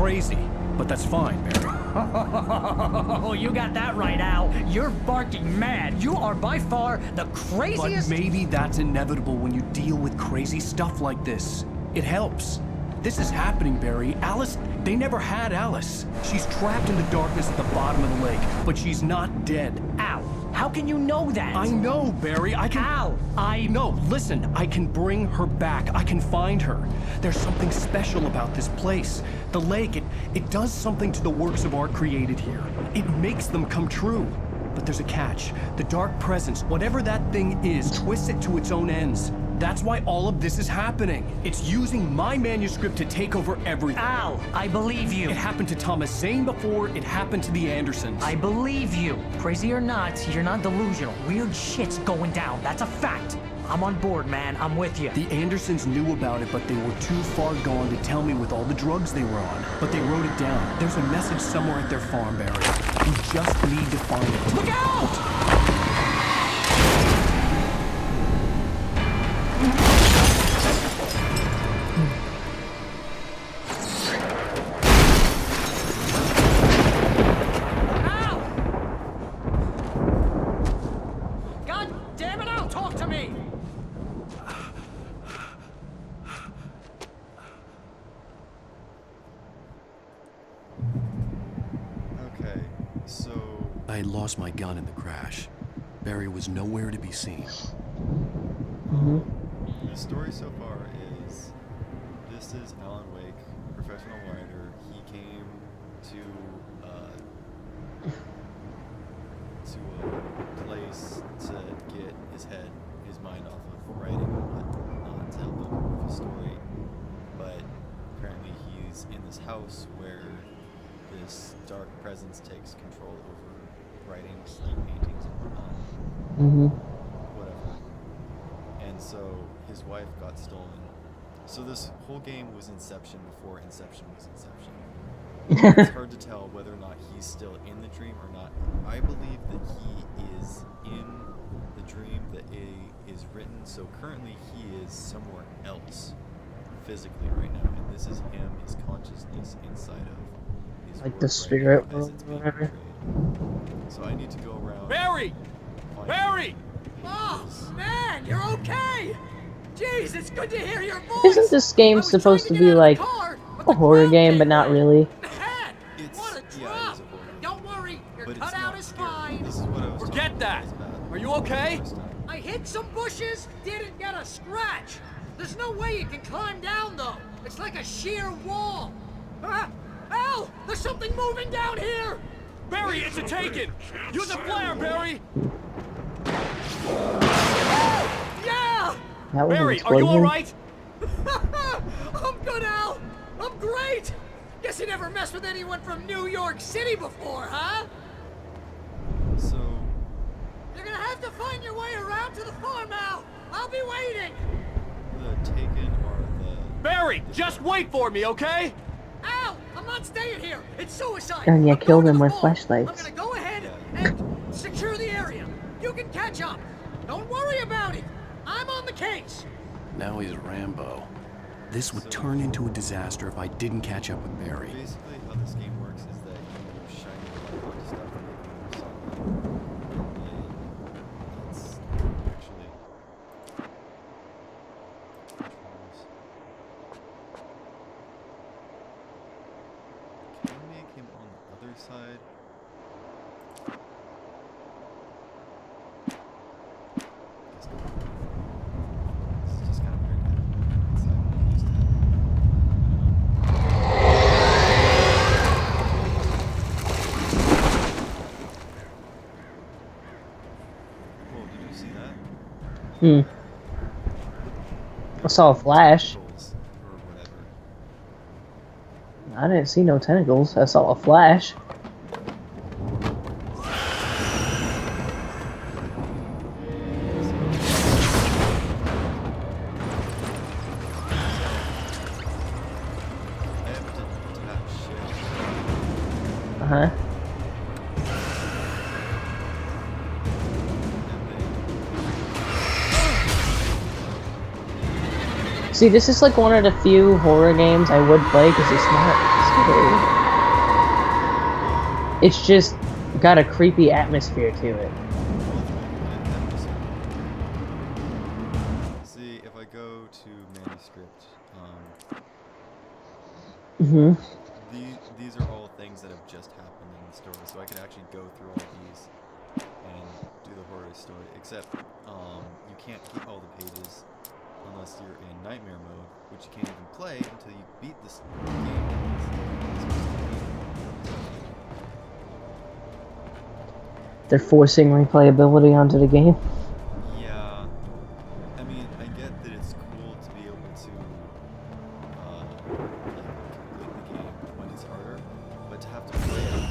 crazy, but that's fine, Barry. Oh, you got that right, Al. You're barking mad. You are by far the craziest... But maybe that's inevitable when you deal with crazy stuff like this. It helps. This is happening, Barry. Alice, they never had Alice. She's trapped in the darkness at the bottom of the lake, but she's not dead. Al, how can you know that? I know, Barry. I can... Al, No, listen. I can bring her back. I can find her. There's something special about this place. The lake, it does something to the works of art created here. It makes them come true. But there's a catch. The dark presence, whatever that thing is, twists it to its own ends. That's why all of this is happening. It's using my manuscript to take over everything. Al, I believe you. It happened to Thomas Zane before, it happened to the Andersons. I believe you. Crazy or not, you're not delusional. Weird shit's going down. That's a fact. I'm on board, man. I'm with you. The Andersons knew about it, but they were too far gone to tell me with all the drugs they were on. But they wrote it down. There's a message somewhere at their farm, Barry. We just need to find it. Look out! I had lost my gun in the crash. Barry was nowhere to be seen. The story so far is, this is Alan Wake, professional writer. He came to a place to get his mind off of writing and whatnot, to help him with his story. But apparently he's in this house where this dark presence takes control over writings, like paintings and whatnot. Whatever. And so his wife got stolen. So this whole game was Inception before Inception was Inception. It's hard to tell whether or not he's still in the dream or not. I believe that he is in the dream that is written, so currently he is somewhere else physically right now, and this is him, his consciousness inside of his like work the spirit right now as it's being whatever. portrayed. So I need to go around. Barry! Barry! Oh, man, you're okay! Jeez, it's good to hear your voice! Isn't this game supposed to be like a horror game, but not really? Man, It's, what a yeah, it drop! is a horror game. Don't worry, your But it's cutout not is scary. fine. This is what I was Forget talking that. about Are you okay? the first time. I hit some bushes, didn't get a scratch. There's no way you can climb down, though. It's like a sheer wall. Al, there's something moving down here! Barry, it's a taken! Use a flare, Barry! Yeah! That was an Barry, are you explosion. alright? I'm good, Al! I'm great! Guess you never messed with anyone from New York City before, huh? So, You're gonna have to find your way around to the farm, Al! I'll be waiting! the Taken are the... Barry, just wait for me, okay? Al! I'm not staying here! It's suicide! And you I'm killed going him to the with farm. flashlights. I'm gonna go ahead and secure the area. You can catch up. Don't worry about it. I'm on the case. Now he's Rambo. This would turn into a disaster if I didn't catch up with Barry. Basically, how this game works is that you shine your light onto stuff and they it's actually... Can I make him on the other side? Guess not. This is just kind of weird to have him inside when I'm used to having Whoa, did you see that? I saw a flash. Tentacles or whatever. I didn't see no tentacles. I saw a flash. I have to tap shift Uh-huh. and then See, this is like one of the few horror games I would play because it's not scary. It's just got a creepy atmosphere to it. See, if I go to manuscript, Mm-hmm. these are all things that have just happened in the story, so I can actually go through all these and do the horror story. Except, you can't keep all the pages unless you're in nightmare mode, which you can't even play until you beat this game. They're forcing replayability onto the game. Yeah, I mean, I get that it's cool to be able to complete the game when it's harder, but to have to play it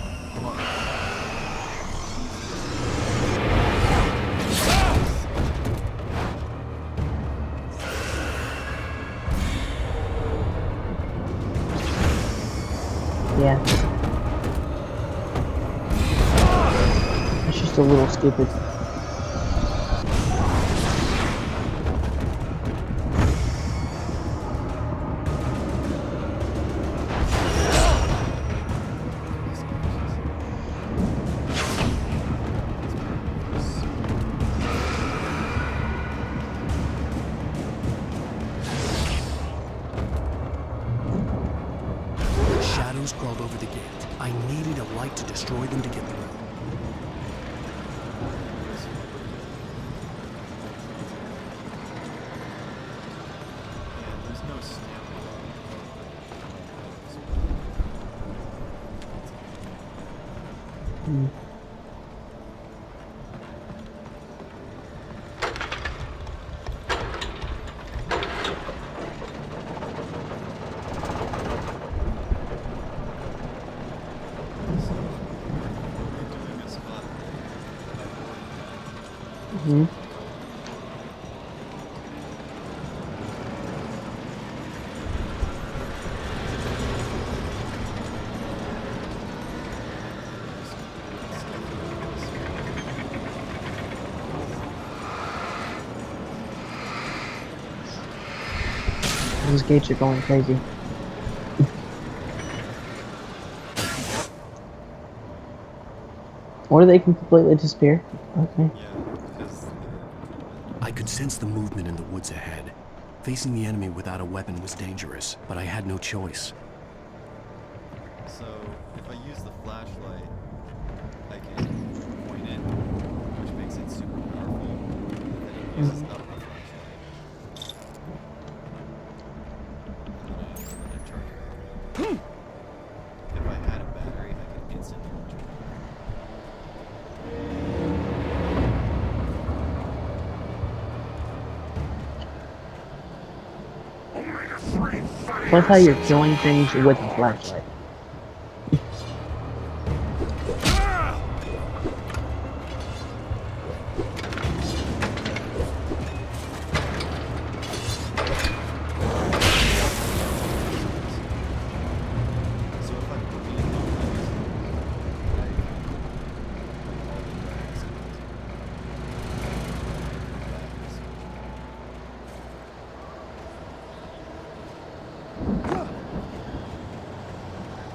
Yeah. It's just a little stupid. Shadows crawled over the gate. I needed a light to destroy them to get through. there's no stamina. Mm-hmm. Those gates are going crazy. Or they can completely disappear. Okay. Yeah, because I could sense the movement in the woods ahead. Facing the enemy without a weapon was dangerous, but I had no choice. so if I use the flashlight, I can point it, which makes it super powerful. And then it uses up the flashlight. And then I charge it. If I had a battery, I could instantly recharge it. Love how you're killing things with a flashlight. So if I put it in the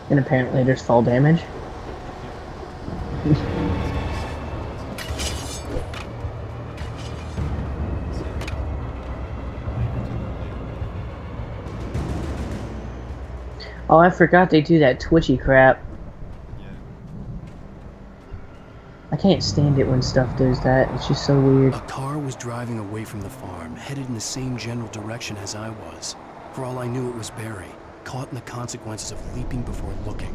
And apparently there's fall damage. Oh, I forgot they do that twitchy crap. Yeah. I can't stand it when stuff does that. It's just so weird. A car was driving away from the farm, headed in the same general direction as I was. For all I knew, it was Barry, caught in the consequences of leaping before looking.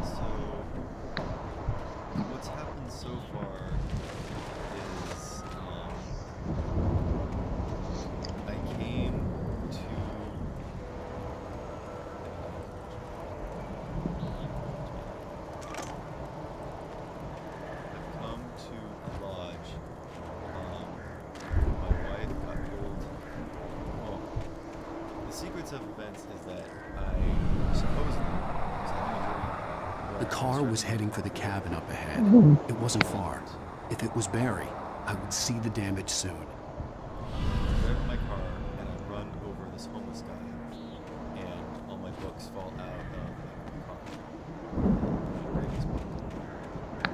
So, what's happened so far is I came to I've come to a lodge. My wife got pulled. Well, the sequence of events is that I supposedly was having a dream. where The I car was driving heading for the cabin up ahead. It wasn't far. If it was Barry, I would see the damage soon. I drive my car and I run over this homeless guy, and all my books fall out of the car. Previous book.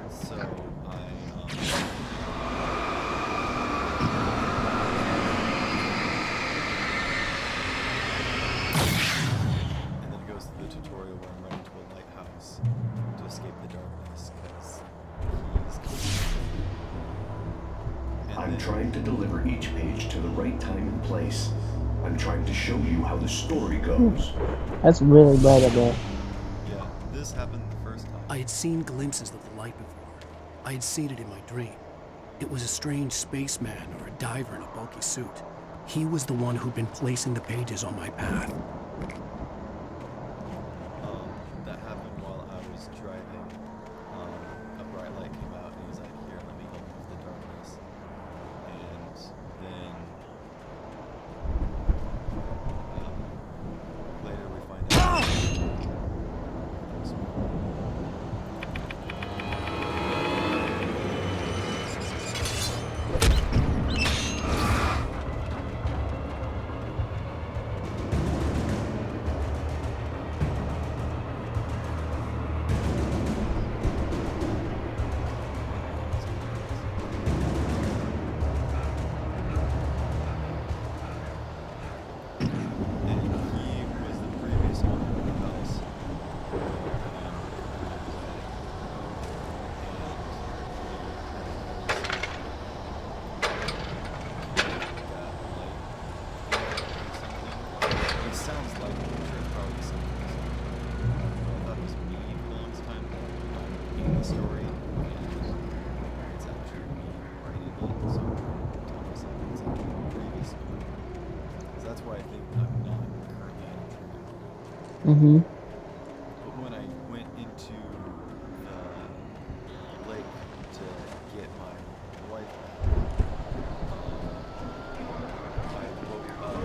So and then it goes to the tutorial where I'm running to a lighthouse to escape the darkness because I'm trying to deliver each page to the right time and place. I'm trying to show you how the story goes. That's really bad of it. yeah, this happened the first time. I had seen glimpses of the light before. I had seen it in my dream. It was a strange spaceman or a diver in a bulky suit. He was the one who'd been placing the pages on my path. That happened while I was driving. A bright light came out and he was like, "Here, let me help you with the darkness." And then later we find out. Mm-hmm. But when I went into the lake to get my wife back, I woke up.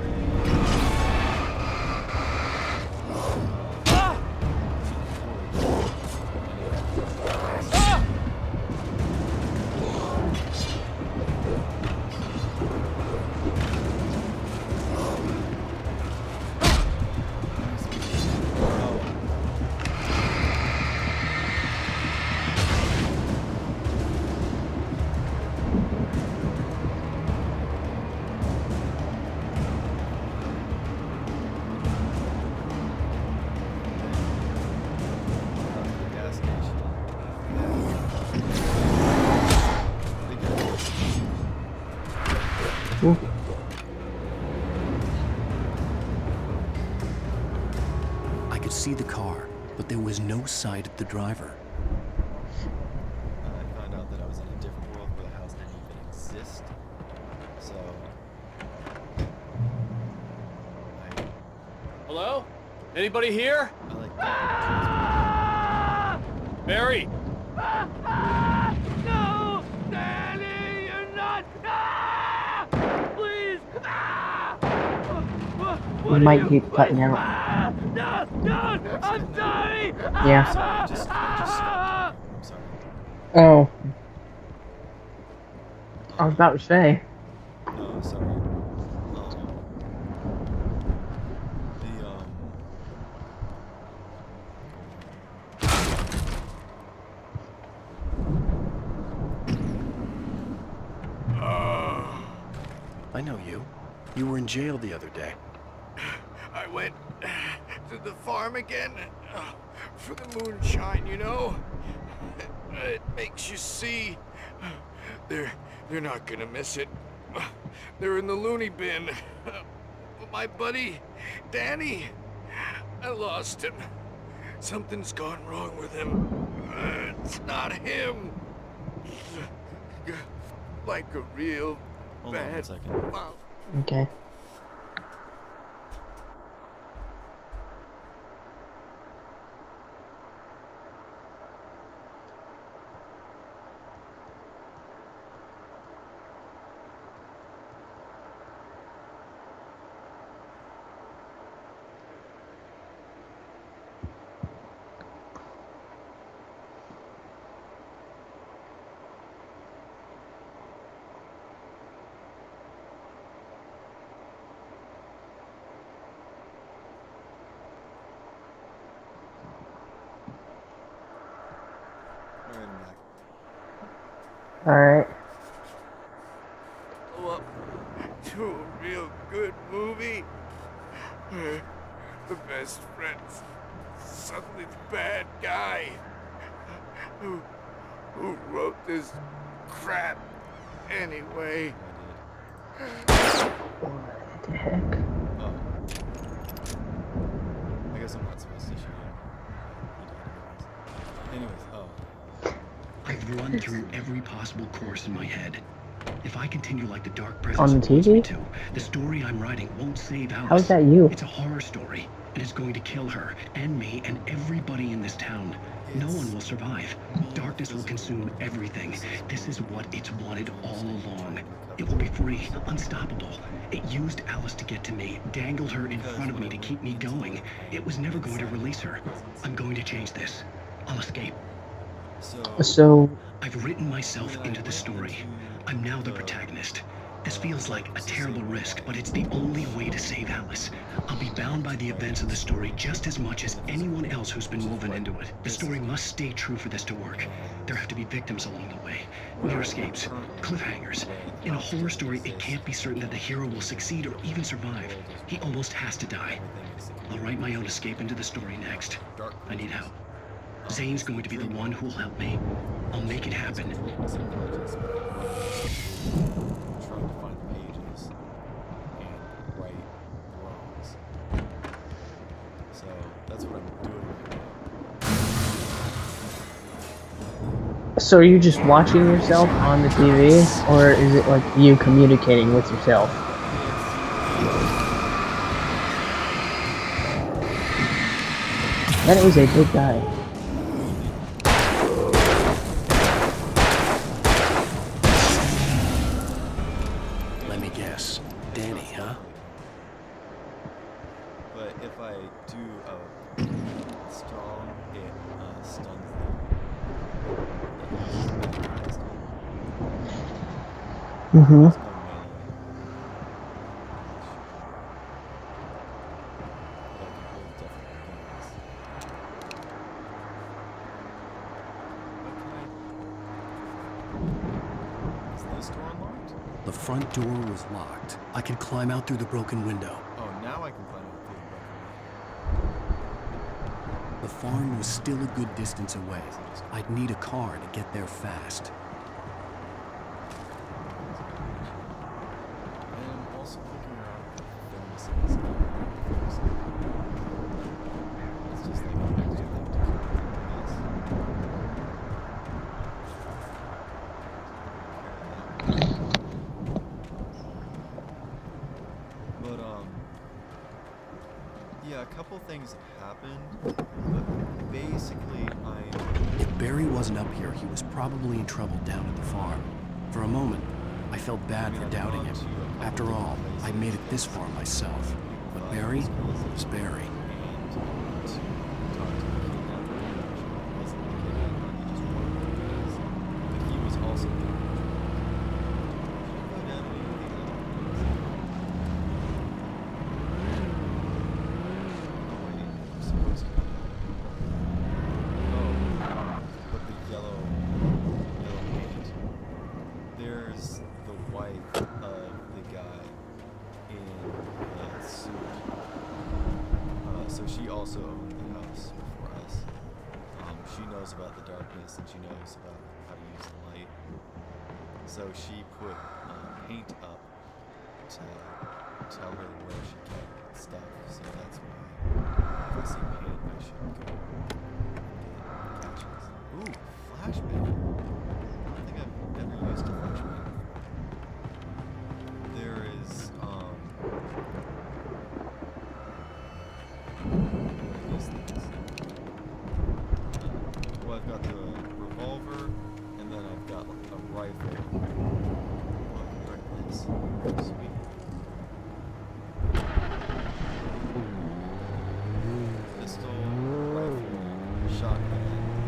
I could see the car, but there was no sight of the driver. I found out that I was in a different world where the house didn't even exist. So Hello? Anybody here? I like that. Barry! No! Danny, you're not! Please! You might keep cutting out. No! I'm sorry! Yeah. Sorry, I just stopped. I'm sorry. Oh. I was about to say. No, sorry. I know you. You were in jail the other day. I went to the farm again for the moonshine, you know? It makes you see. They're not gonna miss it. They're in the loony bin. But my buddy, Danny, I lost him. Something's gone wrong with him. It's not him. Like a real Hold on one bad second. mouth. Okay. Alright. Blow up to a real good movie where the best friend's suddenly the bad guy who wrote this crap anyway. What the heck? Oh. I guess I'm not supposed to shoot him. Anyways, oh. I've run through every possible course in my head. If I continue like the Dark Presence On the wants me TV? to, the story I'm writing won't save Alice. How's that you? It's a horror story, and it's going to kill her, and me, and everybody in this town. No one will survive. Darkness will consume everything. This is what it's wanted all along. It will be free, unstoppable. It used Alice to get to me, dangled her in front of me to keep me going. It was never going to release her. I'm going to change this. I'll escape. So, I've written myself into the story. I'm now the protagonist. This feels like a terrible risk, but it's the only way to save Alice. I'll be bound by the events of the story just as much as anyone else who's been woven into it. The story must stay true for this to work. There have to be victims along the way. Near escapes, cliffhangers. In a horror story, it can't be certain that the hero will succeed or even survive. He almost has to die. I'll write my own escape into the story next. I need help. Zane's going to be the one who will help me. I'll make it happen. Trying to find the pages and right the wrongs. So that's what I'm doing right now. so are you just watching yourself on the TV, or is it like you communicating with yourself? That is a big guy. Let me guess. Danny, huh? But if I do a strong, it stuns them. Mm-hmm. Let's go melee. Like a whole different games. Okay. Is this door unlocked? The front door was locked. I could climb out through the broken window. Oh, now I can climb up through the broken window. The farm was still a good distance away. I'd need a car to get there fast. And I'm also looking around for thermoses. It's just like an extra thing to keep But yeah, a couple things happened, but basically If Barry wasn't up here, he was probably in trouble down at the farm. For a moment, I felt bad for doubting him. After all, I made it this far myself. But Barry was Barry. But he was also but the yellow paint. There's the wife of the guy in the suit. So she also owned the house before us. She knows about the darkness and she knows about how to use the light. So she put paint up to tell her where she kept stuff. So that's why if I see paint, I should go get catches. Ooh, flashbang. I don't think I've ever used a flashbang before. There is, what are these things? Well, I've got the revolver, and then I've got a rifle. Look, right this. Sweet. Pistol, rifle, shotgun,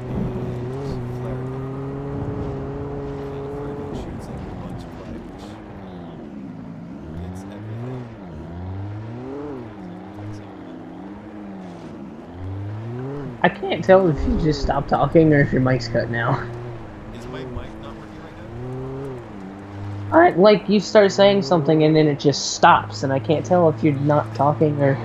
and flare gun. And a flare gun shoots like a bunch of light, which gets everything. I can't tell if you just stopped talking or if your mic's cut now. Is my mic Like, you start saying something and then it just stops, and I can't tell if you're not talking or...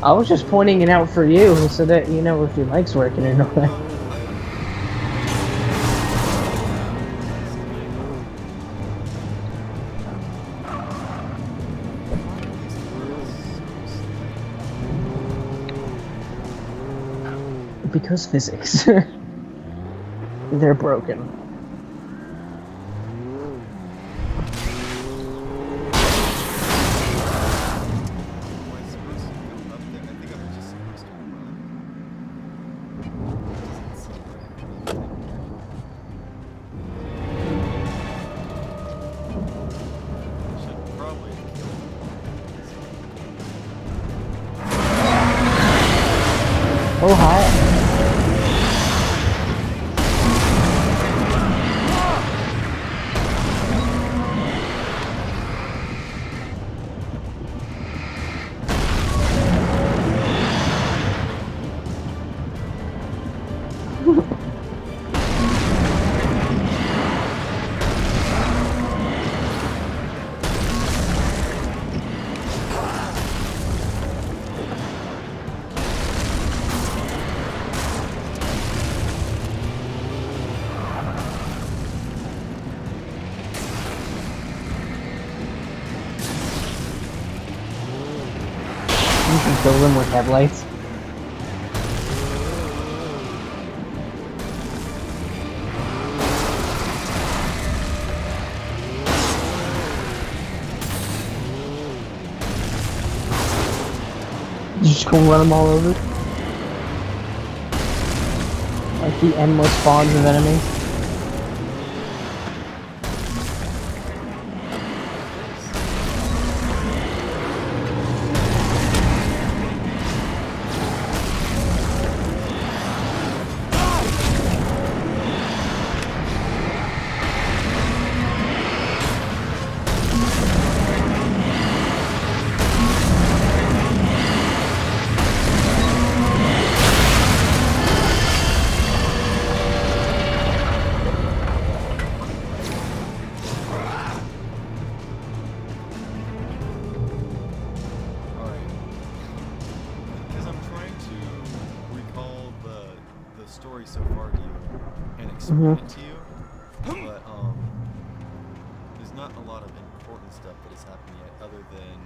I was just pointing it out for you so that you know if your mic's working or not. Because physics. They're broken. Oh, hi. You can kill them with headlights. You just go run them all over. Like the endless spawns of enemies. story so far to you and explain it to you, but there's not a lot of important stuff that has happened yet, other than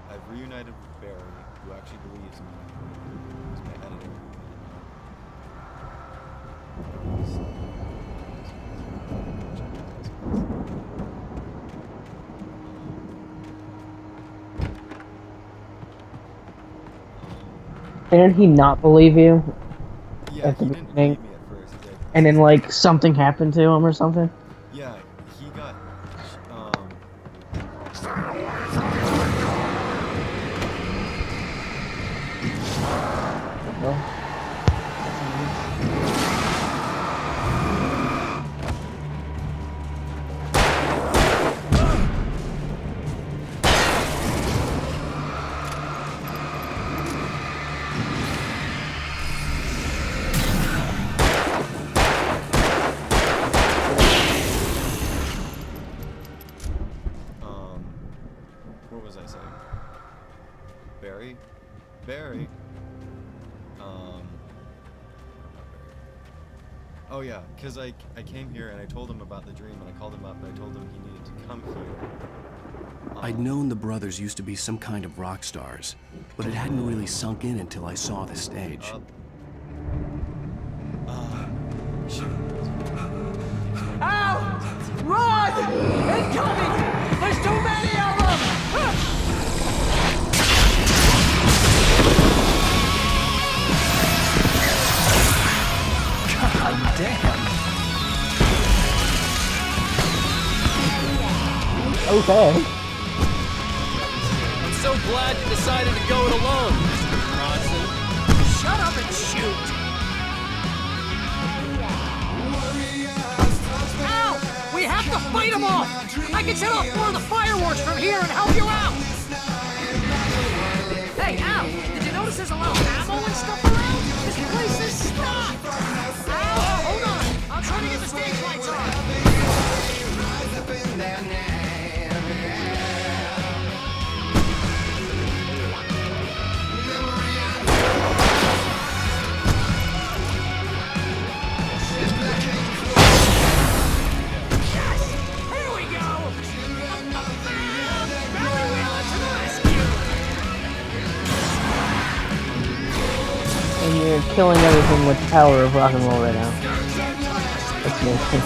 I've reunited with Barry, who actually believes me, who's my editor. Didn't he not believe you? Yeah, At the he didn't beginning. believe me at first. He's like, And then, like, something happened to him or something? yeah, he got Well, what was I saying? Barry? Barry? Oh yeah, because I came here and I told him about the dream and I called him up and I told him he needed to come here. I'd known the brothers used to be some kind of rock stars, but it hadn't really sunk in until I saw the stage. Ow! Run! Incoming! There's too many of them! God damn. okay. I'm so glad you decided to go it alone, Mr. Bronson. Shut up and shoot! to fight them off! I can set off more of the fireworks from here and help you out! Hey, Al, did you notice there's a lot of ammo and stuff around? This place is stocked! Al, hold on! I'm trying to get the stage lights on! And you're killing everything with the power of rock and roll right now. That's amazing.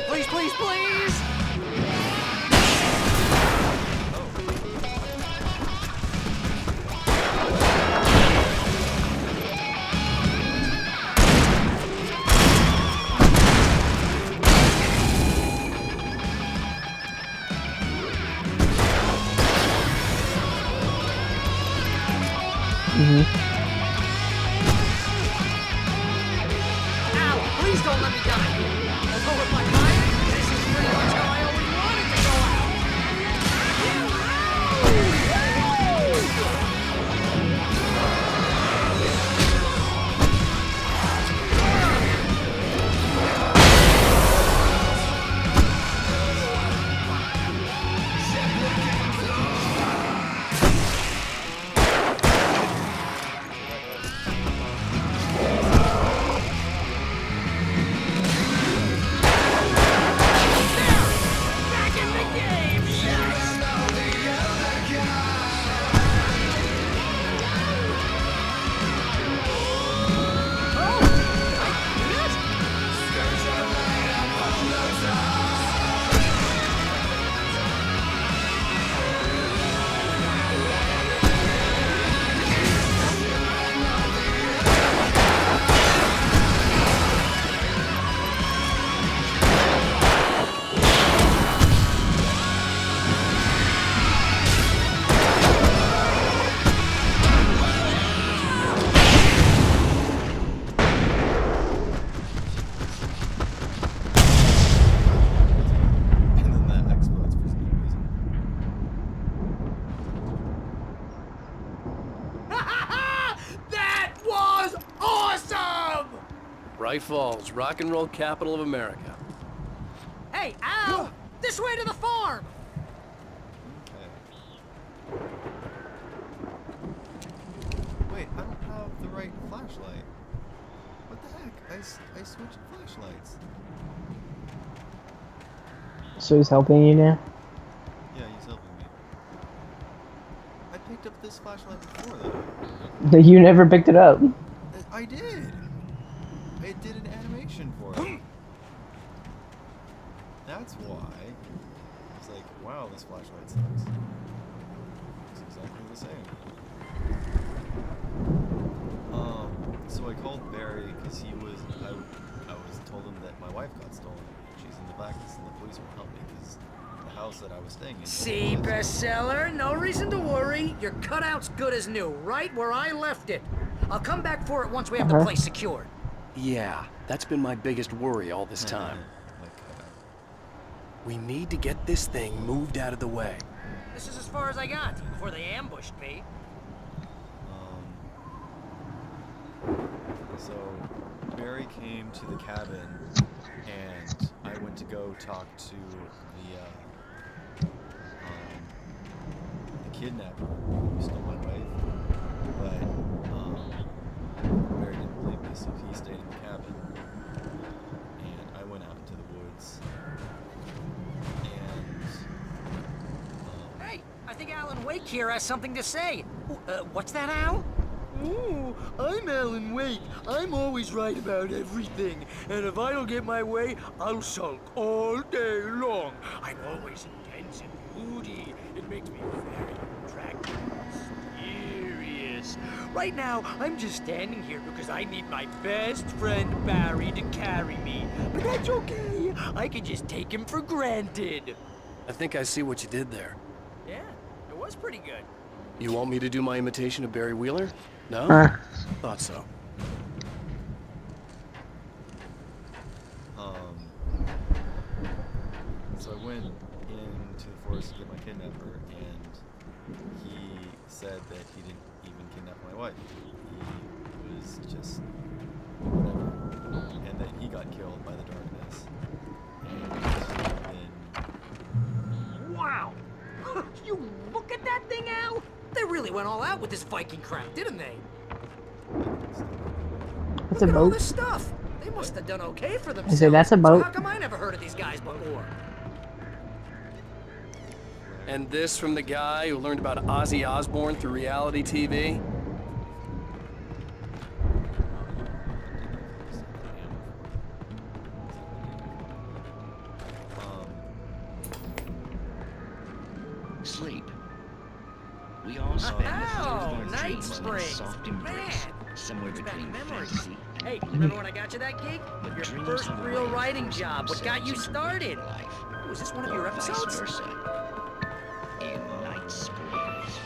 Please, please, please! Ow, please don't let me die! Although with my fire, this is pretty much how I always wanted to go out! Back in the game! And then that explodes for some reason. That was awesome! Bright Falls, rock and roll capital of America. Hey, Al! This way to the farm! Okay. Wait, I don't have the right flashlight. What the heck? I switched flashlights. So he's helping you now? Yeah, he's helping me. I picked up this flashlight before, though. You never picked it up. I did! It did an animation for it. That's why. I was like, wow, this flashlight sucks. It's exactly the same. So I called Barry because I was told him that my wife got stolen. She's in the blacklist and the police won't help me because the house that I was staying in. See, bestseller, no reason to worry. Your cutout's good as new, right where I left it. I'll come back for it once we have the place secured. Yeah, that's been my biggest worry all this time. My cutout. We need to get this thing moved out of the way. This is as far as I got before they ambushed me. So Barry came to the cabin, and I went to go talk to the kidnapper who stole my wife, but Barry didn't believe me, so he stayed in the cabin, and I went out into the woods, and Hey, I think Alan Wake here has something to say. What's that, Al? Ooh, I'm Alan Wake. I'm always right about everything. And if I don't get my way, I'll sulk all day long. I'm always intense and moody. It makes me very attractive and mysterious. Right now, I'm just standing here because I need my best friend Barry to carry me. But that's okay. I can just take him for granted. I think I see what you did there. Yeah, it was pretty good. You want me to do my imitation of Barry Wheeler? No? Thought so. So I went into the forest to get my kidnapper, and he said that he didn't even kidnap my wife. He was just whatever. And then he got killed by the darkness. And then Wow! You look at that thing, Al! They really went all out with this Viking crap, didn't they? It's Look a at all boat. this stuff. They must have done okay for I themselves. said that's a So boat. how come I never heard of these guys before? And this from the guy who learned about Ozzy Osbourne through reality TV? Sleep. We all spend a third of our Night dreams in a Springs. soft embrace, somewhere Brings back between memories. fantasy Hey, remember when I got you that gig? but Your dreams first have a real way of writing forcing job. What got you themselves into started? waking life, Was this one of your or vice episodes? versa. In Night Springs.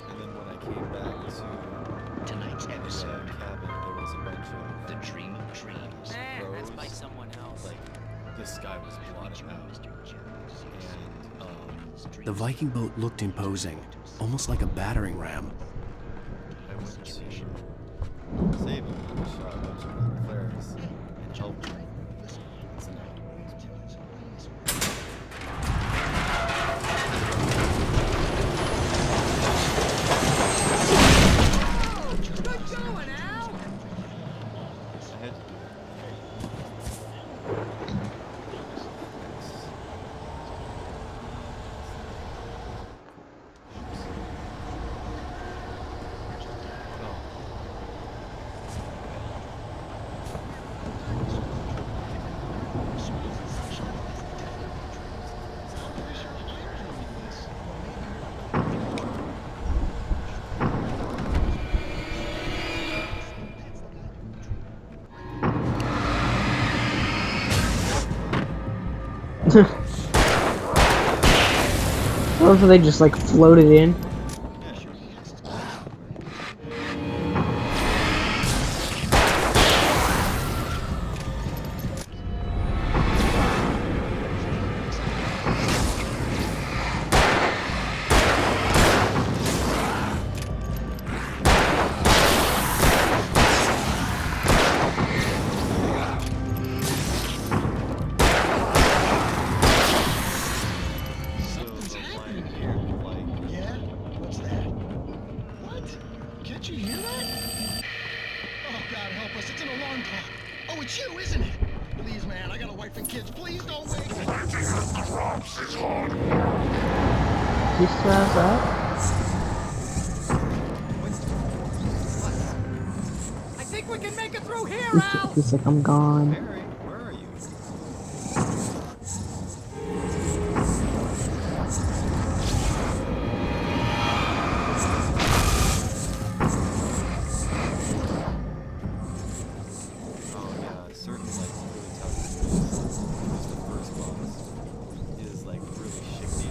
And then when I came back to Tonight's the episode, cabin, there was a bunch of The Dream of Dreams. That's by crows. someone else. Like, this guy was blotted out. Mr. Jones. And The Viking boat looked imposing, almost like a battering ram. I went to save him. I shot a bunch of flares and helped him. So now Good going, Al! I had to do Or if they just like floated in. So the line here, like, Yeah? What's that? What? Can't you hear that? Oh, God help us. It's an alarm clock. Oh, it's you, isn't it? Please, man. I got a wife and kids. Please don't wake me. You still have that? I think we can make it through here, Al! He's like, I'm gone. Barry, where are you? Oh yeah, certainly like really tough because the first boss is like really shifty.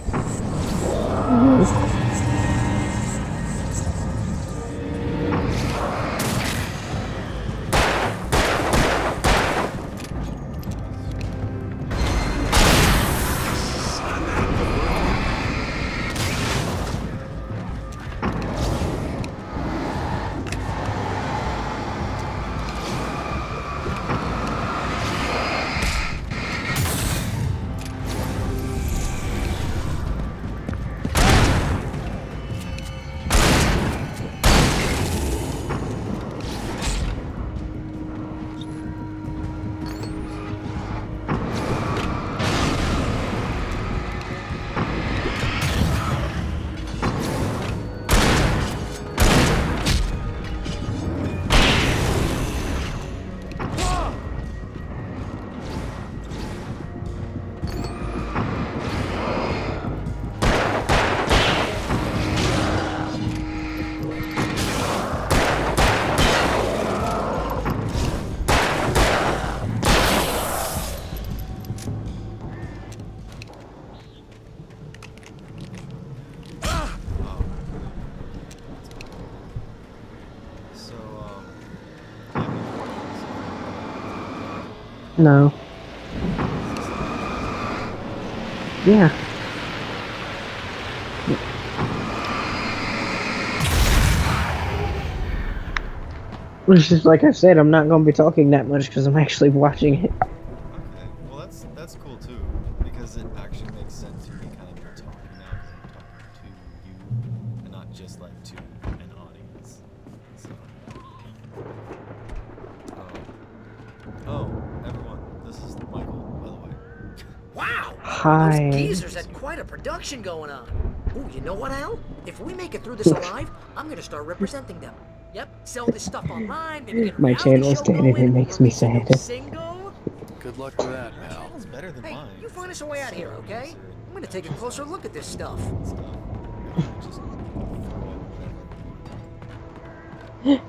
No. Yeah. Which is like I said, I'm not going to be talking that much because I'm actually watching it. Okay, well that's cool too, because it actually makes sense to me kind of talking now because I'm talking to you and not just like to an audience. So, oh, everyone, this is Michael, by the way. Wow! Hi. Those geezers had quite a production going on. Ooh, you know what, Al? If we make it through this alive, I'm gonna start representing them. Yep, sell this stuff online, maybe get a My reality channel is show dead and it going, makes me release a new sad. single. Good luck with that, pal. Channel's better than Hey, mine. you find us a way out here, okay? I'm gonna take a closer look at this stuff. Just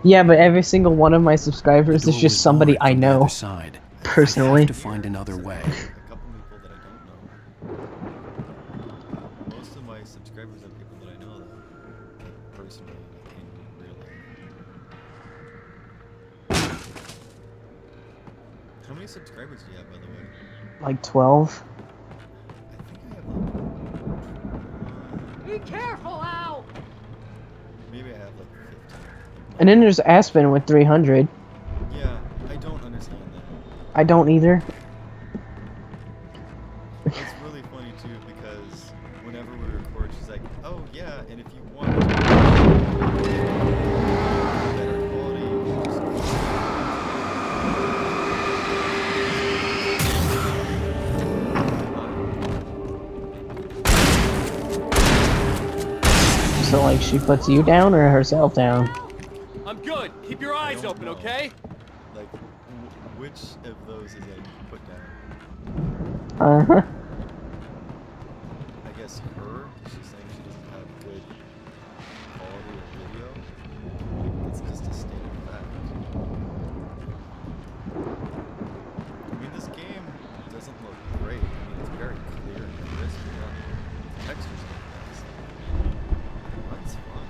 Yeah, but every single one of my subscribers The is door just was somebody barred I from the know. other side. I Personally. have to find another way. a couple people that I don't know. Most of my subscribers are people that I know that personally in real life. How many subscribers do you have, by the way? Like 12. I think I have like Be careful, Al! maybe I have like 15. And then there's Aspen with 300. Yeah, I don't understand that. I don't either. It's really funny too because whenever we record, she's like, "Oh yeah, and if you want to better quality, you just So like she puts you down or herself down? I'm good. Keep your eyes don't open, know. okay? like which of those is that you put down? Uh-huh. I guess her. She's saying she doesn't have good quality of video. It's just a state of fact. I mean, this game doesn't look great. I mean, it's very clear and crisp. The textures look nice. That's fun.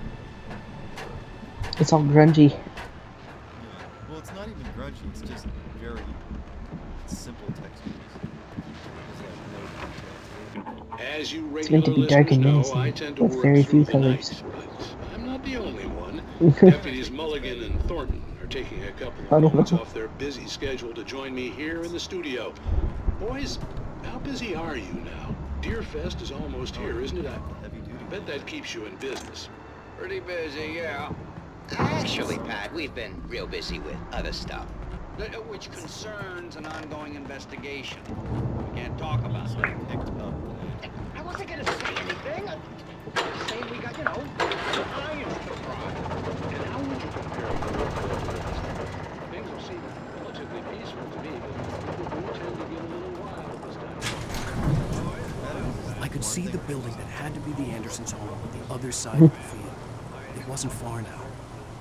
It's all grungy. Yeah. Well, it's not even grungy. It's just very simple textures. There's like no detail to it. As you It's meant to regular be dark and listeners know, I menacing, tend to with work very through few the colors. night, but I'm not the only one. Deputies Mulligan and Thornton are taking a couple I of don't moments know. off their busy schedule to join me here in the studio. Boys, how busy are you now? Deerfest is almost here, isn't it? I Heavy duty. bet that keeps you in business. Pretty busy, yeah. Actually, Pat, we've been real busy with other stuff. Which concerns an ongoing investigation. We can't talk about that. Picked up. I wasn't gonna say anything. I'm just saying we got, irons to fry. And how would you compare things will seem relatively peaceful to me, but people do tend to get a little wild this time. I could see the building that had to be the Andersons' home on the other side of the field. It wasn't far now.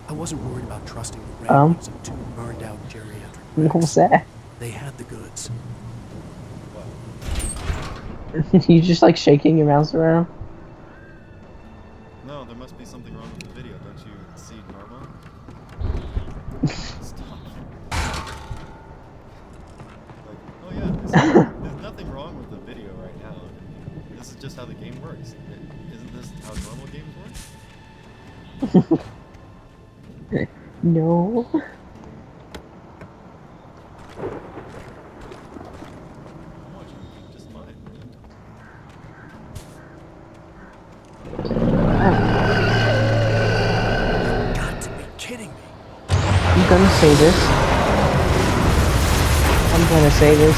I wasn't worried about trusting the railings of two burned-out geriatric What's that? They had the goods. You just like shaking your mouse around? No, there must be something wrong with the video. Don't you see normal? Stop. Like, oh yeah, there's nothing wrong with the video right now. This is just how the game works. Isn't this how normal games work? No. I'm watching the game just fine. Got to be kidding me. I'm gonna say this. I'm gonna say this.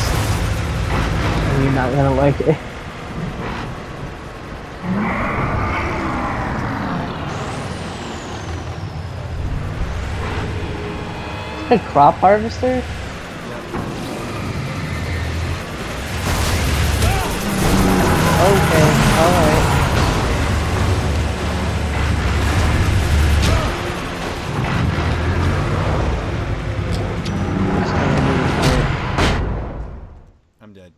And you're not gonna like it. A crop harvester? Okay, alright. I'm dead.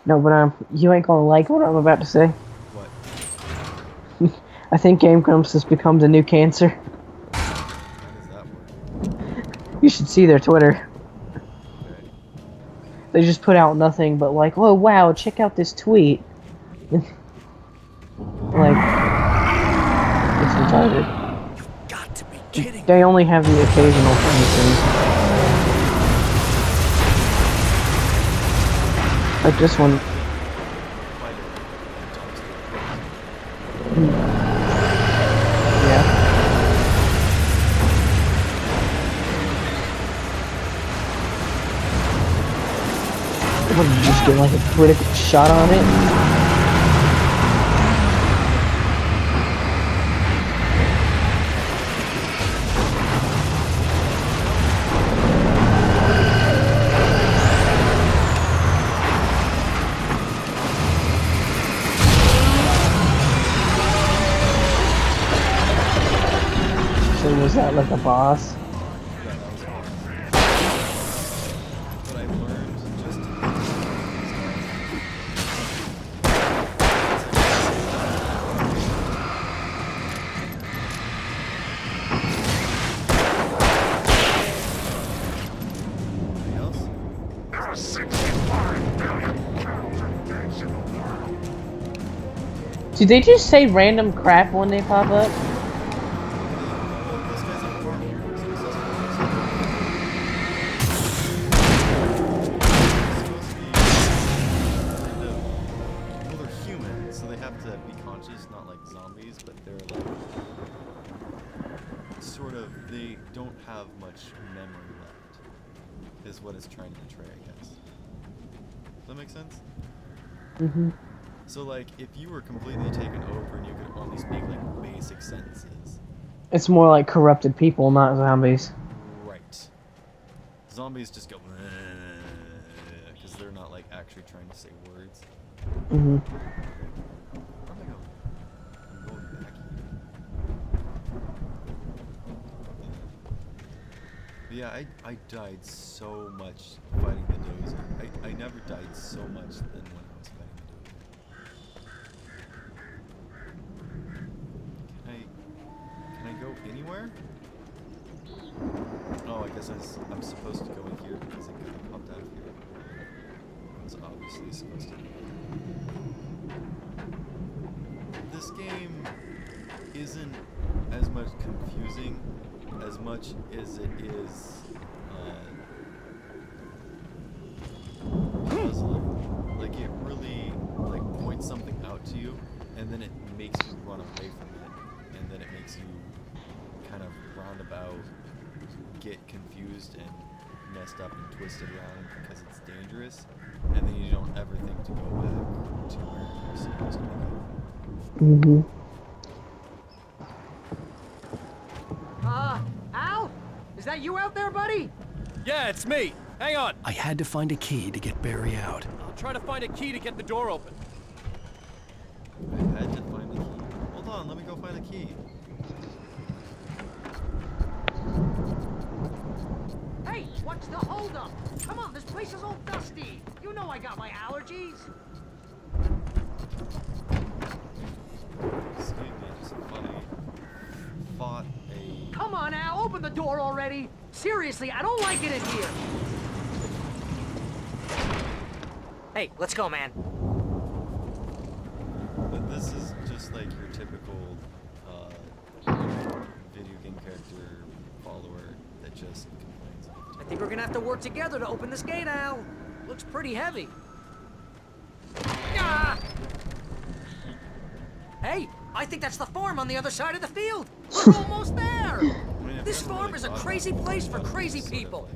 No, but you ain't gonna like what I'm about to say. What? I think Game Grumps has become the new cancer. How does that work? You should see their Twitter. They just put out nothing but like, oh wow, check out this tweet. Like, it's retarded. Got to be kidding. They only have the occasional things. Like this one. Yeah. What, did you just get like a critical shot on it? So was that like a boss? What I've learned just anything else? There are 65 billion clowns engaged in the war. Do they just say random crap when they pop up? This guy's on farm here. Well, they're human, so they have to be conscious, not like zombies, but they're like sort of, they don't have much memory left, is what it's trying to portray, I guess. Does that make sense? Mm-hmm. So like, if you were completely taken over and you could only speak like basic sentences. It's more like corrupted people, not zombies. Right. Zombies just go because they're not like actually trying to say words. Mm-hmm. Where am I going? I'm going back here. But yeah, I died so much fighting the dozer. I never died so much than when I was fighting the dozer. Can I go anywhere? Oh, I guess I'm supposed to go in here because it kind of popped out of here. I was obviously supposed to. This game isn't as much confusing as much as it is puzzling. Like it really like points something out to you, and then it makes you run away from it, and then it makes you kind of roundabout, get confused and messed up and twisted around because it's dangerous, and then you don't ever think to go back to where you're supposed to be going. Mm-hmm. Al? Is that you out there, buddy? Yeah, it's me. Hang on. I had to find a key to get Barry out. I'll try to find a key to get the door open. I had to find the key. Hold on, let me go find the key. Hey, what's the holdup? Come on, this place is all dusty. You know I got my allergies. Excuse me, just fought a... Come on, Al, open the door already. Seriously, I don't like it in here. Hey, let's go, man. But this is just like your typical video game character follower that just complains. I think we're gonna have to work together to open this gate, Al. Looks pretty heavy. Ah! Hey, I think that's the farm on the other side of the field. We're almost there. This farm is a crazy place for crazy people.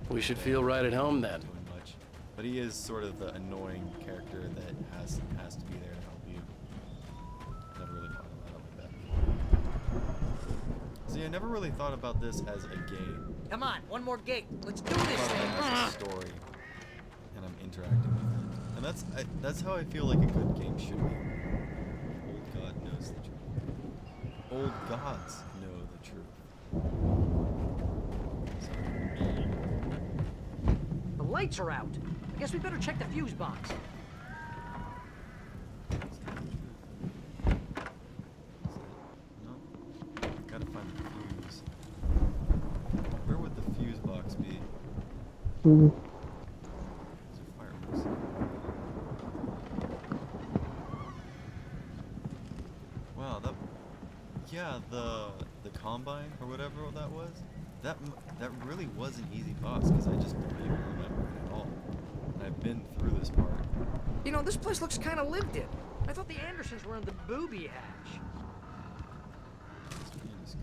We should feel right at home then. Much, but he is sort of the annoying character that has to be there to help you. Never really thought about it like that. See, I never really thought about this as a game. Come on, one more gate. Let's do I this thought thing. of it as a story, and I'm interacting with it, and that's how I feel like a good game should be. Old God knows the truth. Old gods know the truth. The lights are out. I guess we better check the fuse box. No, gotta find the fuse. Where would the fuse box be? Mm-hmm. Is it Yeah, the Combine or whatever that was. That really was an easy boss because I just don't even remember it at all. And I've been through this part. You know, this place looks kind of lived in. I thought the Andersons were in the booby hatch. This game is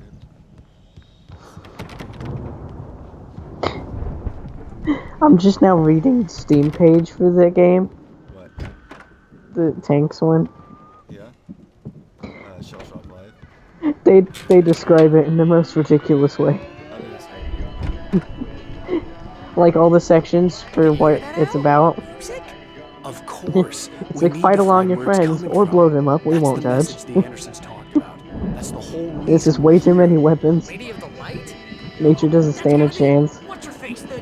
good. I'm just now reading the Steam page for the game. What? The Tanks one. Yeah? Shell Shock Live? They describe it in the most ridiculous way. How do they describe it? Like all the sections for what it's about. Of course. It's like fight along your friends or blow them up, we won't judge. The Andersons talked about. That's the whole reason. This is way too many weapons. Lady of the Light? Nature doesn't stand a chance.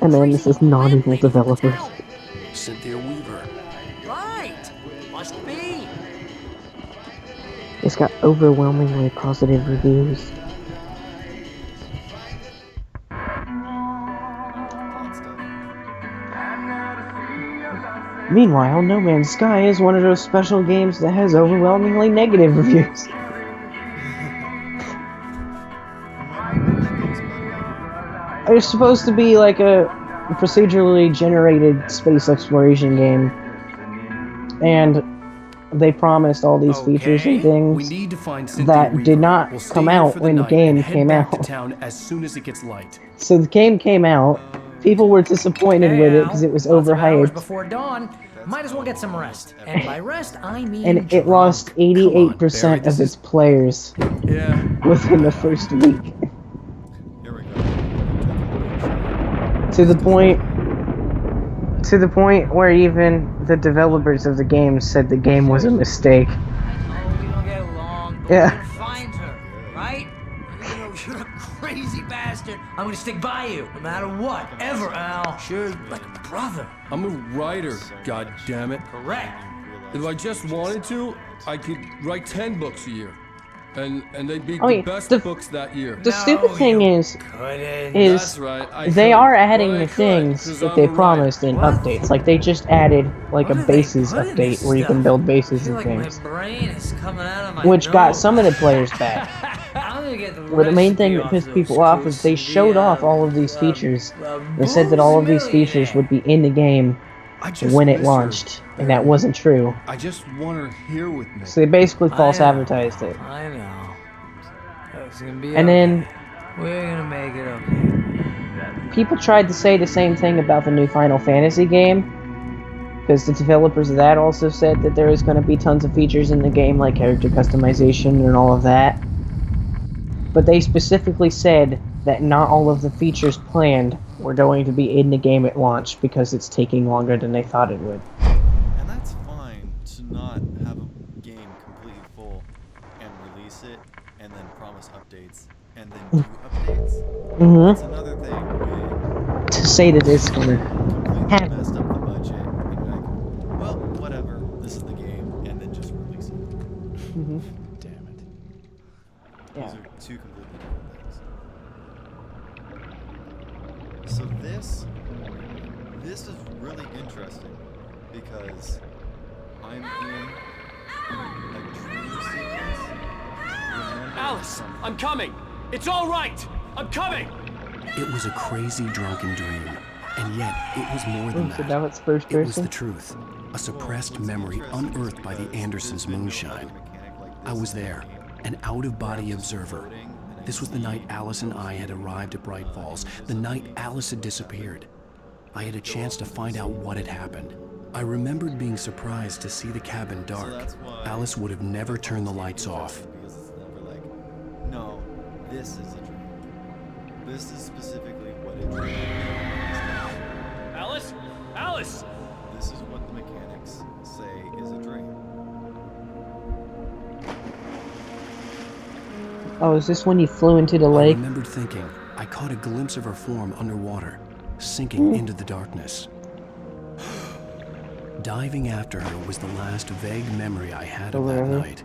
And then this is non-evil developers. Cynthia Weaver. Right. Must be. It's got overwhelmingly positive reviews. Meanwhile, No Man's Sky is one of those special games that has overwhelmingly negative reviews. It's supposed to be like a procedurally generated space exploration game. And they promised all these features and things We need to find Cynthia that Weaver. did not We'll stay come here out for the when the night game and head came back out. to town as soon as it gets light. So the game came out, people were disappointed with it because it was Hours overhyped, before dawn. Might as well get some rest. And by rest, I mean and it lost 88% of its players Yeah. within the first week. Here we go. To the point where even the developers of the game said the game was a mistake. Oh, we don't get along, but Yeah. we can find her, right? You know, you're a crazy bastard. I'm gonna stick by you, no matter what, ever, Al. Sure, like a brother. I'm a writer, god damn it. Correct. If I just wanted to, I could write 10 books a year. And they'd be Oh, the yeah, best the- books that year. The stupid thing is That's right, I they could. are adding Well, I the could, things 'cause that I'm they a writer. promised in updates. Like they just added like a What are they bases putting update this where you can stuff? build I bases feel and like things, my brain is coming out of my which got nose. some of the players back. I'm gonna get the But the main thing that recipe pissed off people those off was they showed off all of these features. They said that all of these features would be in the game I just when it miss her. launched, and that wasn't true. I just want her here with me. So they basically I false know. advertised it. I know. It's gonna be And okay. then We're gonna make it okay. people tried to say the same thing about the new Final Fantasy game, because the developers of that also said that there is going to be tons of features in the game, like character customization and all of that. But they specifically said that not all of the features planned were going to be in the game at launch because it's taking longer than they thought it would. And that's fine to not have a game completely full and release it and then promise updates and then do updates. It's another thing when To say that it's going to completely happen. messed up the budget and you're like, well, whatever, this is the game, and then just release it. Damn it. Yeah. Those are two completely different things. So this is really interesting because I'm in a dream sequence. Remember Alice, something. I'm coming. It's all right. I'm coming. It was a crazy drunken dream, and yet it was more than So that. now it's first It was the person? truth, a suppressed memory unearthed by the Andersons' moonshine. I was there, an out-of-body observer. This was the night Alice and I had arrived at Bright Falls, the night Alice had disappeared. I had a chance to find out what had happened. I remembered being surprised to see the cabin dark. Alice would have never turned the lights off. Because it's never like, no, this is a dream. This is specifically what a dream is. Alice? Alice! This is what the mechanics say is a dream. Oh, is this when you flew into the I lake? remembered thinking, I caught a glimpse of her form underwater, sinking into the darkness. Diving after her was the last vague memory I had of that night.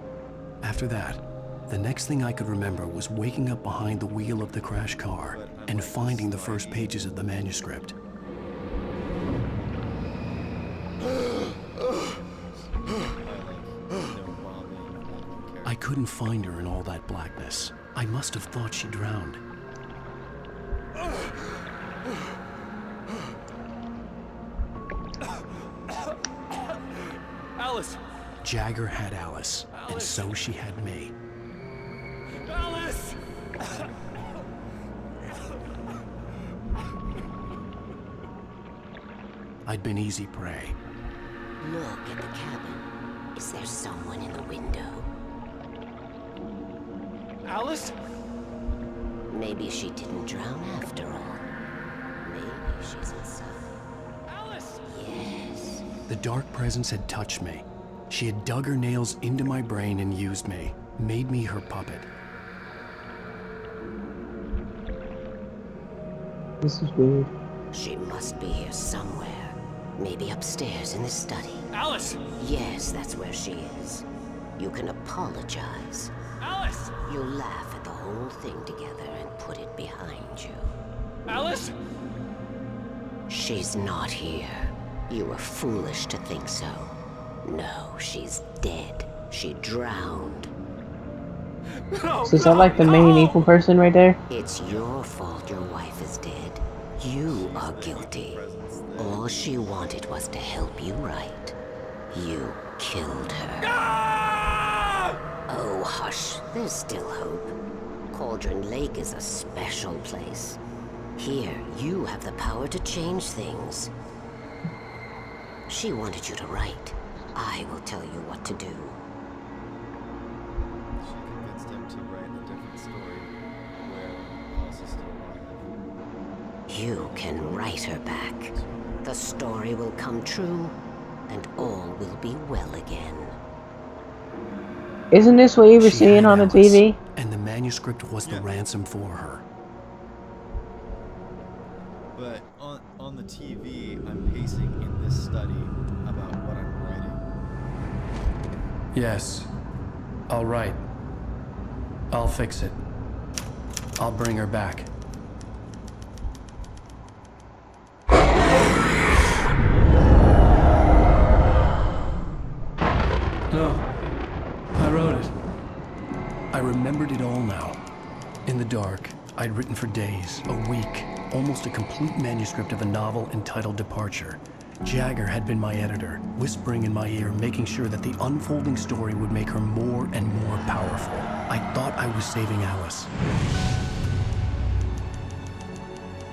After that, the next thing I could remember was waking up behind the wheel of the crash car and finding the first pages of the manuscript. I couldn't find her in all that blackness. I must have thought she drowned. Alice! Jagger had Alice, and so she had me. Alice! I'd been easy prey. Look at the cabin. Is there someone in the window? Alice? Maybe she didn't drown after all. Maybe she's inside. Alice! Yes. The dark presence had touched me. She had dug her nails into my brain and used me, made me her puppet. This is weird. She must be here somewhere. Maybe upstairs in the study. Alice! Yes, that's where she is. You can apologize. Alice! You'll laugh at the whole thing together and put it behind you. Alice! She's not here. You were foolish to think so. No, she's dead. She drowned. No, So is that like the main evil person right there? It's your fault your wife is dead. You are guilty. All she wanted was to help you right. You killed her. Oh, hush. There's still hope. Cauldron Lake is a special place. Here, you have the power to change things. She wanted you to write. I will tell you what to do. She convinced him to write a different story where Alice is still alive. You can write her back. The story will come true, and all will be well again. Isn't this what you were She seeing had on the Alice, TV? and the manuscript was the ransom for her. But on the TV, I'm pacing in this study about what I'm writing. Yes. I'll write. I'll fix it. I'll bring her back. No. I wrote it. I remembered it all now. In the dark, I'd written for days, a week, almost a complete manuscript of a novel entitled Departure. Jagger had been my editor, whispering in my ear, making sure that the unfolding story would make her more and more powerful. I thought I was saving Alice.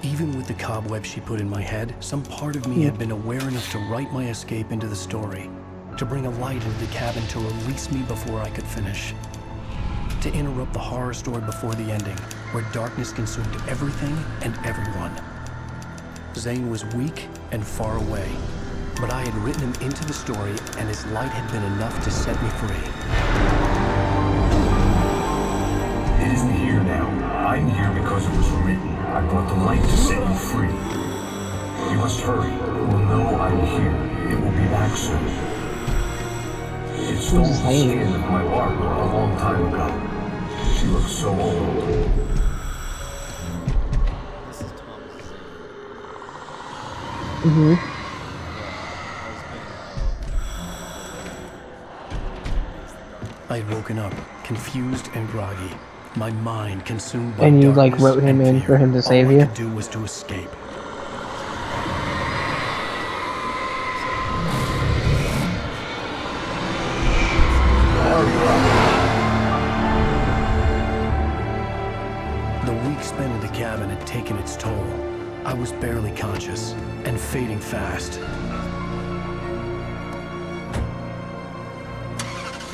Even with the cobweb she put in my head, some part of me had been aware enough to write my escape into the story, to bring a light into the cabin to release me before I could finish, to interrupt the horror story before the ending, where darkness consumed everything and everyone. Zane was weak and far away, but I had written him into the story, and his light had been enough to set me free. It isn't here now. I'm here because it was written. I brought the light to set you free. You must hurry. We'll know I'm here. It will be back soon. It stole the skin of my wife a long time ago. She looks so old. I had woken up, confused and groggy, my mind consumed by And you like darkness wrote him and in fear. for him to save All you? I could do was to escape. The week spent in the cabin had taken its toll. I was barely conscious, and fading fast.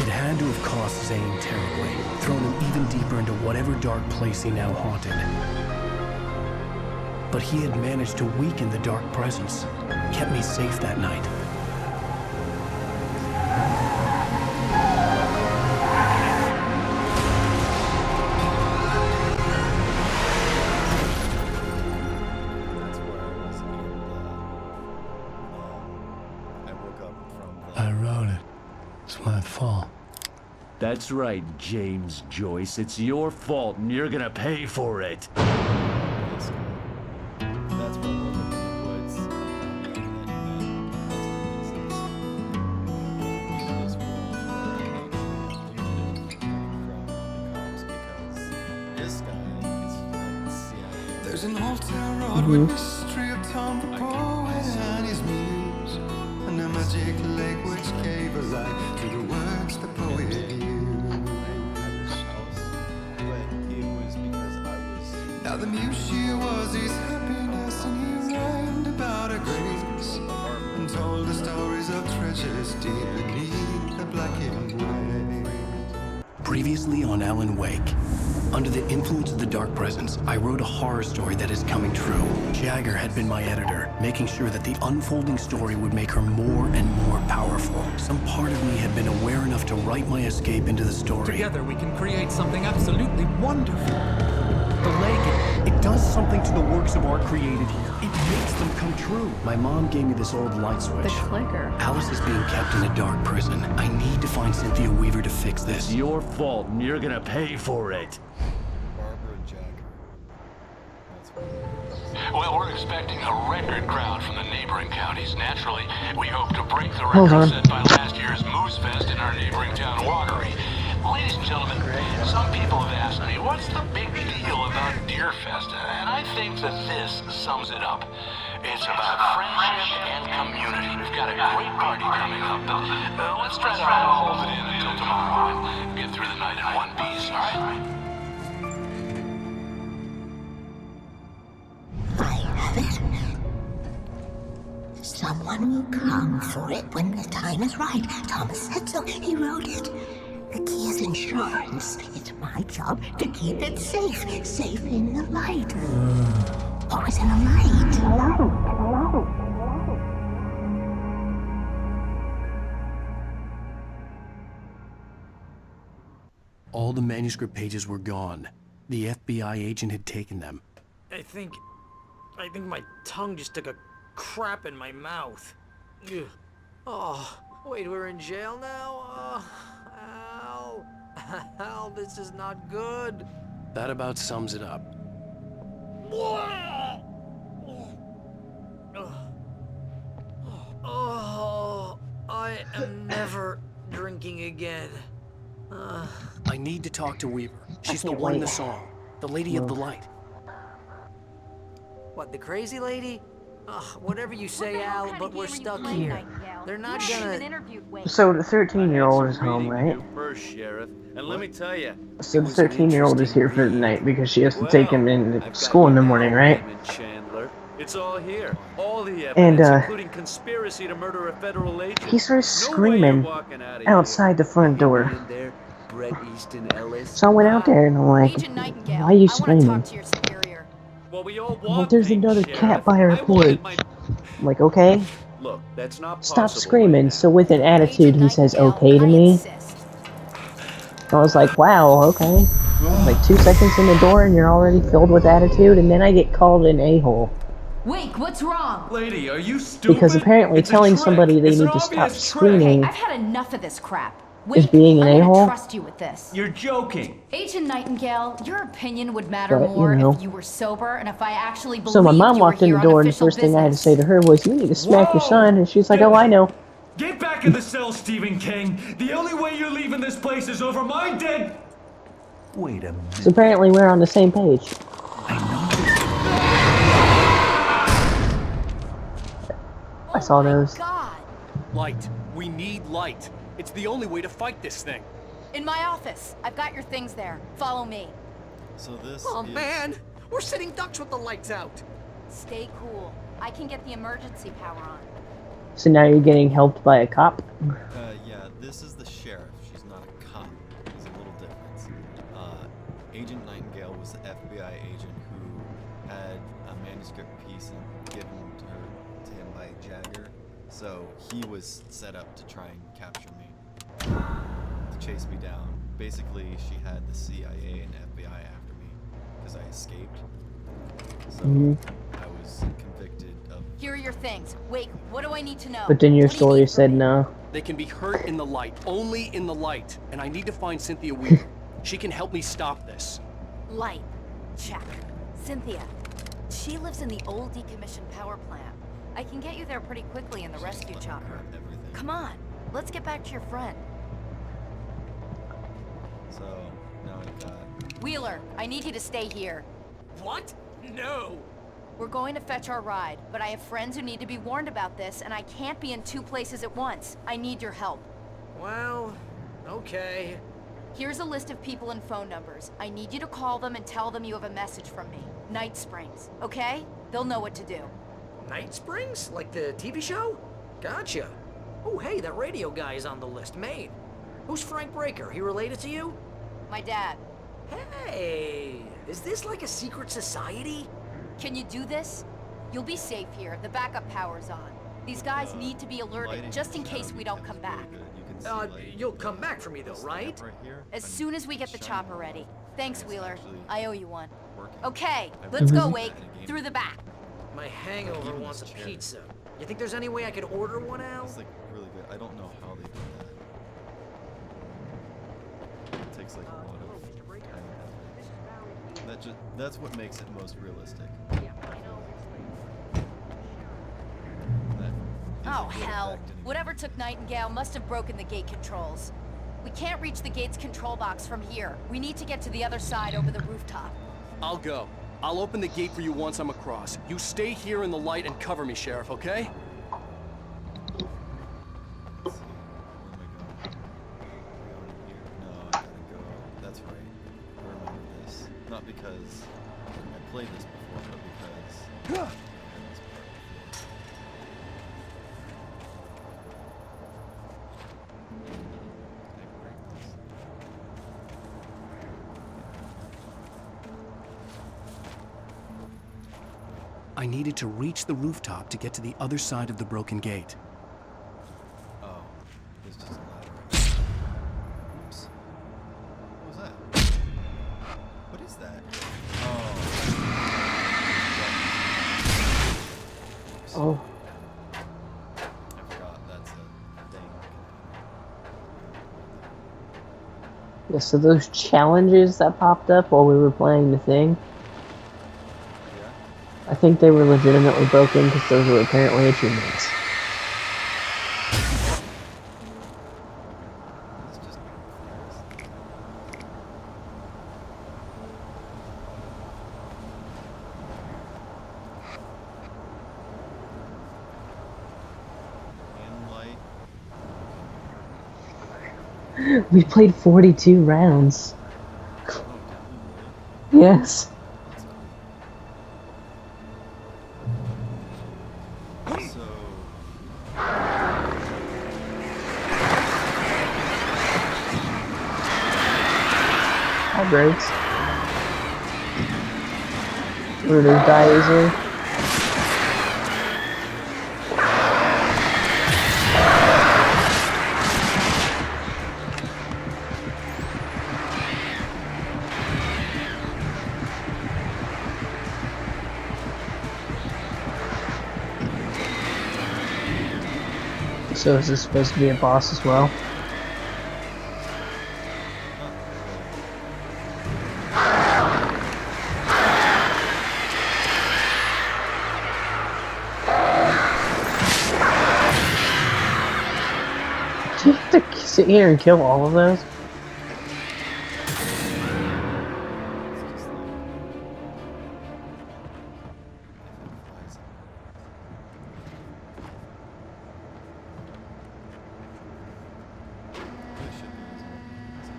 It had to have cost Zane terribly, thrown him even deeper into whatever dark place he now haunted. But he had managed to weaken the dark presence, kept me safe that night. I wrote it. It's my fault. That's right, James Joyce. It's your fault, and you're gonna pay for it. That's what woke up in the woods. This world, There's an old town road with mystery of Tom the poet and his muse, and a magic lake which gave a light to the words the poet used. Now the muse she was his happiness, and he rhymed about her grace, and told the stories of treasures deep beneath the blackened waves. Previously on Alan Wake. Under the influence of the Dark Presence, I wrote a horror story that is coming true. Jagger had been my editor, making sure that the unfolding story would make her more and more powerful. Some part of me had been aware enough to write my escape into the story. Together we can create something absolutely wonderful. The lake, it does something to the works of art created here. It makes them come true. My mom gave me this old light switch. The clicker. Alice is being kept in a dark prison. I need to find Cynthia Weaver to fix this. It's your fault, and you're gonna pay for it. Well, we're expecting a record crowd from the neighboring counties. Naturally, we hope to break the record set by last year's Moose Fest in our neighboring town, Watery. Ladies and gentlemen, some people have asked me, what's the big deal about Deerfest? And I think that this sums it up. It's about friendship and community. We've got a great party coming up, but let's try to hold it in until tomorrow and get through the night in one piece, all right? Someone will come for it when the time is right. Thomas said so. He wrote it. The key is insurance. It's my job to keep it safe. Safe in the light. Always in the light. All the manuscript pages were gone. The FBI agent had taken them. I think my tongue just took a crap in my mouth. Ugh. Oh, wait, we're in jail now? Al. Al, this is not good. That about sums it up. Oh, I am never drinking again. I need to talk to Weaver. She's the one in the song. The Lady of the Light. What, the crazy lady? Ugh, whatever you say, Al, but we're stuck here. They're not gonna... So the 13-year-old is home, right? First, Sheriff, and let me tell you. So the 13-year-old is here for the night because she has to take him into school in the morning, right? Chandler. It's all here. All the And, evidence, including conspiracy to murder a federal agent. He starts screaming outside the front door. So I went out there and I'm like, why are you screaming? Well, there's another cat by our porch. I'm like, okay. Look, that's not Stop screaming. So with an attitude, he says okay to me. I was like, wow, okay. Like 2 seconds in the door and you're already filled with attitude, and then I get called an a-hole. Wake, what's wrong? Lady, are you stupid? Because apparently telling somebody they need to stop screaming I've had enough of this crap. is being an I'm gonna a-hole. trust you with this. You're joking. Agent Nightingale, your opinion would matter But, you more know. if you were sober and if I actually believed So my mom you were walked in here the on door and the official first thing I had to business. say to her was, you need to smack your son. And she's like, oh, I know. Get back in the cell, Stephen King. The only way you're leaving this place is over my dead... Wait a minute. So apparently we're on the same page. I saw those. Light. We need light. It's the only way to fight this thing. In my office. I've got your things there. Follow me. So this Oh, is... man! We're sitting ducks with the lights out. Stay cool. I can get the emergency power on. So now you're getting helped by a cop? Yeah, this is the sheriff. She's not a cop. There's a little difference. Agent Nightingale was the FBI agent who had a manuscript piece and given to him by Jagger. So he was set up to try and capture me, to chase me down. Basically, she had the CIA and FBI after me because I escaped. So I was convicted of... Here are your things. Wait, what do I need to know? But then your story said no. They can be hurt in the light, only in the light. And I need to find Cynthia Weaver. She can help me stop this. Light. Check. Cynthia. She lives in the old decommissioned power plant. I can get you there pretty quickly in the rescue chopper. Come on. Let's get back to your friend. So, now I got... Wheeler, I need you to stay here. What? No! We're going to fetch our ride, but I have friends who need to be warned about this, and I can't be in 2 places at once. I need your help. Well, okay. Here's a list of people and phone numbers. I need you to call them and tell them you have a message from me. Night Springs, okay? They'll know what to do. Night Springs? Like the TV show? Gotcha. Oh, hey, that radio guy is on the list. Maine. Who's Frank Breaker? He related to you? My dad. Hey, is this like a secret society? Can you do this? You'll be safe here. The backup power's on. These guys need to be alerted, just in case we don't come back. You'll come back for me though, right? As soon as we get the chopper ready. Thanks, Wheeler. I owe you one. Okay, let's go, Wake. Through the back. My hangover wants a pizza. You think there's any way I could order one, Al? It's like really good. I don't know how they do that. It takes like a lot of time. That's what makes it most realistic. Oh, hell. Whatever took Nightingale must have broken the gate controls. We can't reach the gate's control box from here. We need to get to the other side over the rooftop. I'll go. I'll open the gate for you once I'm across. You stay here in the light and cover me, Sheriff, okay? Let's see. Where am I going? No, I gotta go. That's right. I remember this. Not because I played this before, but because I had this part before. I needed to reach the rooftop to get to the other side of the broken gate. Oh, there's just a ladder. Oops. What was that? What is that? Oh. I forgot that's a thing. Yeah, so those challenges that popped up while we were playing the thing, I think they were legitimately broken because those were apparently achievements. We played 42 rounds. Yes. Hi, Briggs. We're gonna die easily. So is this supposed to be a boss as well? Do you have to sit here and kill all of those?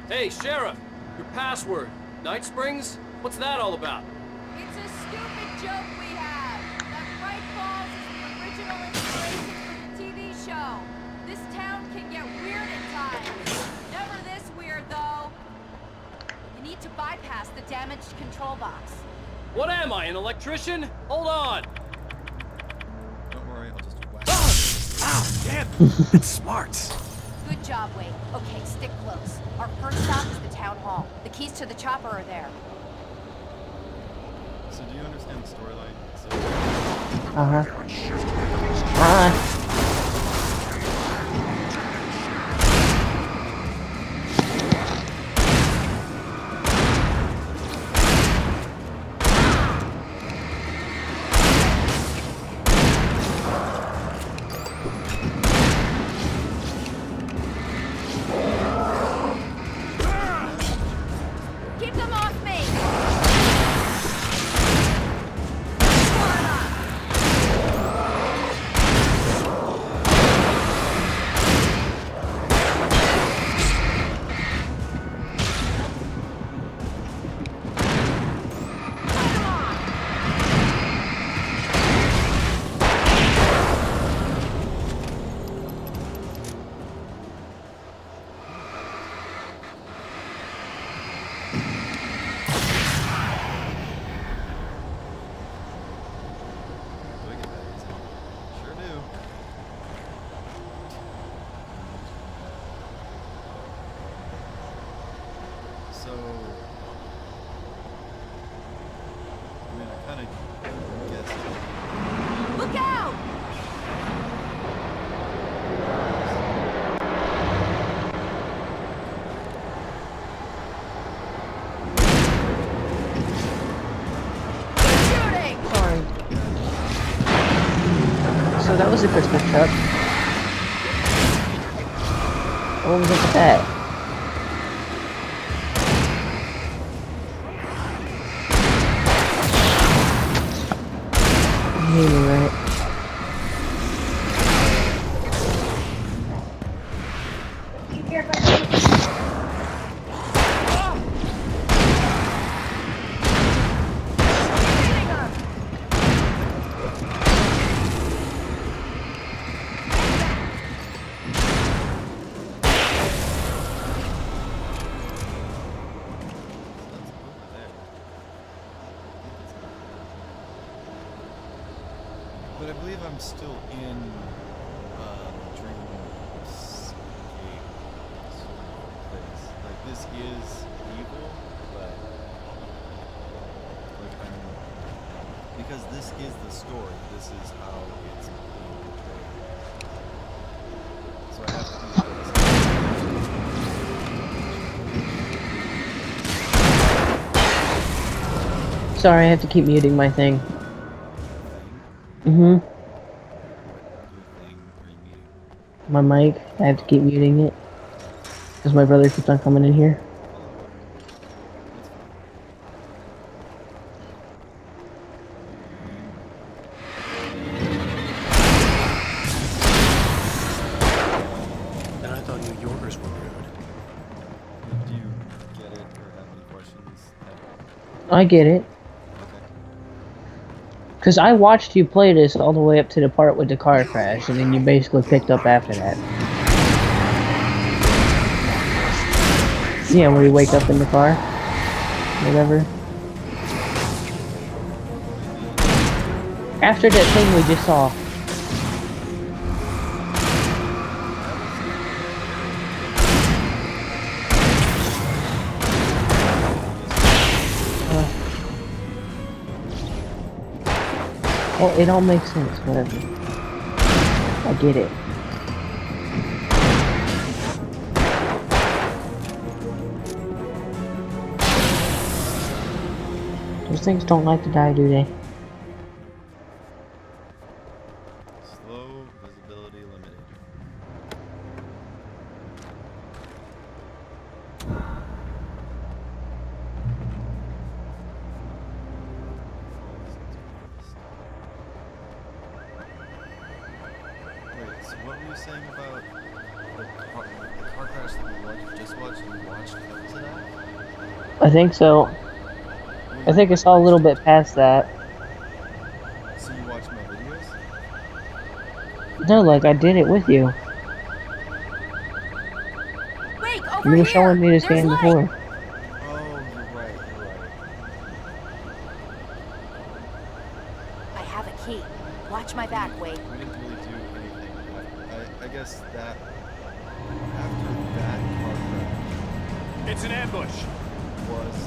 Hey, Sheriff! Your password. Night Springs? What's that all about? It's a stupid joke we have. That Bright Falls is the original inspiration for the TV show. This town can get weird at times. Never this weird, though. You need to bypass the damaged control box. What am I, an electrician? Hold on! Don't worry, I'll just whack. Ow, damn! That's smart. Good job, Wade. Okay, stick close. Our first stop is the town hall. The keys to the chopper are there. So do you understand the storyline? So Keep them off me! Oh, that was a Christmas truck. What was up with that? Right. But I believe I'm still in Dreamscape sort of place. Like, this is evil, but like because this is the story. This is how it's being portrayed. So I have to do Sorry, I have to keep muting my thing. Mm-hmm. My mic, I have to keep muting it. Because my brother keeps on coming in here. And I thought New Yorkers were rude. Do you get it or have any questions? I get it. Because I watched you play this all the way up to the part with the car crash, and then you basically picked up after that. Yeah, where you wake up in the car. Whatever. After that thing we just saw. Well, it all makes sense, whatever. I get it. Those things don't like to die, do they? Slow visibility limited. Wait, so what were you saying about the car crash that we just watched? You watched up to that? I think so. I think I saw a little bit past that. So you watched my videos? No, like I did it with you. You were showing me this game before. Oh, you're right, I have a key. Watch my back, Wade. We didn't really do anything. I guess that after that car crash. It's an ambush. Was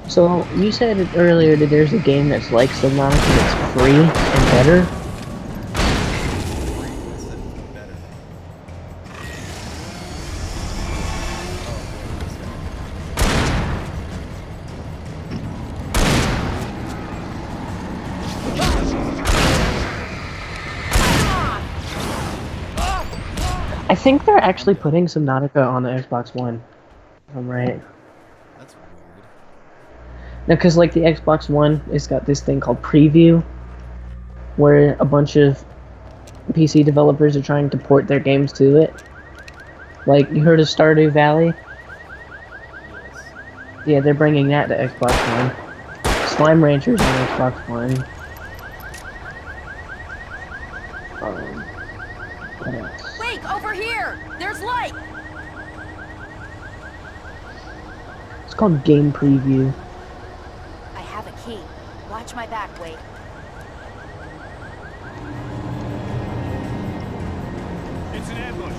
So, you said earlier that there's a game that's like Subnautica that's free and better? I think they're actually putting Subnautica on the Xbox One, if I'm right. That's weird. No, because like the Xbox One, it's got this thing called Preview, where a bunch of PC developers are trying to port their games to it. Like, you heard of Stardew Valley? Yeah, they're bringing that to Xbox One. Slime Rancher's on Xbox One. What else? Wait, over here! There's light! It's called Game Preview. Watch my back, Wade. It's an ambush.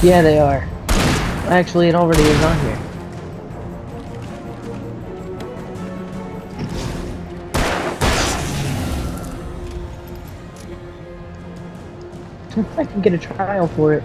Yeah, they are. Actually, it already is on here. I can get a trial for it.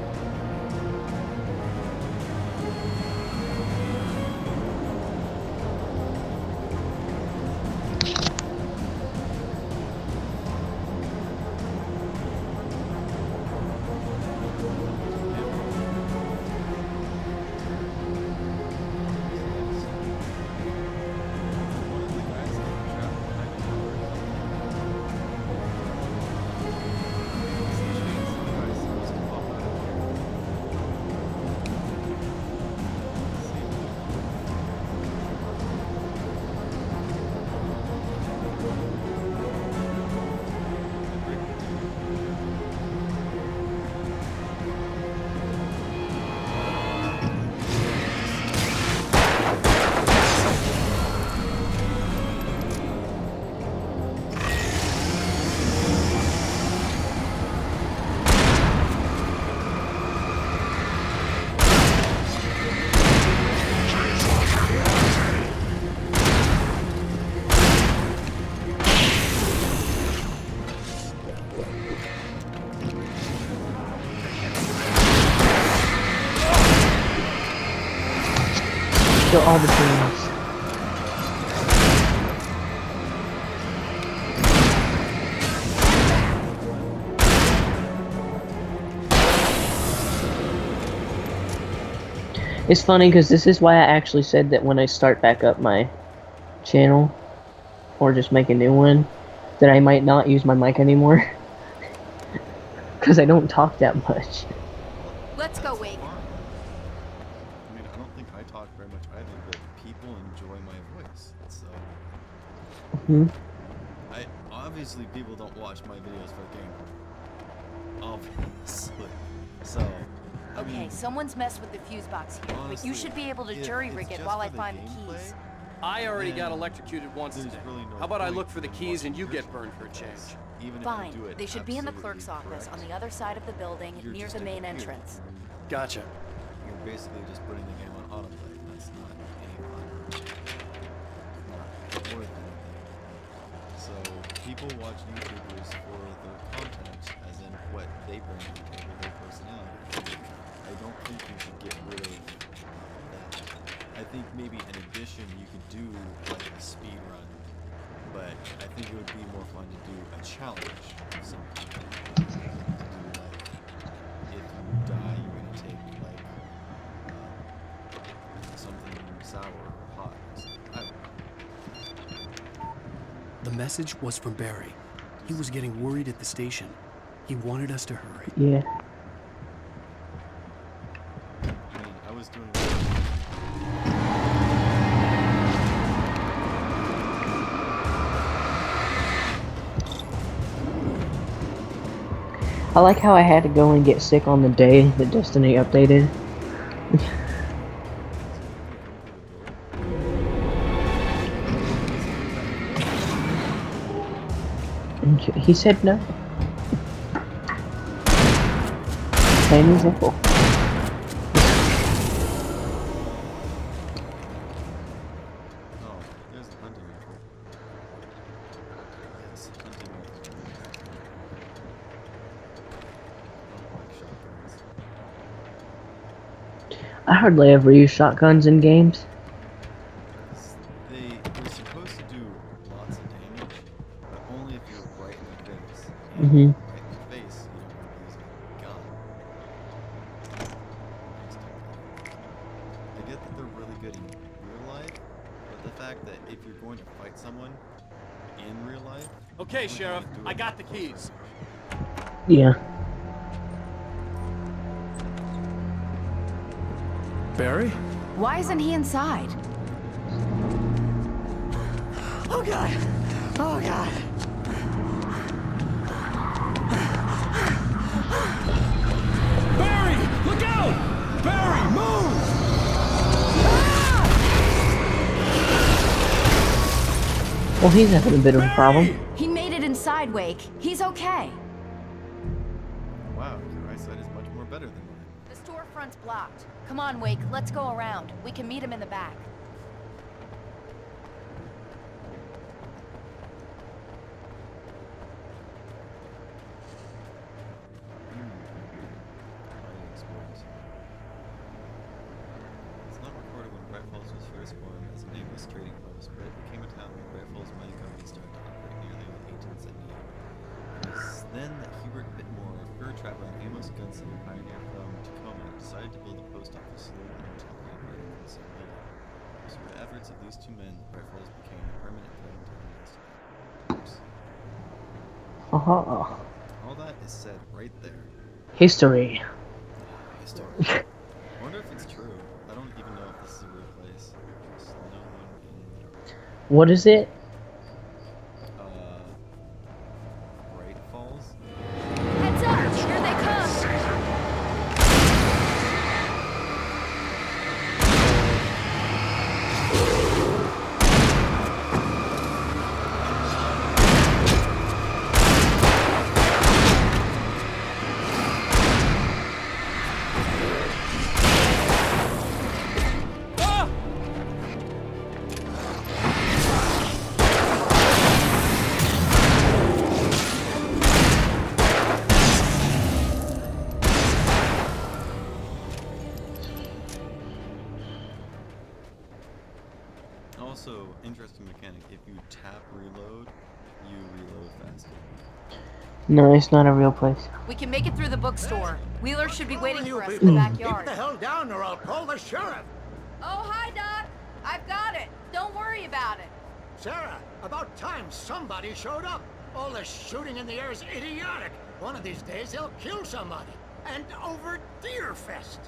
Kill all the teams. It's funny because this is why I actually said that when I start back up my channel, or just make a new one, that I might not use my mic anymore. Because I don't talk that much. Let's go, Wade. I mean, I don't think I talk very much either, but people enjoy my voice, so... Obviously, people don't watch my videos for gameplay. Obviously. So, I Okay, mean, someone's messed with the fuse box here, but you should be able to jury rig it while I find the keys. I already got electrocuted once today. How about I look for the keys and you get burned for a change? Fine. They should be in the clerk's office on the other side of the building near the main entrance. Gotcha. You're basically just putting the game on autoplay. That's not any fun. Not worth anything. So, people watch YouTubers for their content, as in what they bring to the table, their personality. I don't think you should get rid of that. I think maybe in addition you could do like a speed run, but I think it would be more fun to do a challenge of some kind. To do like, if you die, you're gonna take like something sour or hot. I don't know. The message was from Barry. He was getting worried at the station. He wanted us to hurry. Yeah. I mean, I was doing. I like how I had to go and get sick on the day that Destiny updated. And he said no. Plain and simple. I hardly ever use shotguns in games. They're supposed to do lots of damage, but only if you're right in the face. Mm-hmm. Right in the face, you don't want to use a gun. I get that they're really good in real life, but the fact that if you're going to fight someone in real life... Okay, Sheriff, I got the keys. Yeah. Barry? Why isn't he inside? Oh God! Oh God! Barry! Look out! Barry, move! Well, he's having a bit of a problem. He made it inside, Wake. He's okay. Wow, your eyesight is much more better than mine. The storefront's blocked. Come on, Wake. Let's go around. We can meet him in the back. It's not recorded when Bright Falls was first formed as a nameless trading post, but it became a town when Bright Falls Mining Company started to operate nearly in 1878. It was then that Hubert Whitmore, a fur trapper and Amos Gunslinger pioneer from Tacoma, decided to build a post office saloon and hotel operating in the same building. Through the efforts of these two men, Bright Falls became a permanent trading town against All that is said right there. History. History. I wonder if it's true. I don't even know if this is a real place. There's no one in What is it? Bright Falls? Heads up! Here they come! Also, interesting mechanic. If you tap reload, you reload faster. No, it's not a real place. We can make it through the bookstore. Wheeler should be waiting for us in the backyard. Keep the hell down or I'll call the sheriff! Oh, hi, Doc. I've got it. Don't worry about it. Sarah, about time somebody showed up. All this shooting in the air is idiotic. One of these days they'll kill somebody. And over Deerfest.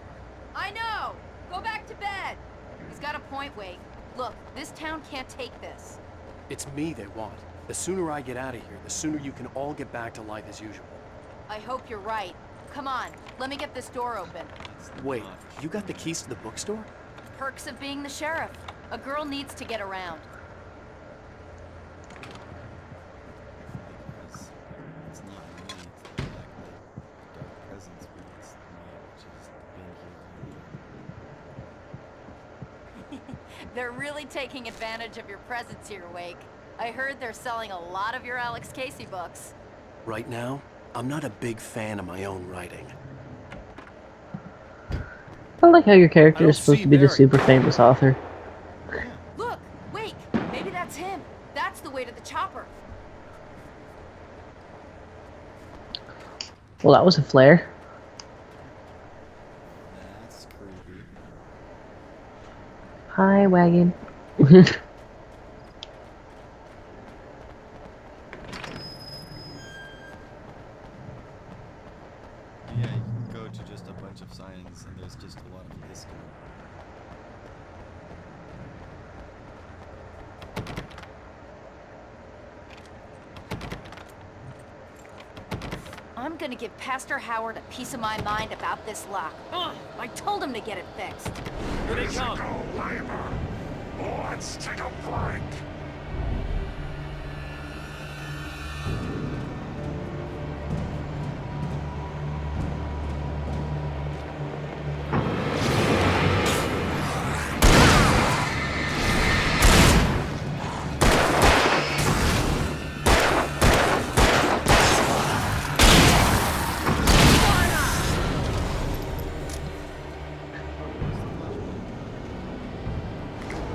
I know. Go back to bed. He's got a point, Wake. Look, this town can't take this. It's me they want. The sooner I get out of here, the sooner you can all get back to life as usual. I hope you're right. Come on, let me get this door open. Wait, you got the keys to the bookstore? Perks of being the sheriff. A girl needs to get around. Because it's not me, it's the fact that Dark Presence wants me, which is being here. They're really taking advantage of your presence here, Wake. I heard they're selling a lot of your Alex Casey books. Right now, I'm not a big fan of my own writing. I like how your character is supposed to be the super famous author. Look, Wake, maybe that's him. That's the way to the chopper. Well, that was a flare. That's creepy. Hi, wagon. Yeah, you can go to just a bunch of signs and there's just a lot of history. I'm gonna give Pastor Howard a piece of my mind about this lock. Ugh, I told him to get it fixed. Here they come. Let's take a flight.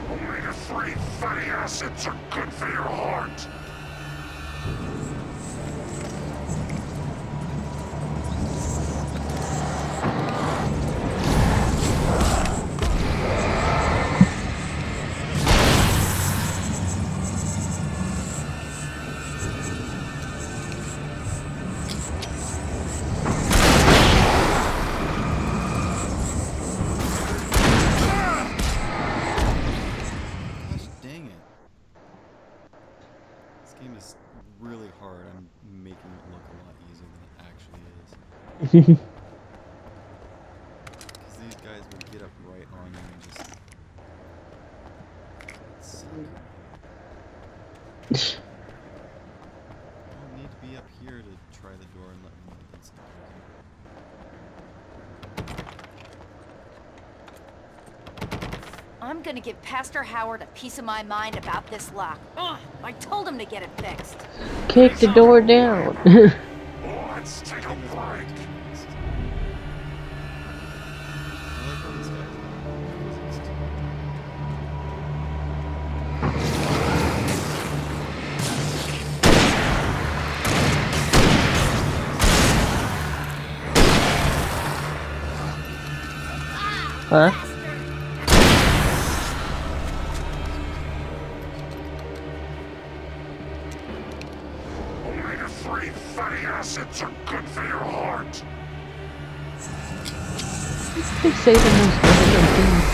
Omega-3 fatty acids are good for your heart. game is really hard. I'm making it look a lot easier than it actually is. Because these guys will get up right on you and just suck. I don't need to be up here to try the door and let me know that's not working. I'm gonna give Pastor Howard a piece of my mind about this lock. Ugh, I told him to get it fixed. Kick the door down. Let's take a break. Huh? Omega-3 fatty acids are good for your heart. They say the most random things.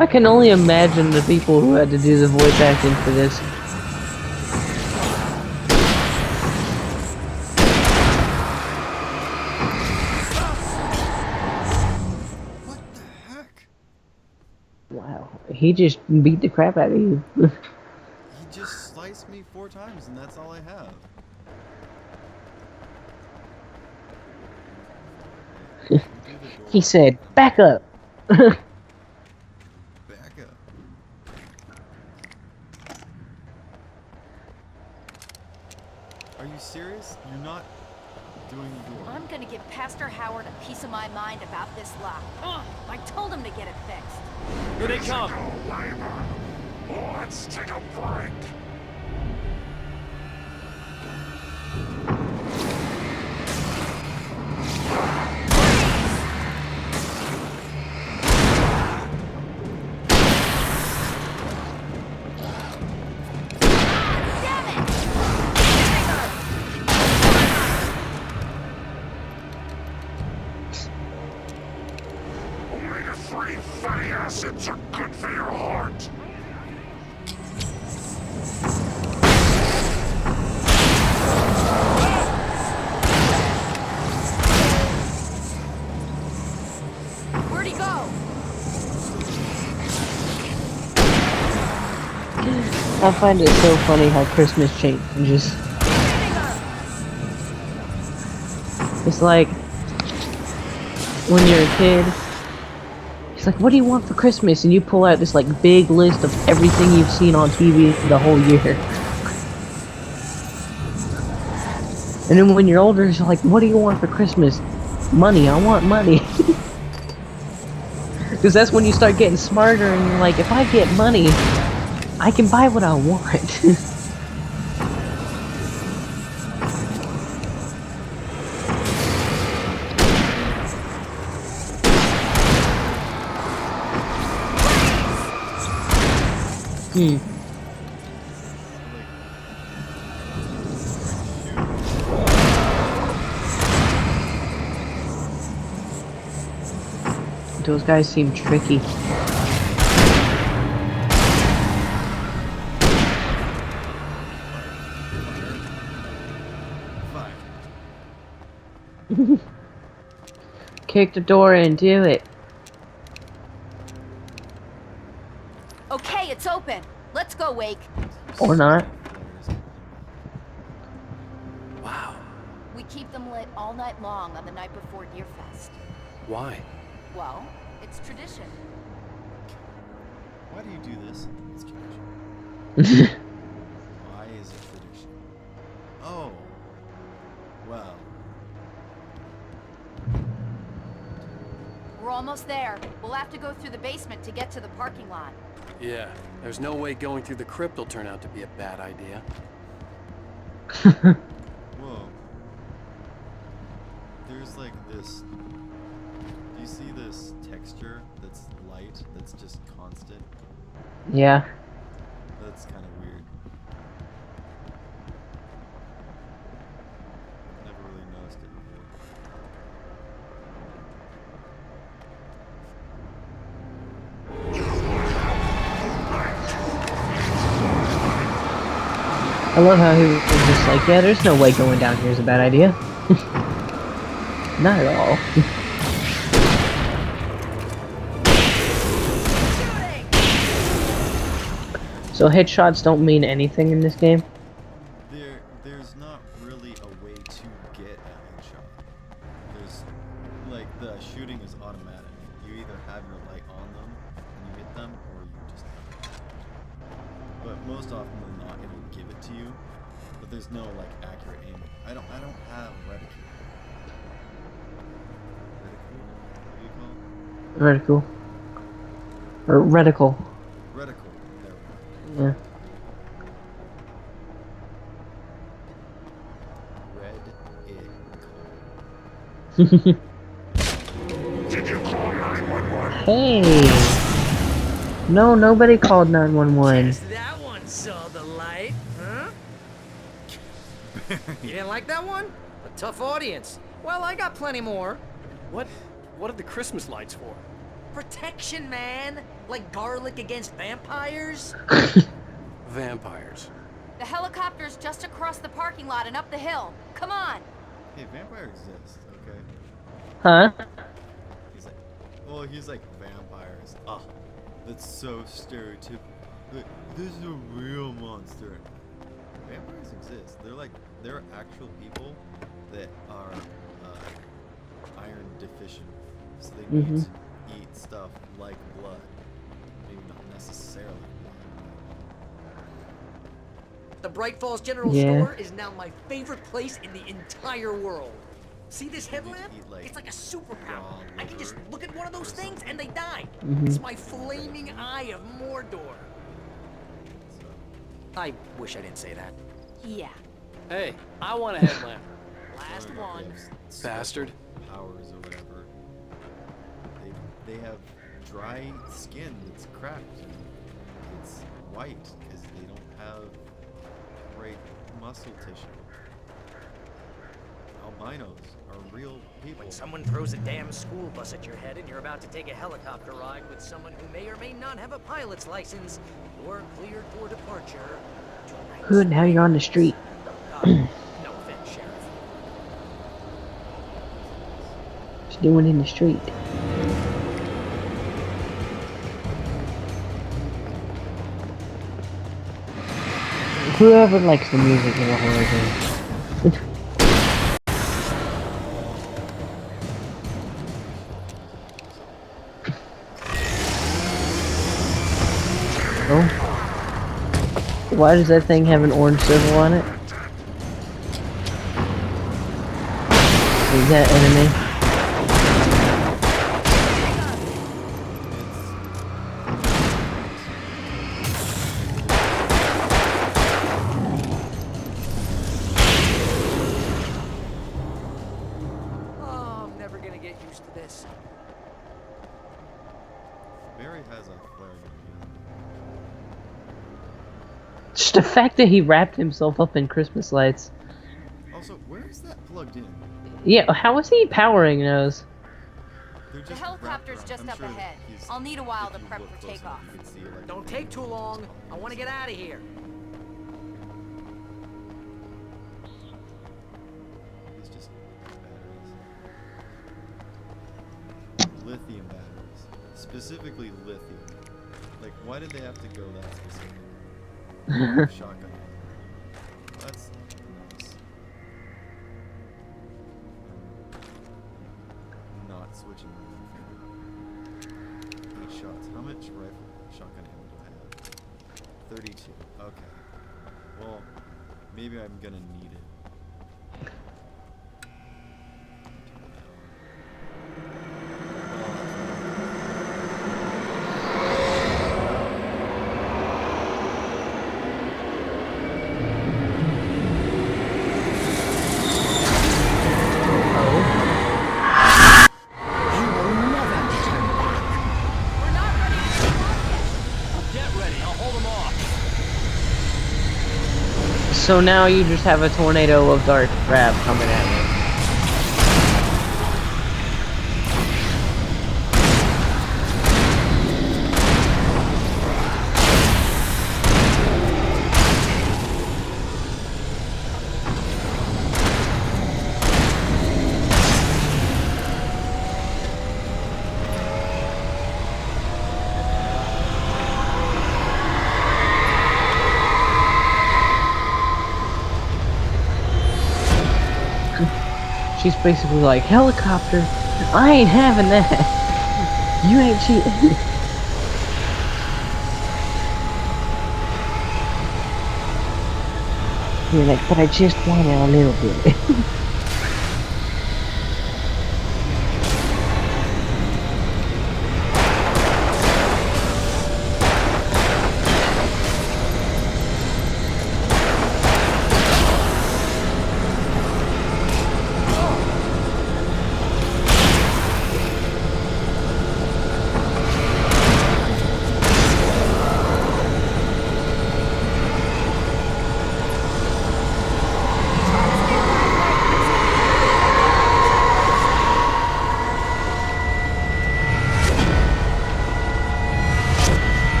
I can only imagine the people who had to do the voice acting for this. Wow, he just beat the crap out of you. He just sliced me 4 times and that's all I have. He said, back up. Back up. Are you serious? You're not doing the door. I'm gonna give Pastor Howard a piece of my mind about this lock. Ugh, I told him to get it fixed. Here they come. Let's take a break. Omega-3 fatty acids are good for your heart. Where'd he go? I find it so funny how Christmas changes. It's like when you're a kid, it's like, what do you want for Christmas? And you pull out this like big list of everything you've seen on TV the whole year. And then when you're older, it's like, what do you want for Christmas? Money, I want money. Because that's when you start getting smarter and you're like, if I get money, I can buy what I want. Those guys seem tricky. Kick the door in, do it. Okay, it's open. Let's go, Wake. Or not. Wow. We keep them lit all night long on the night before Deerfest. Why? Well, it's tradition. Why do you do this? It's tradition. Why is it tradition? Oh. Well. We're almost there. We'll have to go through the basement to get to the parking lot. Yeah, there's no way going through the crypt will turn out to be a bad idea. Whoa. There's like this. Do you see this texture that's light, that's just constant? Yeah. That's kind of weird. Never really noticed it before. I love how he was just like, yeah, there's no way going down here is a bad idea. Not at all. So headshots don't mean anything in this game? There's not really a way to get a headshot. There's, like, the shooting is automatic. You either have your light on them and you hit them, or you just don't. But most often than not, it'll give it to you. But there's no, like, accurate aiming. I don't have reticule. Reticle. Or reticle. Reticle. Yeah. Hey! No, nobody called 911. That one saw the light, huh? You didn't like that one? A tough audience. Well, I got plenty more. What are the Christmas lights for? Protection, man. Like garlic against vampires. Vampires. The helicopter's just across the parking lot and up the hill. Come on. Hey, vampire exists, okay? Huh? He's like vampires. Ah, that's so stereotypical. This is a real monster. Vampires exist. They're actual people that are iron deficient, so they need to eat stuff like blood. Maybe not necessarily blood. The Bright Falls General Store is now my favorite place in the entire world. See this headlamp? It's like a superpower. I can just look at one of those things and they die. It's my flaming eye of Mordor. I wish I didn't say that. Yeah. Hey, I want a headlamp. Last one. Bastard. Powers or whatever. They have dry skin that's cracked. And it's white because they don't have great muscle tissue. Albinos are real people. When someone throws a damn school bus at your head and you're about to take a helicopter ride with someone who may or may not have a pilot's license, you're cleared for departure. Good, now you're on the street. No offense, Sheriff. What's doing in the street? Whoever likes the music of a horror game. Oh. Why does that thing have an orange circle on it? Is that enemy? Oh, I'm never gonna get used to this. Barry has a flare gun. Just the fact that he wrapped himself up in Christmas lights. Also, where is that plugged in? Yeah, how is he powering those? The helicopter's just up ahead. I'll need a while to prep for takeoff. Don't take too long. I want to get out of here. It's just batteries. Lithium batteries. Specifically lithium. Like, why did they have to go that specific? Shotgun. That's nice. Not switching my favorite. 8 shots. How much rifle shotgun ammo do I have? 32. Okay. Well, maybe I'm gonna need it. So now you just have a tornado of dark crab coming at you. she's basically like, helicopter, I ain't having that. You ain't cheating. You're like, but I just want it a little bit.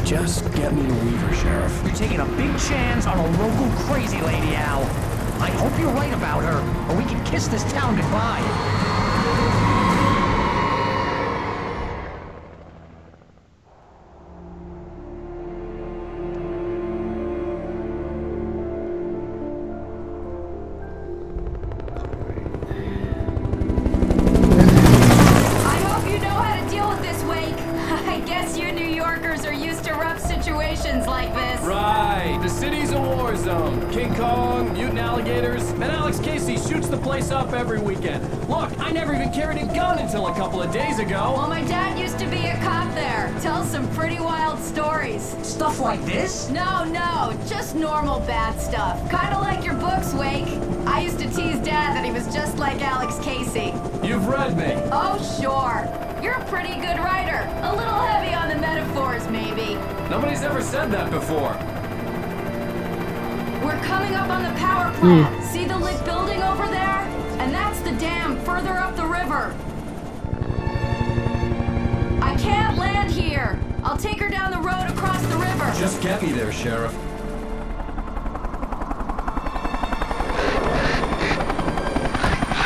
Just get me to Weaver, Sheriff. You're taking a big chance on a local crazy lady, Al. I hope you're right about her, or we can kiss this town goodbye. Like this. Right, the city's a war zone. King Kong, mutant alligators, and Alex Casey shoots the place up every weekend. Look, I never even carried a gun until a couple of days ago. Well, my dad used to be a cop there. Tells some pretty wild stories. Stuff like this? No, just normal bad stuff. Kinda like your books, Wake. I used to tease Dad that he was just like Alex Casey. You've read me. Oh, sure. You're a pretty good writer. A little heavy on the metaphors, maybe. Nobody's ever said that before. We're coming up on the power plant. See the lit building over there? And that's the dam further up the river. I can't land here. I'll take her down the road across the river. Just get me there, Sheriff.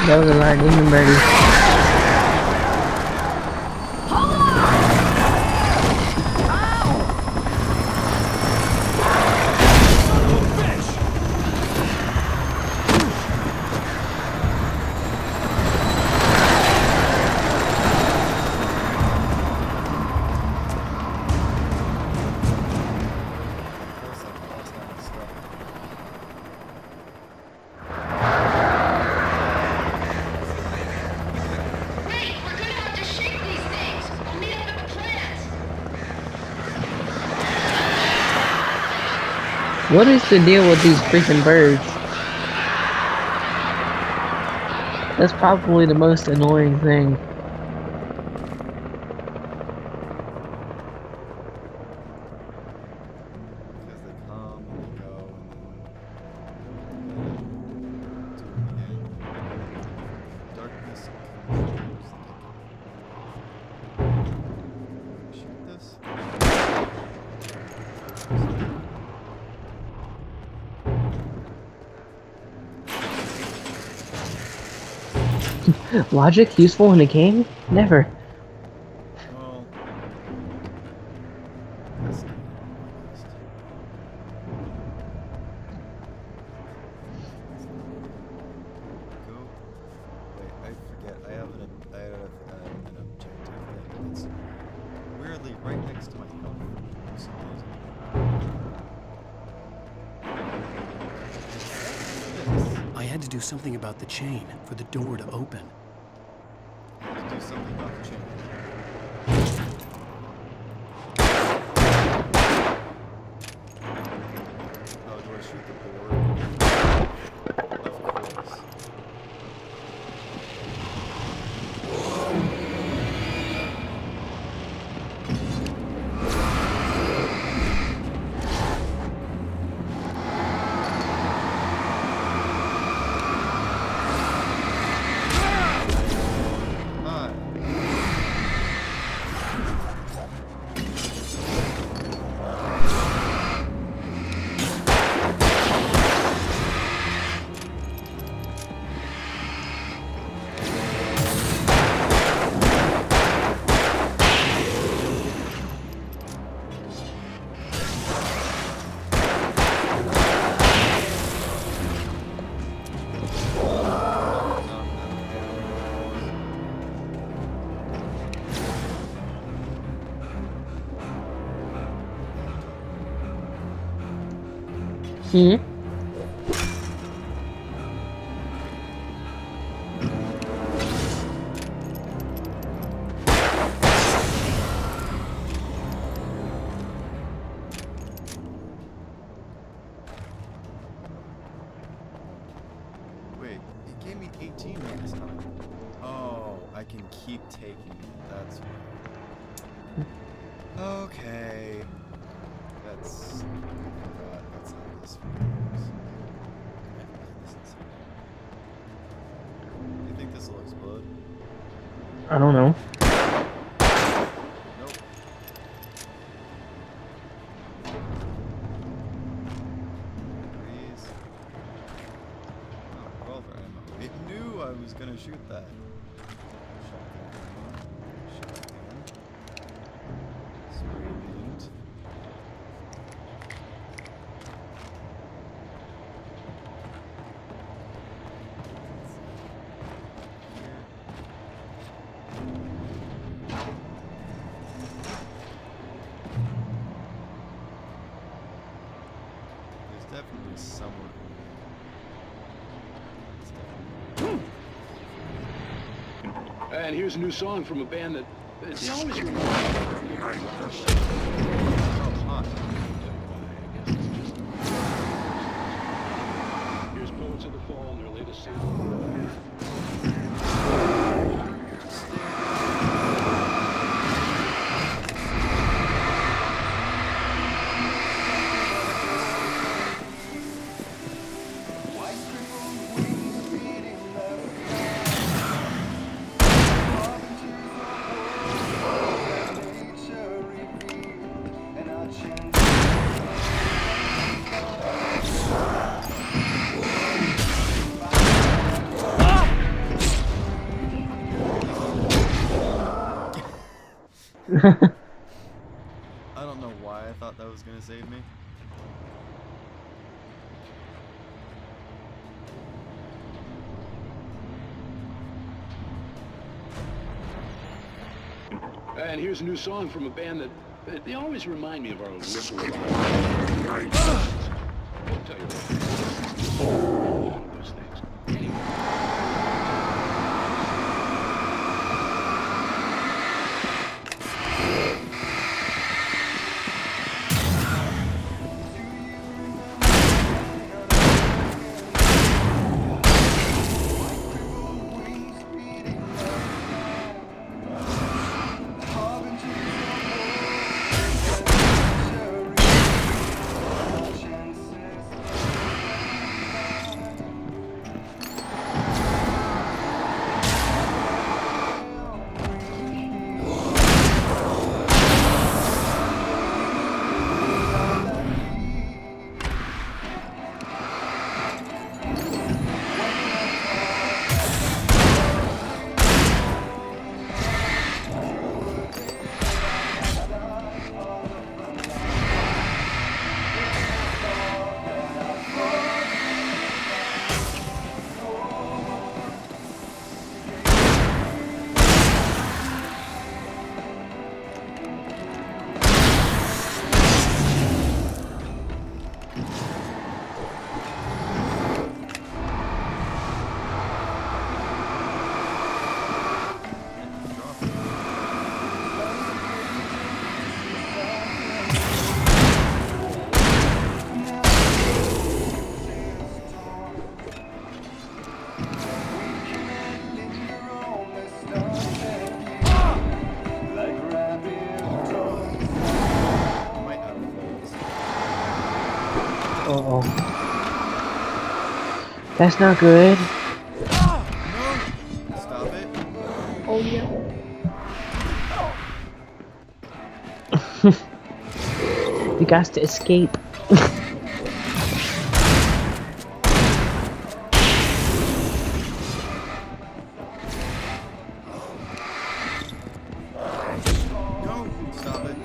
That was a lot of demon birdie. What is the deal with these freaking birds? That's probably the most annoying thing. Logic useful in a game? Never. Well, go. Wait, I forget. I have an objective thing that's weirdly right next to my health for some reason. I had to do something about the chain for the door to open. I had to do something about the chain. Oh, do I shoot the board? Of course. Hmm? Wait, it gave me 18 last time. Oh, I can keep taking it. That's why. Okay. That's how this works. Do you think this will explode? I don't know. Nope. Please. Oh, revolver ammo. It knew I was gonna shoot that. Shotgun. Spray paint. There's definitely someone And here's a new song from a band that they always remember. Here's Poets of the Fall and their latest single. I don't know why I thought that was gonna save me. And here's a new song from a band that they always remind me of our local rock. I'll tell you what. Those things. Anyway. Uh-oh. That's not good. Stop it. Oh, yeah. You got to escape. No, stop it.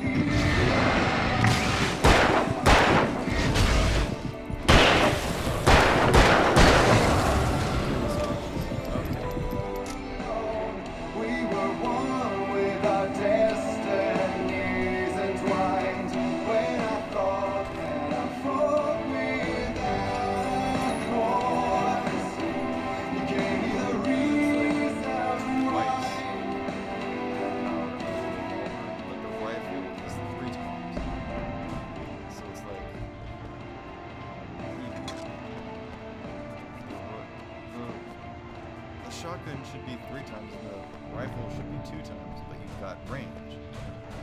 Shotgun should be 3 times and the rifle should be 2 times, but you've got range.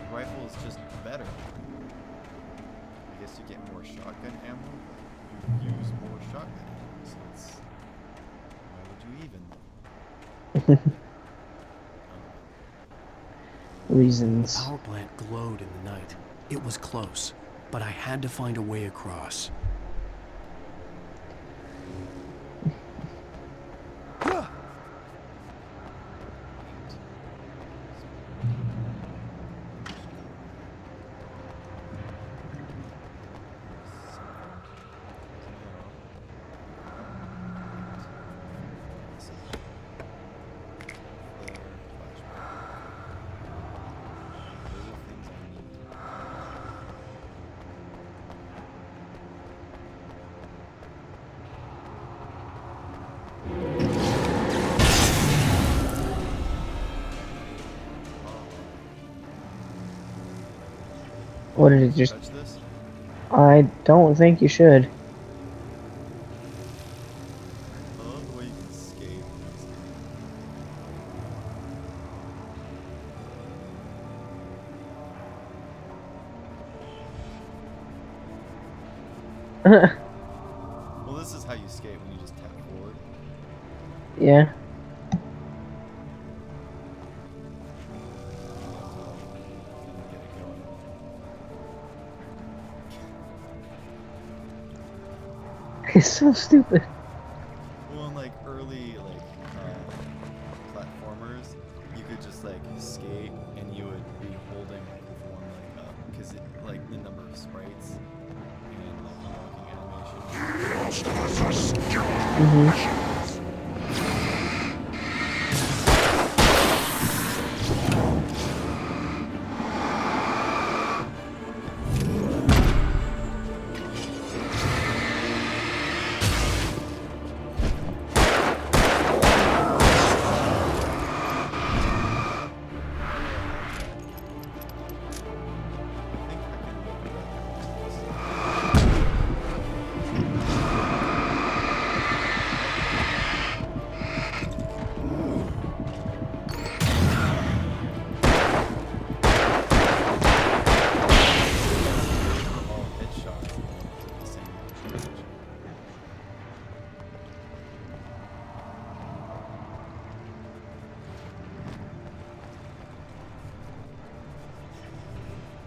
The rifle is just better. I guess you get more shotgun ammo, but you use more shotgun ammo, so it's... Why would you even? Reasons. The power plant glowed in the night. It was close, but I had to find a way across. What did it just... Touch this? I don't think you should. I love the way you can escape. Well, this is how you escape when you just tap forward. Yeah. It's so stupid. Well, in like early platformers, you could just like skate and you would be holding one leg up because like the number of sprites and like unlocking animation.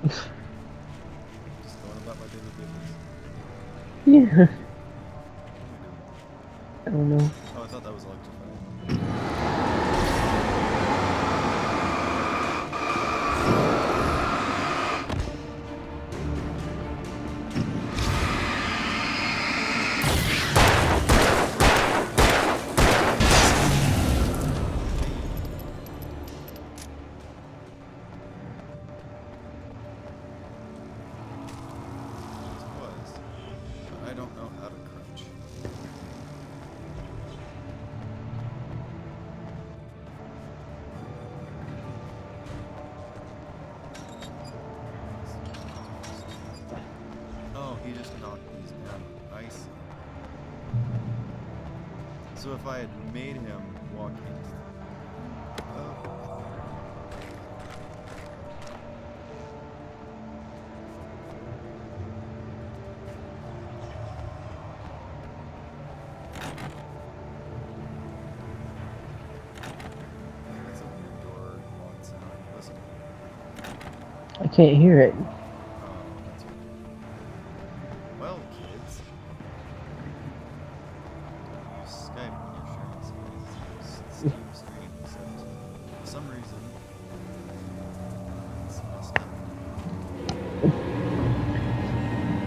Just going about my daily business. Yeah. I don't know. Oh, I thought that was electrified. I don't know how to crouch. Oh, he just knocked these down. I see. So if I had made him walk into... can't hear it. Well, kids. Use Skype when you're sharing screens. Steam screen, except for some reason it's messed up.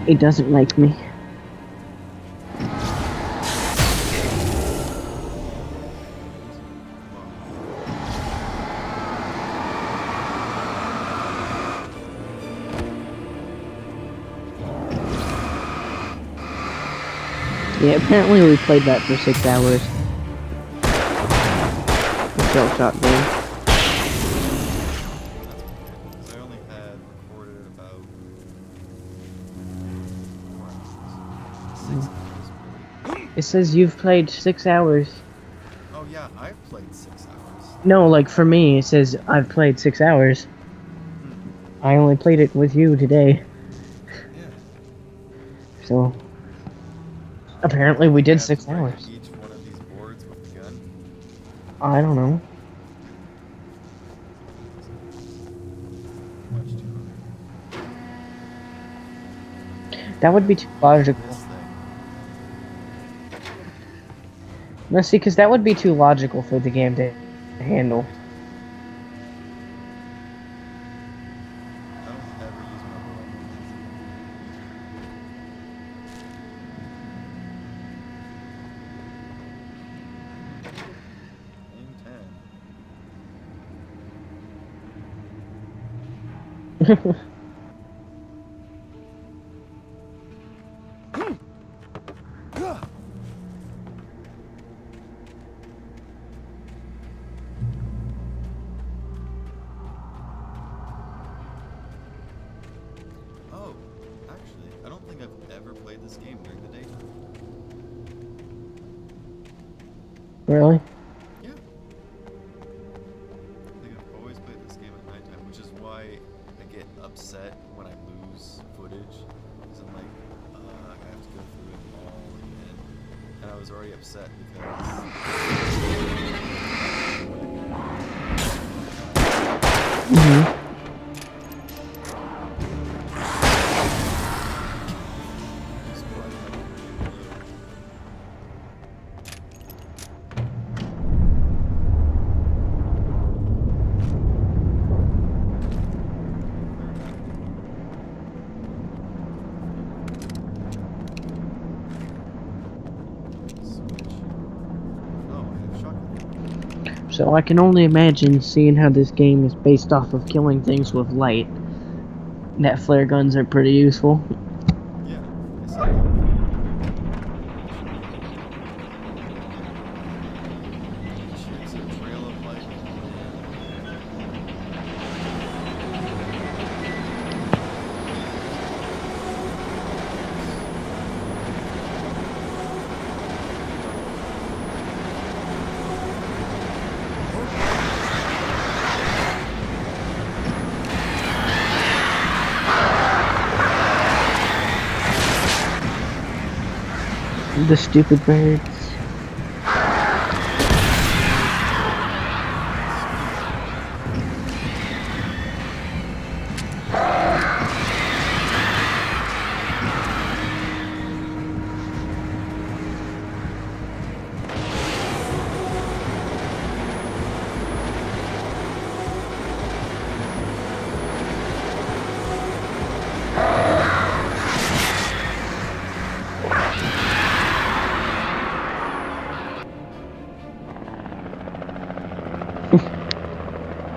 It doesn't like me. Yeah, apparently we played that for 6 hours. The shell shot game. I only had recorded about 6 hours. It says you've played 6 hours. Oh yeah, I've played 6 hours. No, like for me, it says I've played 6 hours. I only played it with you today. So, apparently we did 6 hours. Each one of these boards with a gun. I don't know. That would be too logical. No, see, because that would be too logical for the game to handle. Oh, actually, I don't think I've ever played this game during the daytime. Really? Yeah. I think I've always played this game at nighttime, which is why I get upset when I lose footage. Because I'm like, I have to go through it all again. And I was already upset because... Mm-hmm. So I can only imagine, seeing how this game is based off of killing things with light, that flare guns are pretty useful. The stupid birds.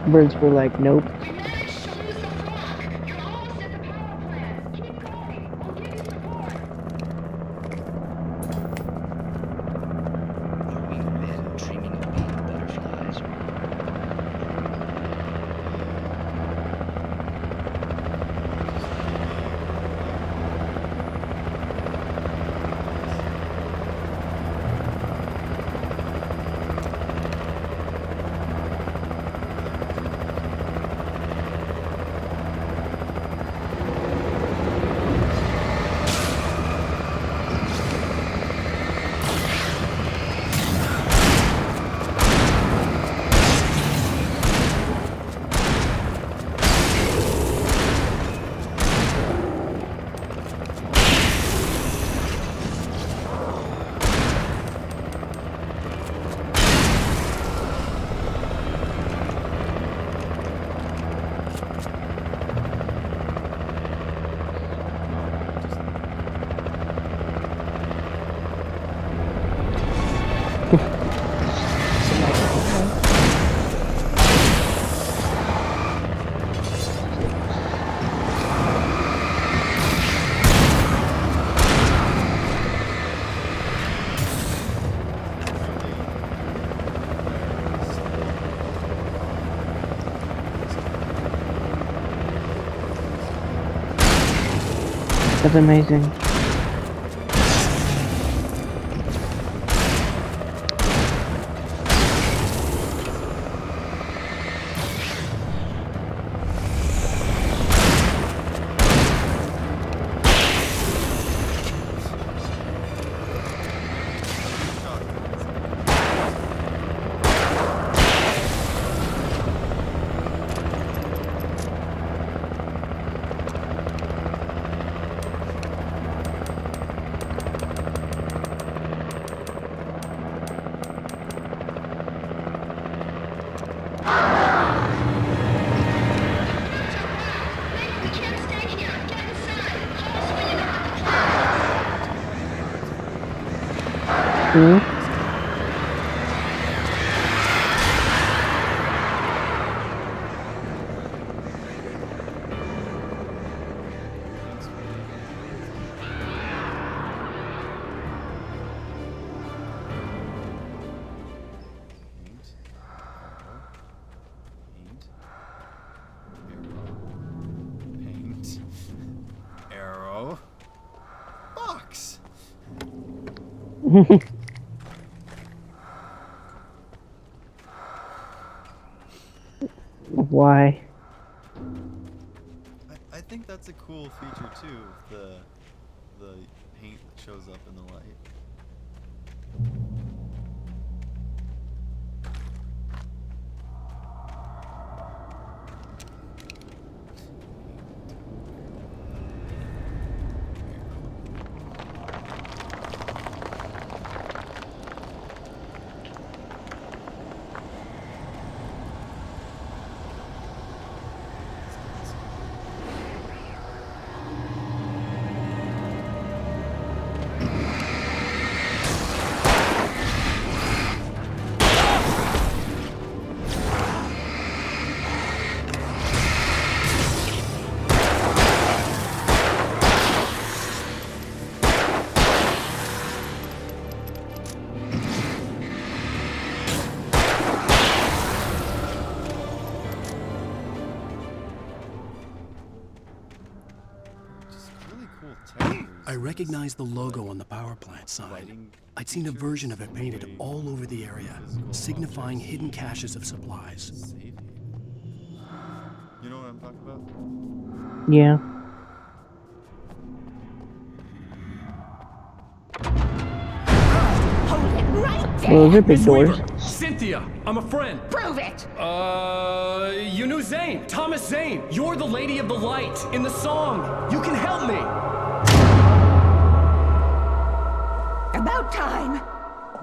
Birds were like, nope. That's amazing. Hmm? Paint. Arrow. Box. Why? I think that's a cool feature too. The paint that shows up in the light. I recognized the logo on the power plant sign. I'd seen a version of it painted all over the area, signifying hidden caches of supplies. You know what I'm talking about? Yeah. Hold it right there. Well, those are big doors. Cynthia, I'm a friend. Prove it. You knew Zane, Thomas Zane. You're the Lady of the Light in the song. You can help me. About time.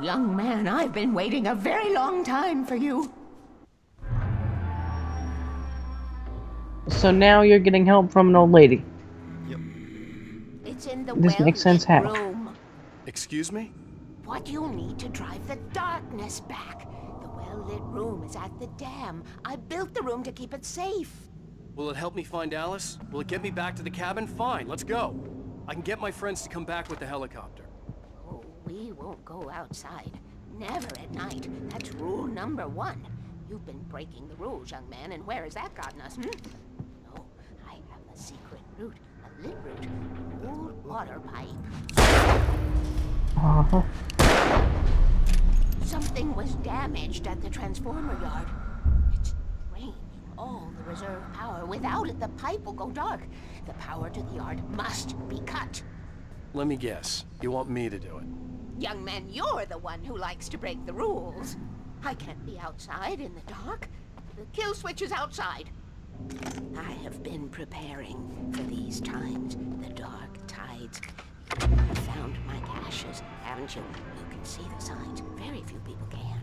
Young man, I've been waiting a very long time for you. So now you're getting help from an old lady. It's in the This makes sense how. room. Excuse me? What you need to drive the darkness back. The well-lit room is at the dam. I built the room to keep it safe. Will it help me find Alice? Will it get me back to the cabin? Fine, let's go. I can get my friends to come back with the helicopter. Oh, we won't go outside. Never at night. That's rule number 1. You've been breaking the rules, young man, and where has that gotten us, No, I have a secret route. A lit route. An old water pipe. Uh-huh. Something was damaged at the transformer yard. It's draining all the reserve power. Without it, the pipe will go dark. The power to the yard must be cut. Let me guess. You want me to do it? Young man, you're the one who likes to break the rules. I can't be outside in the dark. The kill switch is outside. I have been preparing for these times. The dark tides. You found my caches, haven't you? You can see the signs. Very few people can.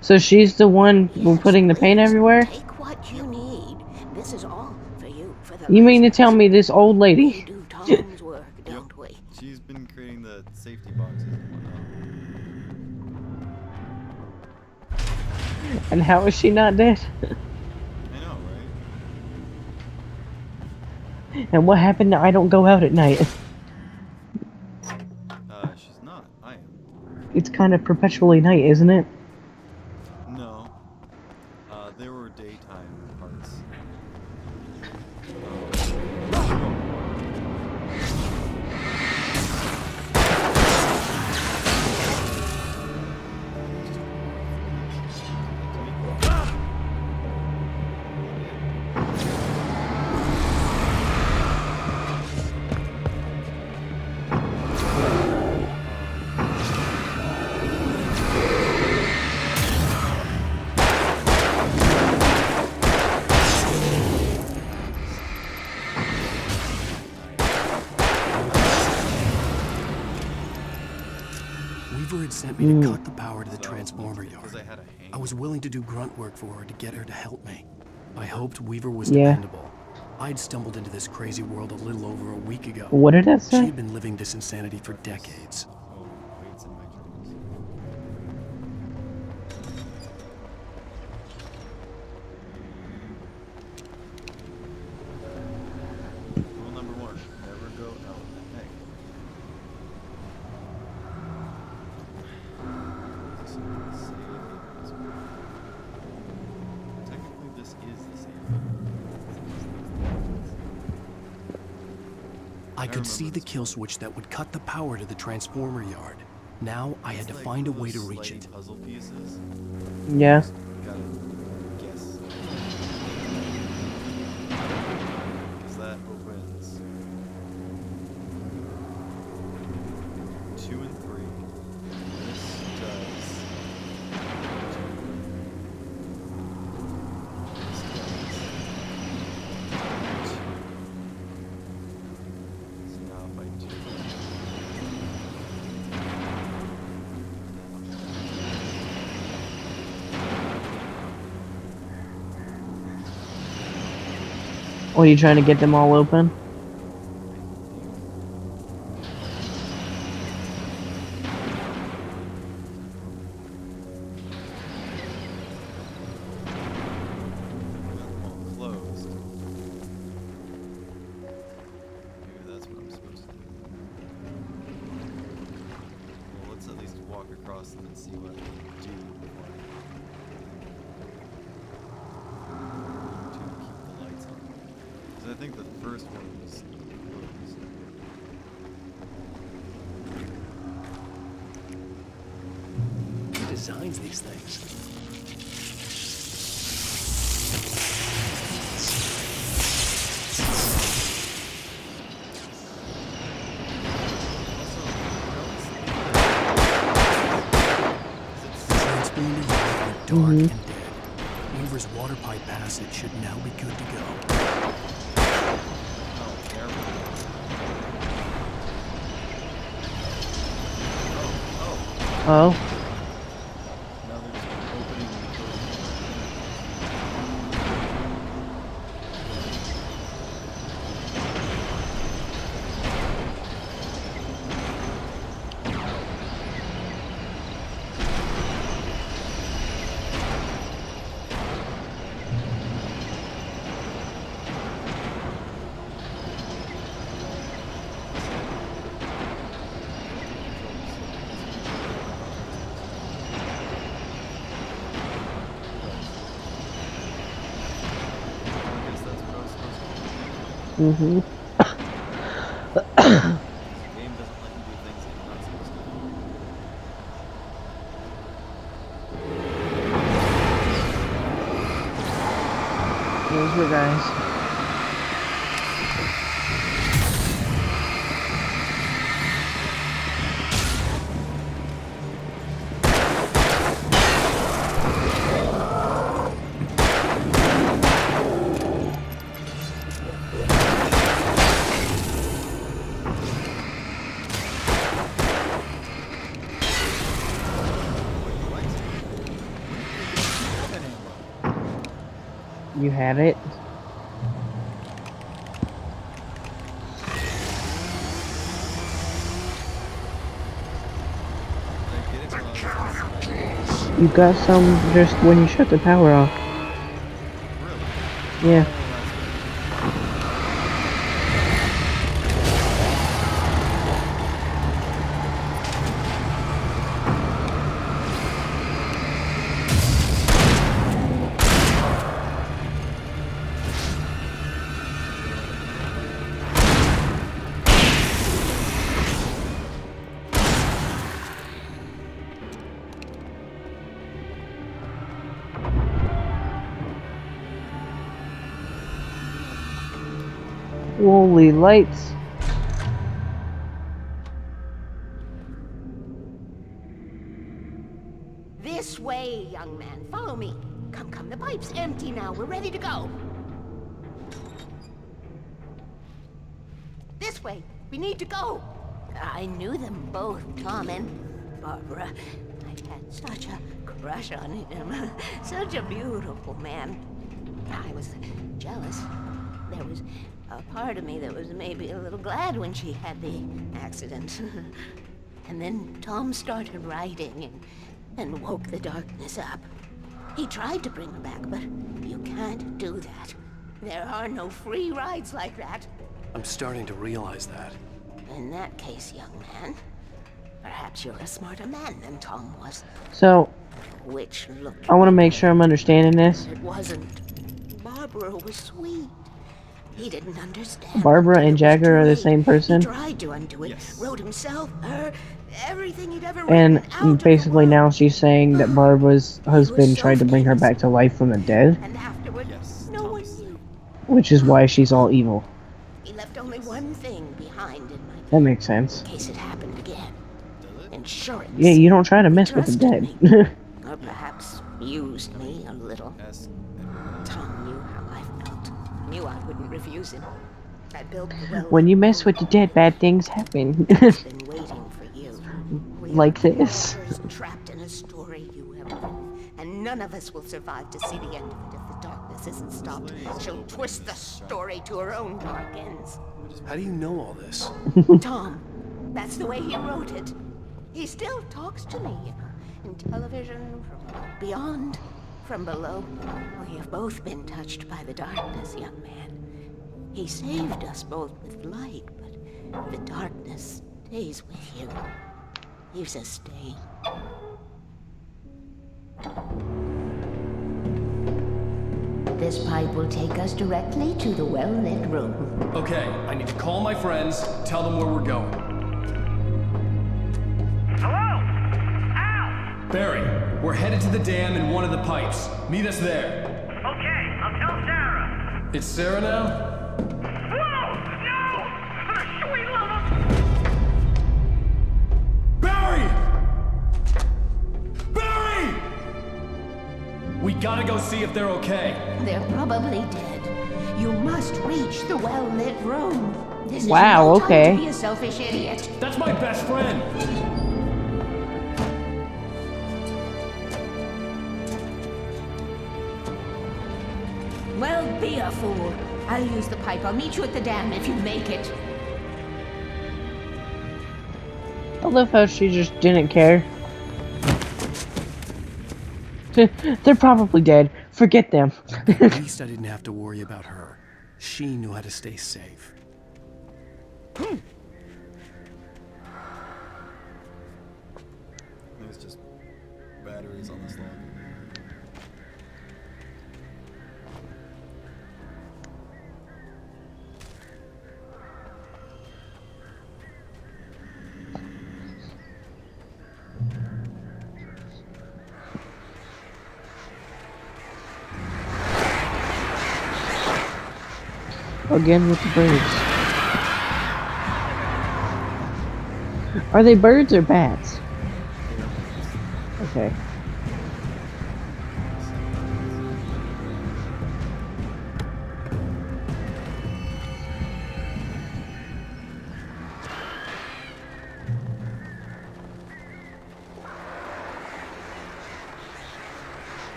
So she's the one who's putting the paint everywhere? Take what you need. This is all for you. For the You mean to tell me this old lady? do Tom's work, don't we? She's been creating the safety boxes and whatnot. And how is she not dead? I know, right? And what happened to I don't go out at night? She's not. I am. It's kind of perpetually night, isn't it? No. There were daytime parts. Weaver had sent me to cut the power to the transformer yard. I was willing to do grunt work for her to get her to help me. I hoped Weaver was dependable. I'd stumbled into this crazy world a little over a week ago. What did that say? She had been living this insanity for decades. Rule number 1, never go out at night. Technically, this is the same. I could see the kill switch that would cut the power to the transformer yard. Now I had to find a way to reach it. Puzzle pieces. Yeah. Gotta guess. Because that opens 2 and 3. This does 2. This does 2. So now if I do What, are you trying to get them all open? closed. Maybe that's what I'm supposed to do. Well, let's at least walk across them and see what I can do before I to keep the lights on. Because I think the first one was closed. Who designs these things? Transformer yard went dark and dead. Weaver's water pipe passage should now be good to go. Oh. Now they're just opening and closing. Mm-hmm. The game doesn't let you do things that you're not supposed to do. Those were guys. You had it? You got some just when you shut the power off. Yeah. Holy lights. This way, young man. Follow me. Come, come. The pipe's empty now. We're ready to go. This way. We need to go. I knew them both, Tom and Barbara. I had such a crush on him. Such a beautiful man. I was jealous. There was a part of me that was maybe a little glad when she had the accident. And then Tom started writing and woke the darkness up. He tried to bring her back, but you can't do that. There are no free rides like that. I'm starting to realize that. In that case, young man, perhaps you're a smarter man than Tom was. So, Which looked I want to make sure I'm understanding this. it wasn't. Barbara was sweet. He didn't understand. Barbara and Jagger are the same person, He tried to undo it. Wrote himself, her, everything he'd ever written. and basically now she's saying that Barbara's husband tried to bring her back to life from the dead, And afterward, no one knew. which is why she's all evil. He left only one thing behind in my That makes sense. case it happened again. Insurance. Yeah, you don't try to mess with the dead. Or perhaps used me a little. Tom knew how I felt. Knew I wouldn't refuse him. I built the well. When you mess with the dead, bad things happen. Been waiting for you. We Like are this. warriors trapped in a story you have written, and none of us will survive to see the end of it if the darkness isn't stopped. She'll twist the story to her own dark ends. How do you know all this? Tom, that's the way he wrote it. He still talks to me, you know, in television, from beyond, from below. We have both been touched by the darkness, young man. He saved us both with light, but the darkness stays with you. Leaves a stain. This pipe will take us directly to the well-lit room. Okay, I need to call my friends, tell them where we're going. Hello? Al! Barry, we're headed to the dam in one of the pipes. Meet us there. Okay, I'll tell Sarah. It's Sarah now? Whoa! No! Sweet love! Barry! Barry! We gotta go see if they're okay. They're probably dead. You must reach the well-lit room. This is Wow, no time okay. to be a selfish idiot. That's my best friend. Well, be a fool. I'll use the pipe. I'll meet you at the dam if you make it. I love how she just didn't care. They're probably dead. Forget them. At least I didn't have to worry about her. She knew how to stay safe. It's just batteries on this log. Again with the birds. Are they birds or bats? Okay.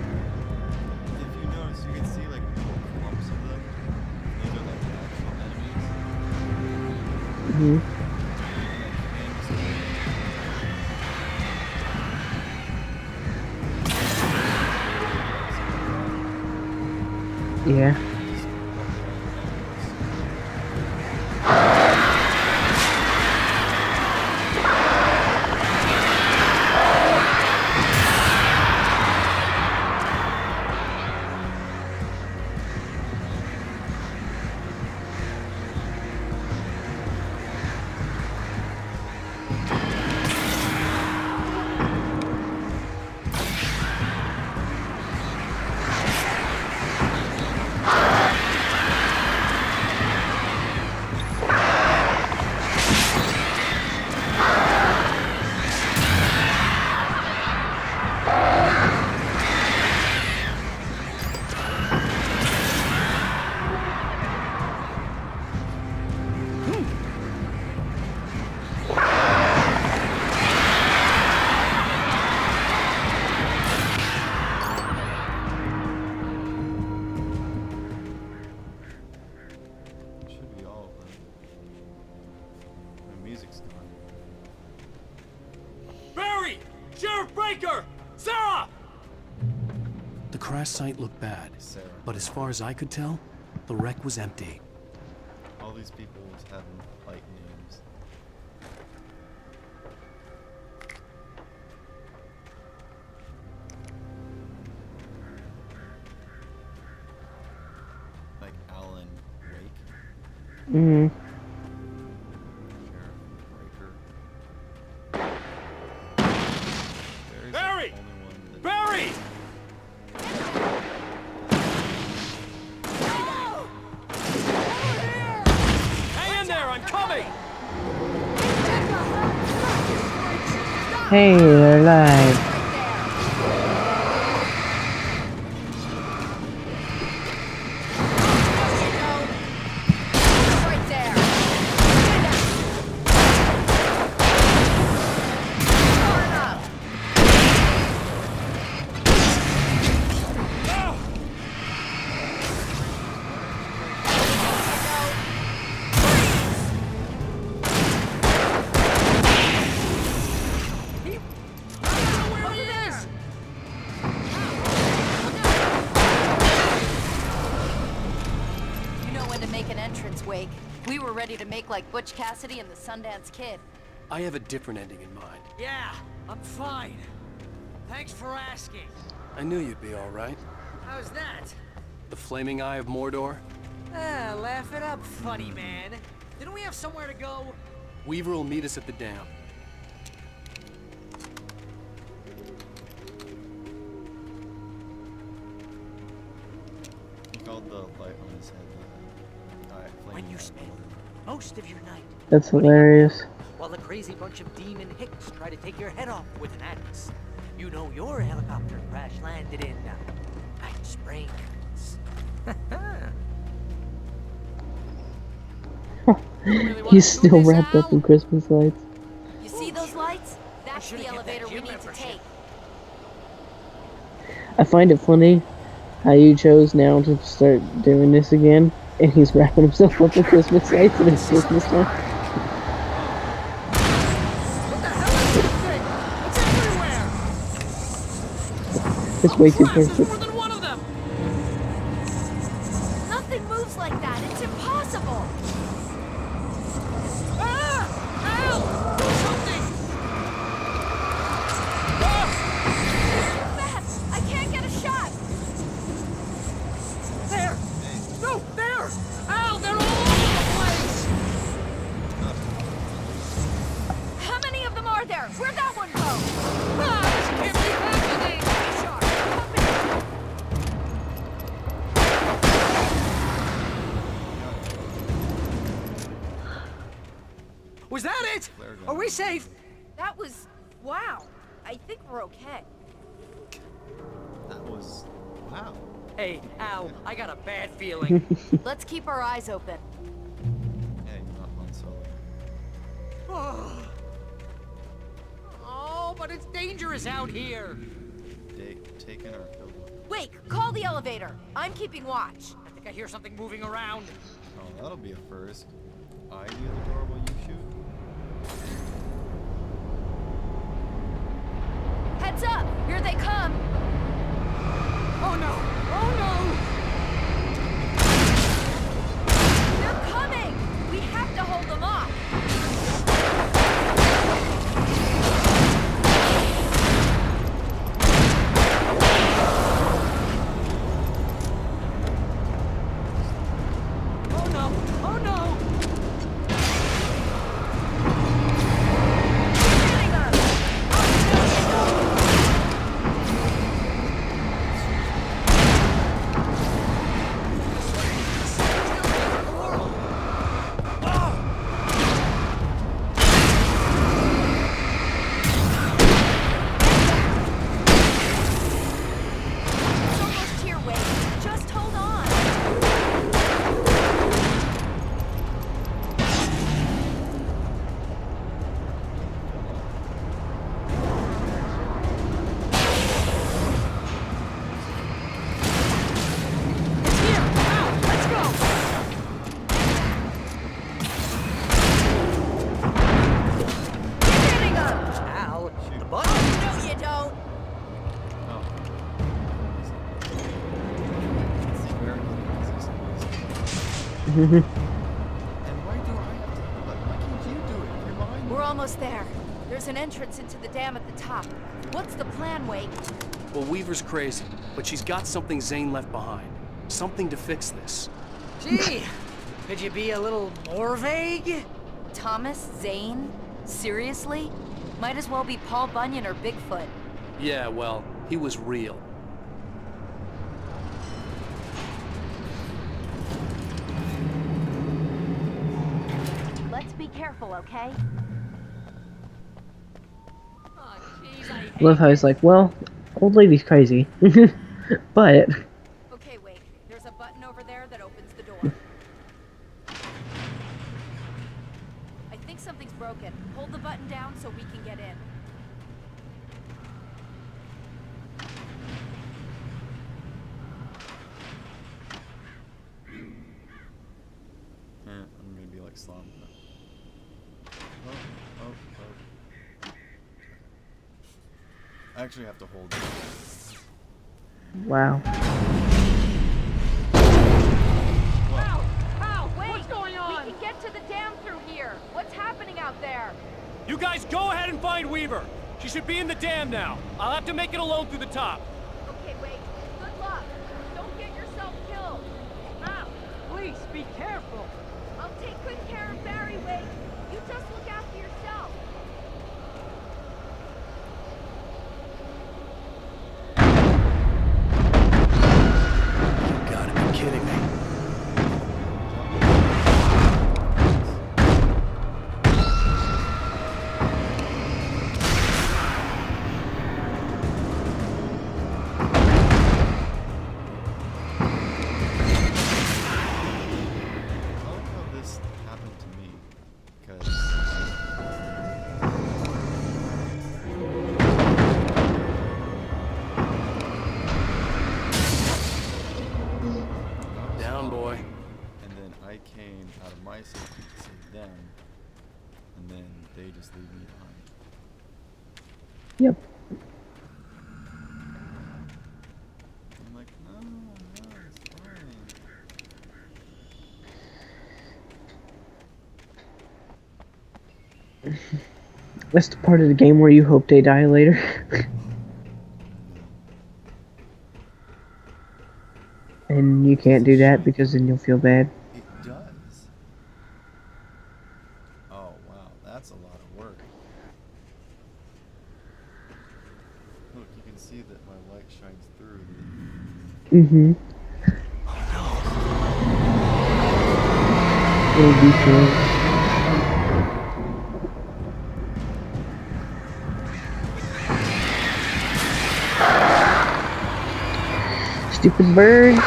If you notice, you can see like little clumps of them. Those are like the actual enemies. Mhm. Yeah. Breaker! Sarah! The crash site looked bad, but as far as I could tell, the wreck was empty. All these people have like names. Like Alan Wake. Mm-hmm. Barry! Barry! Hang in there, I'm coming! Hey, they're alive. Right there. You know when to make an entrance, Wake. We were ready to make like Butch Cassidy and the Sundance Kid. I have a different ending in mind. Yeah, I'm fine. Thanks for asking. I knew you'd be all right. How's that? The flaming eye of Mordor? Ah, laugh it up, funny man. Didn't we have somewhere to go? Weaver will meet us at the dam. He called the light on his head. When you spend most of your night That's hilarious. while a crazy bunch of demon hicks try to take your head off with an axe. You know your helicopter crash landed in Night Springs. He's still wrapped up in Christmas lights. You see those lights? That's the elevator we need to take. I find it funny how you chose now to start doing this again, and he's wrapping himself up in Christmas lights and it's Christmas time. It's way too perfect. Nothing moves like that. It's impossible. Fast! I can't get a shot. There! No, there! Al, they're all over the place! How many of them are there? Where'd that one go? This can't be happening! Was that it? Are we safe? That was... wow. I think we're okay. That was... wow. Hey, Al, I got a bad feeling. Let's keep our eyes open. Hey, not Han Solo. Oh, but it's dangerous out here. Taken or killed. Wake, call the elevator. I'm keeping watch. I think I hear something moving around. Oh, that'll be a first. I near the door while you shoot. Heads up! Here they come! Oh no! Oh no! They're coming! We have to hold them off! Oh no! Oh no! And why do I have to? Why can't you do it? You're behind me. We're almost there. There's an entrance into the dam at the top. What's the plan, Wake? Well, Weaver's crazy, but she's got something Zane left behind. Something to fix this. Gee, could you be a little more vague? Thomas Zane? Seriously? Might as well be Paul Bunyan or Bigfoot. Yeah, well, he was real. Let's be careful, okay? Love how he's like, well, old lady's crazy. But Okay, Wake. There's a button over there that opens the door. I think something's broken. Hold the button down so we can get in. I'm gonna be like Slum. Oh. I actually have to hold it. wow. Ow! Wait! What's going on? We can get to the dam through here. What's happening out there? You guys go ahead and find Weaver. She should be in the dam now. I'll have to make it alone through the top. Okay, wait. Good luck. Don't get yourself killed. Ow! Please, be careful. I'll take good care of Barry, Wake. You just look after yourself. You gotta be kidding me. my safety to save them, and then they just leave me behind. Yep. I'm like, no, it's fine. That's the part of the game where you hope they die later. And you can't do that because then you'll feel bad. It does. Oh wow, that's a lot of work. Look, you can see that my light shines through the... Mm-hmm. It'll be sure. Stupid birds.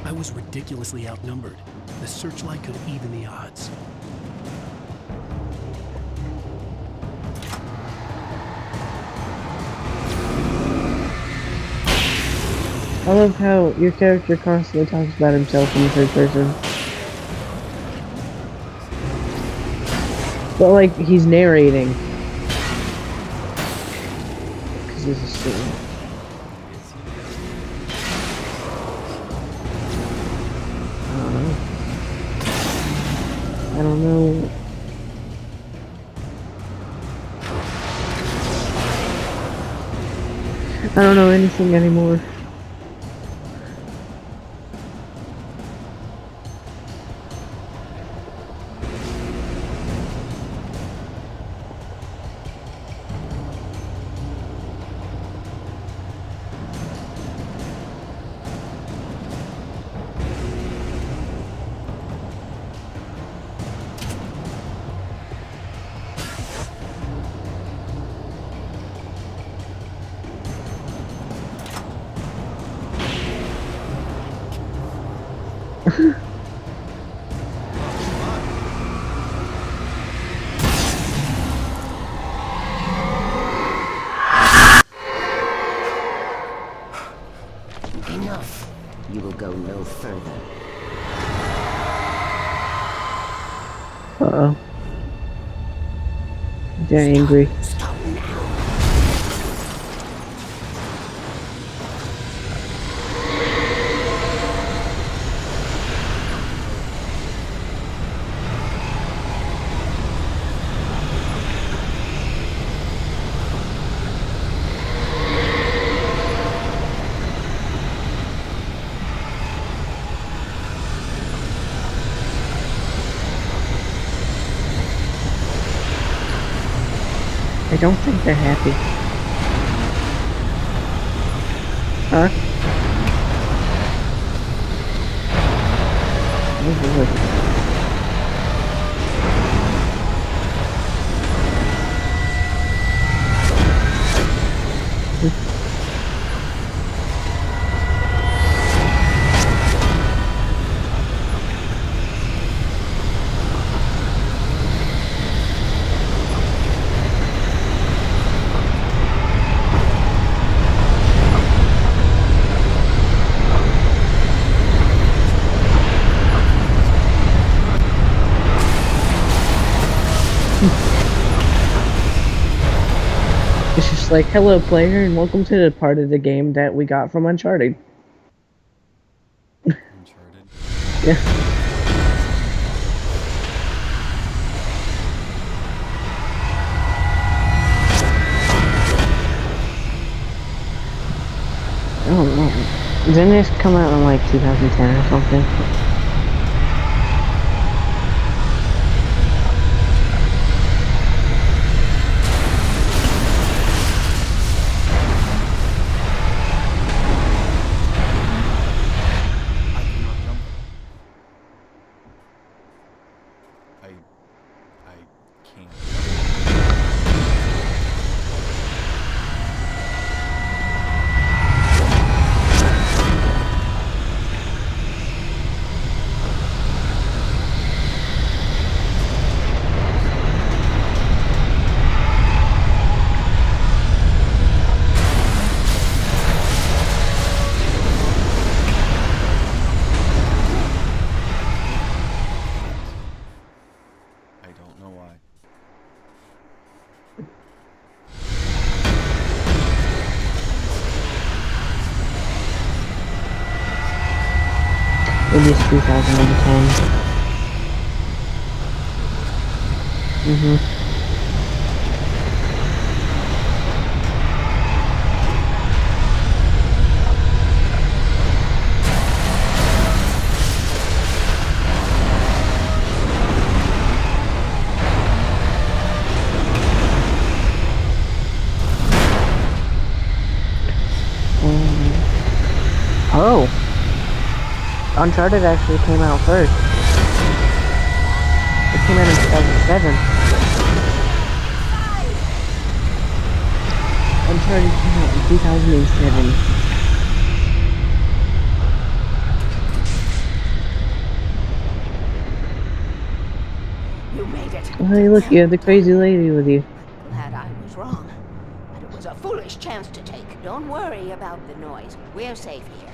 I was ridiculously outnumbered. The searchlight could even the odds. I love how your character constantly talks about himself in the third person. But like, he's narrating. Because this is silly. I don't know. I don't know anything anymore. Enough. You will go no further. Uh-oh. They're angry. Stop now. I don't think they're happy. Huh? Oh, boy. It's just like, hello player, and welcome to the part of the game that we got from Uncharted. Uncharted? Yeah. I don't know. Didn't this come out in like 2010 or something? It is 2010. Oh! Uncharted actually came out first. It came out in 2007. Uncharted came out in 2007. You made it. Oh, hey, look, you have the crazy lady with you. Glad I was wrong. But it was a foolish chance to take. Don't worry about the noise. We're safe here.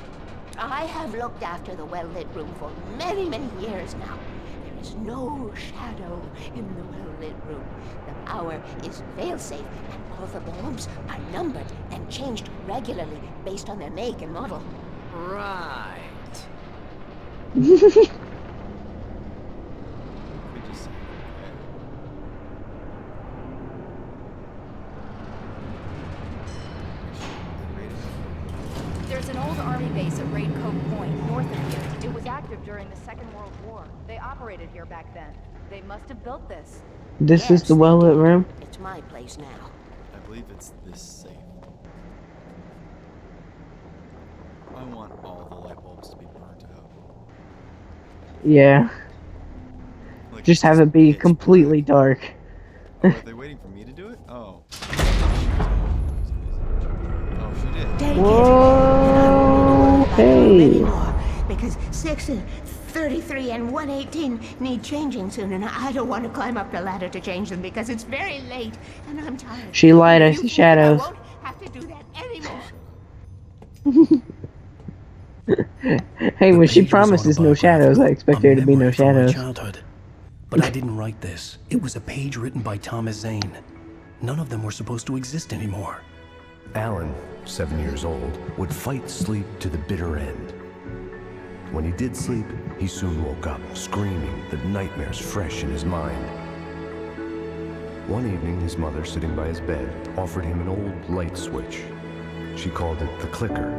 I have looked after the well-lit room for many, many years now. There is no shadow in the well-lit room. The power is fail-safe, and all the bulbs are numbered and changed regularly based on their make and model. Right. There's an old army base at Raid Cove Point, north of here. It was active during the Second World War. They operated here back then. They must have built this. This is the well-lit room? It's my place now. I believe it's this safe. I want all the light bulbs to be burnt out. Yeah. Like, just have it be completely dark. Oh, are they waiting for me to do it? Oh. Oh, she did. Take Whoa, it. And I don't need to worry about you hey. anymore, because 6 and 33 and 118 need changing soon, and I don't want to climb up the ladder to change them because it's very late, and I'm tired. She lied, I see I shadows. won't have to do that anymore. Hey, when The she page was promises no shadows, I expect there to be no memory from my shadows. childhood. But I didn't write this. It was a page written by Thomas Zane. None of them were supposed to exist anymore. Alan, 7 years old, would fight sleep to the bitter end. When he did sleep, he soon woke up, screaming, the nightmares fresh in his mind. One evening, his mother, sitting by his bed, offered him an old light switch. She called it the clicker,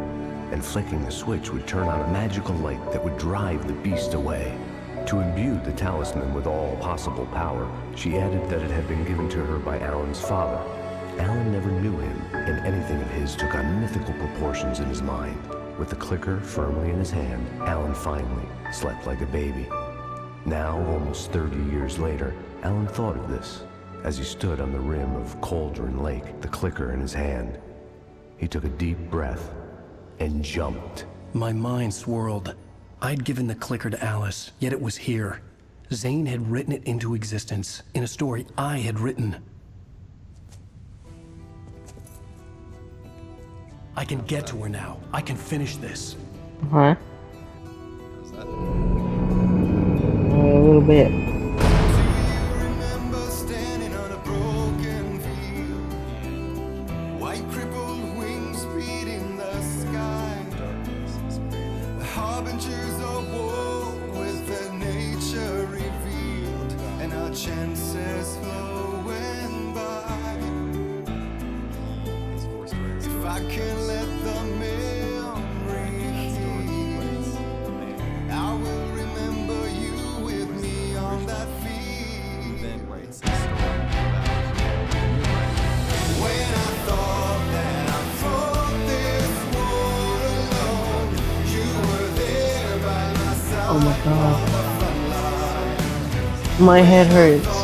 and flicking the switch would turn on a magical light that would drive the beast away. To imbue the talisman with all possible power, she added that it had been given to her by Alan's father. Alan never knew him, and anything of his took on mythical proportions in his mind. With the clicker firmly in his hand, Alan finally slept like a baby. Now, almost 30 years later, Alan thought of this as he stood on the rim of Cauldron Lake, the clicker in his hand. He took a deep breath and jumped. My mind swirled. I'd given the clicker to Alice, yet it was here. Zane had written it into existence in a story I had written. I can get to her now. I can finish this. Huh? A little bit. White crippled wings beating the sky. The harbingers of war with their nature revealed, and our chances flowing by. If I can let the memory heal, I will remember you with me on that field. When I thought that I fought this war alone, you were there by my side. Oh my god. My head hurts.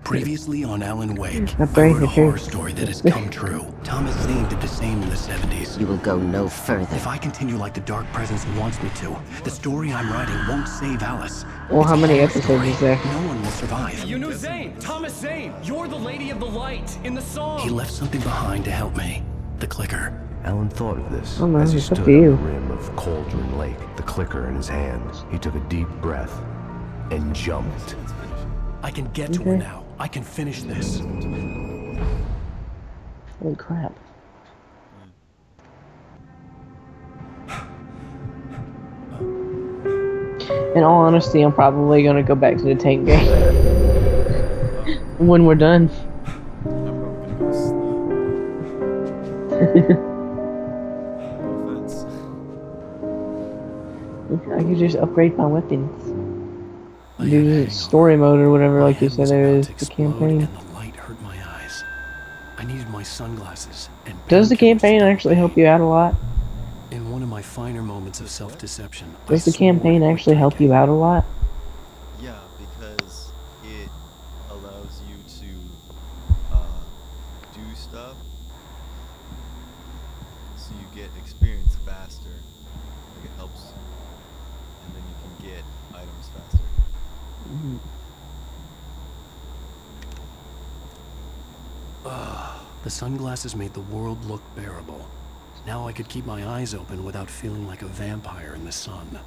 Previously on Alan Wake, That I brain wrote a hurt. horror story that has come true. Thomas Zane did the same in the 70s. You will go no further. If I continue like the Dark Presence wants me to, the story I'm writing won't save Alice. Well, how many episodes is there? No one will survive. You knew Zane! Thomas Zane! You're the Lady of the Light in the song! He left something behind to help me. The clicker. Alan thought of this Oh, man, as he it's up stood to on you. the rim of Cauldron Lake, the clicker in his hands. He took a deep breath and jumped. I can get to her now. I can finish this. Holy crap. In all honesty, I'm probably gonna go back to the tank game. When we're done. I could just upgrade my weapons. Do the story mode or whatever, like you said, there is the campaign. And the light hurt my eyes. I needed my sunglasses and Does the campaign actually help you out a lot? in one of my finer moments of self-deception. Does the campaign actually help you out a lot? Yeah, because it allows you to do stuff, so you get experience faster. Like it helps, and then you can get items faster. The sunglasses made the world look bearable. Now I could keep my eyes open without feeling like a vampire in the sun.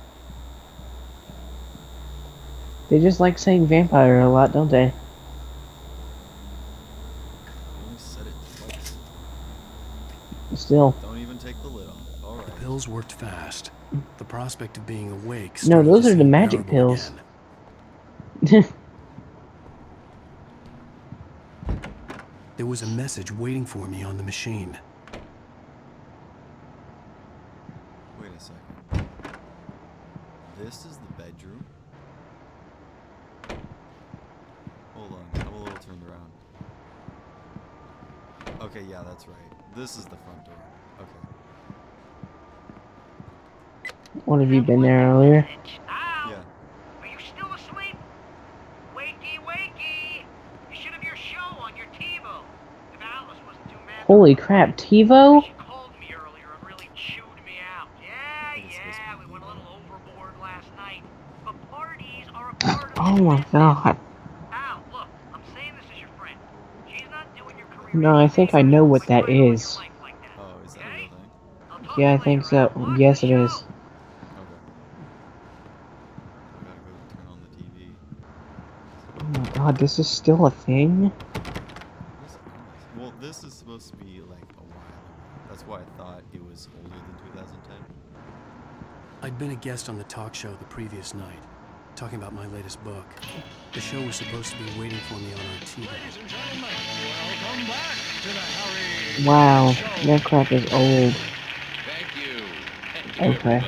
They just like saying vampire a lot, don't they? Only set it twice. Still. Don't even take the lid off. All right. The pills worked fast. The prospect of being awake No, started those to are the seem magic bearable pills. again. There was a message waiting for me on the machine. Wait a second. This is the bedroom? Hold on, I'm a little turned around. Okay, yeah, that's right. This is the front door. Okay. What, have you been there earlier? Yeah. Are you still asleep? Wakey, wakey! You should have your show on your TiVo. Holy crap, TiVo? Oh my god. No, I think I know what that is. Oh, is that a real thing? Yeah, I think so. Yes, it is. Okay. I gotta go turn on the TV. Oh my god, this is still a thing? Well, this is supposed to be like a while ago. That's why I thought it was older than 2010. I'd been a guest on the talk show the previous night, talking about my latest book. The show was supposed to be waiting for me on our TV. Ladies and gentlemen, welcome back to the Harry Wow, that crap is old. Thank you. Okay. Everybody.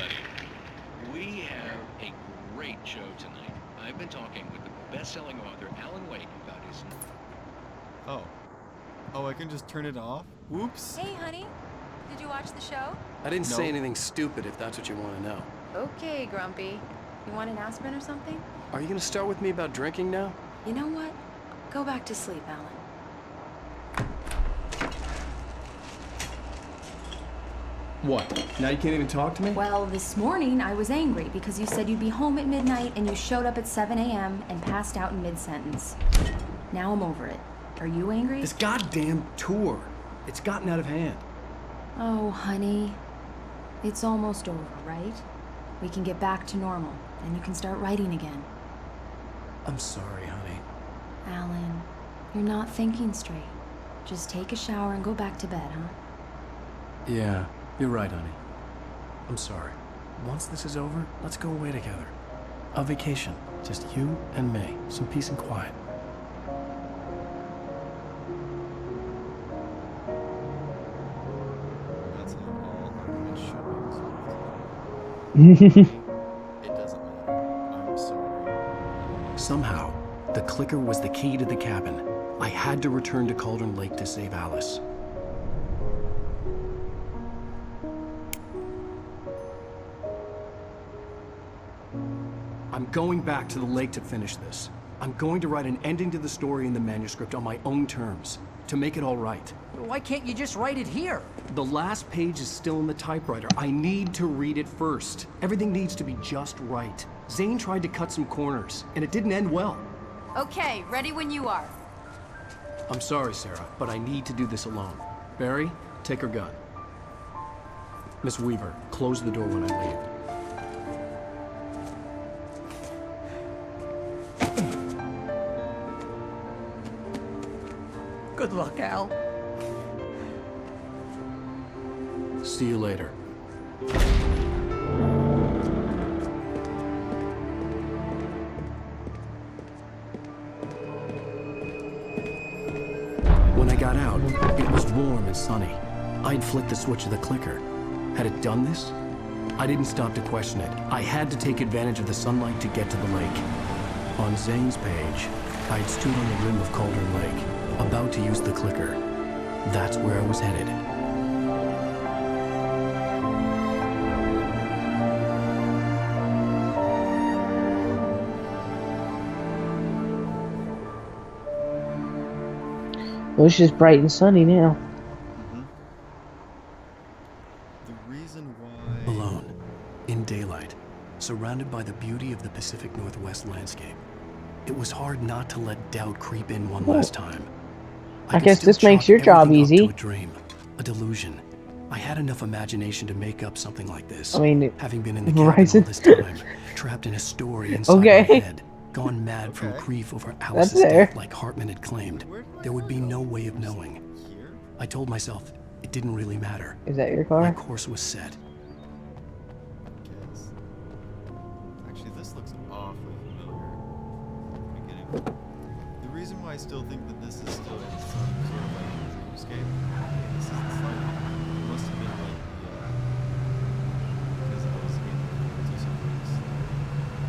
We have a great show tonight. I've been talking with the best-selling author Alan Wake about his... Oh. Oh, I can just turn it off? Whoops. Hey, honey. Did you watch the show? I didn't say anything stupid, if that's what you want to know. Okay, Grumpy. You want an aspirin or something? Are you going to start with me about drinking now? You know what? Go back to sleep, Alan. What? Now you can't even talk to me? Well, this morning I was angry because you said you'd be home at midnight and you showed up at 7 a.m. and passed out in mid-sentence. Now I'm over it. Are you angry? This goddamn tour. It's gotten out of hand. Oh, honey. It's almost over, right? We can get back to normal, and you can start writing again. I'm sorry, honey. Alan, you're not thinking straight. Just take a shower and go back to bed, huh? Yeah, you're right, honey. I'm sorry. Once this is over, let's go away together. A vacation. Just you and me. Some peace and quiet. That's how all arguments should be resolved. It doesn't matter. I'm sorry. Somehow, the clicker was the key to the cabin. I had to return to Cauldron Lake to save Alice. I'm going back to the lake to finish this. I'm going to write an ending to the story in the manuscript on my own terms, to make it all right. Why can't you just write it here? The last page is still in the typewriter. I need to read it first. Everything needs to be just right. Zane tried to cut some corners, and it didn't end well. Okay, ready when you are. I'm sorry, Sarah, but I need to do this alone. Barry, take her gun. Miss Weaver, close the door when I leave. Good luck, Al. See you later. When I got out, it was warm and sunny. I'd flicked the switch of the clicker. Had it done this? I didn't stop to question it. I had to take advantage of the sunlight to get to the lake. On Zane's page, I'd stood on the rim of Cauldron Lake, about to use the clicker. That's where I was headed. Well, it's just bright and sunny now. The reason why... Alone, in daylight, surrounded by the beauty of the Pacific Northwest landscape. It was hard not to let doubt creep in one last time. I guess this makes your job easy. A dream, a delusion. I had enough imagination to make up something like this. I mean, having been in the cabin all this time, trapped in a story inside my head, gone mad from grief over Alice's death like Hartman had claimed. There would be no way of knowing. I told myself it didn't really matter. Is that your car? My course was set. Actually, this looks awfully familiar. The reason why I still think that this is still in some sort of like dreamscape, this is like, it must have been like because I was in two subways.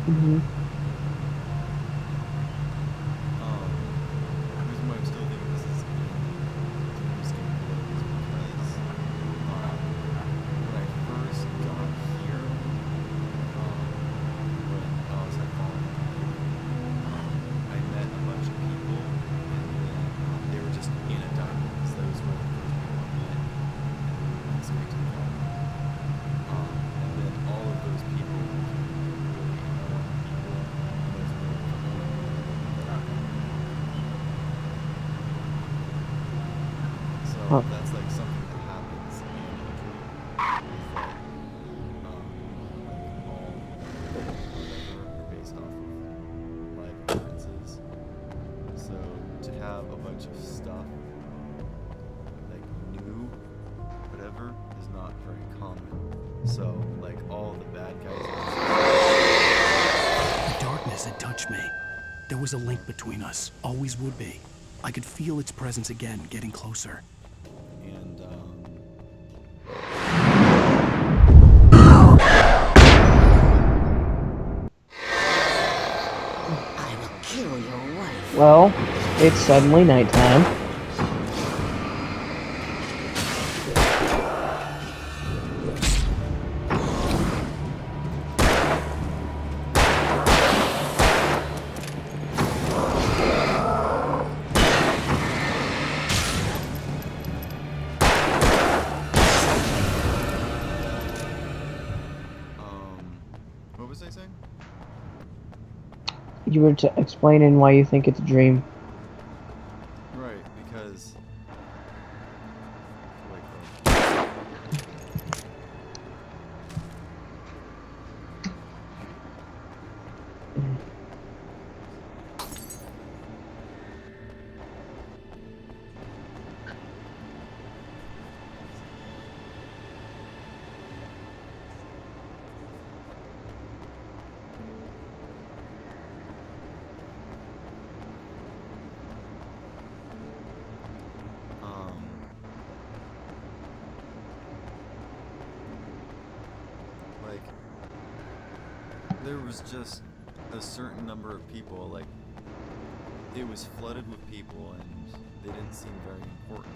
The reason why I'm still thinking this is dreamscape is because when I first got here, when I was at college, I met a bunch of people, and they were just in a diner, because those were the first people I met. Huh. That's like something that happens in the dream. Is that all whatever are based off of live occurrences. So to have a bunch of stuff like new, whatever, is not very common. So like all the bad guys. The darkness had touched me. There was a link between us. Always would be. I could feel its presence again, getting closer. And I will kill your wife. Well, it's suddenly nighttime. what was I saying? You were explaining why you think it's a dream. Right, because there was just a certain number of people, like, it was flooded with people and they didn't seem very important.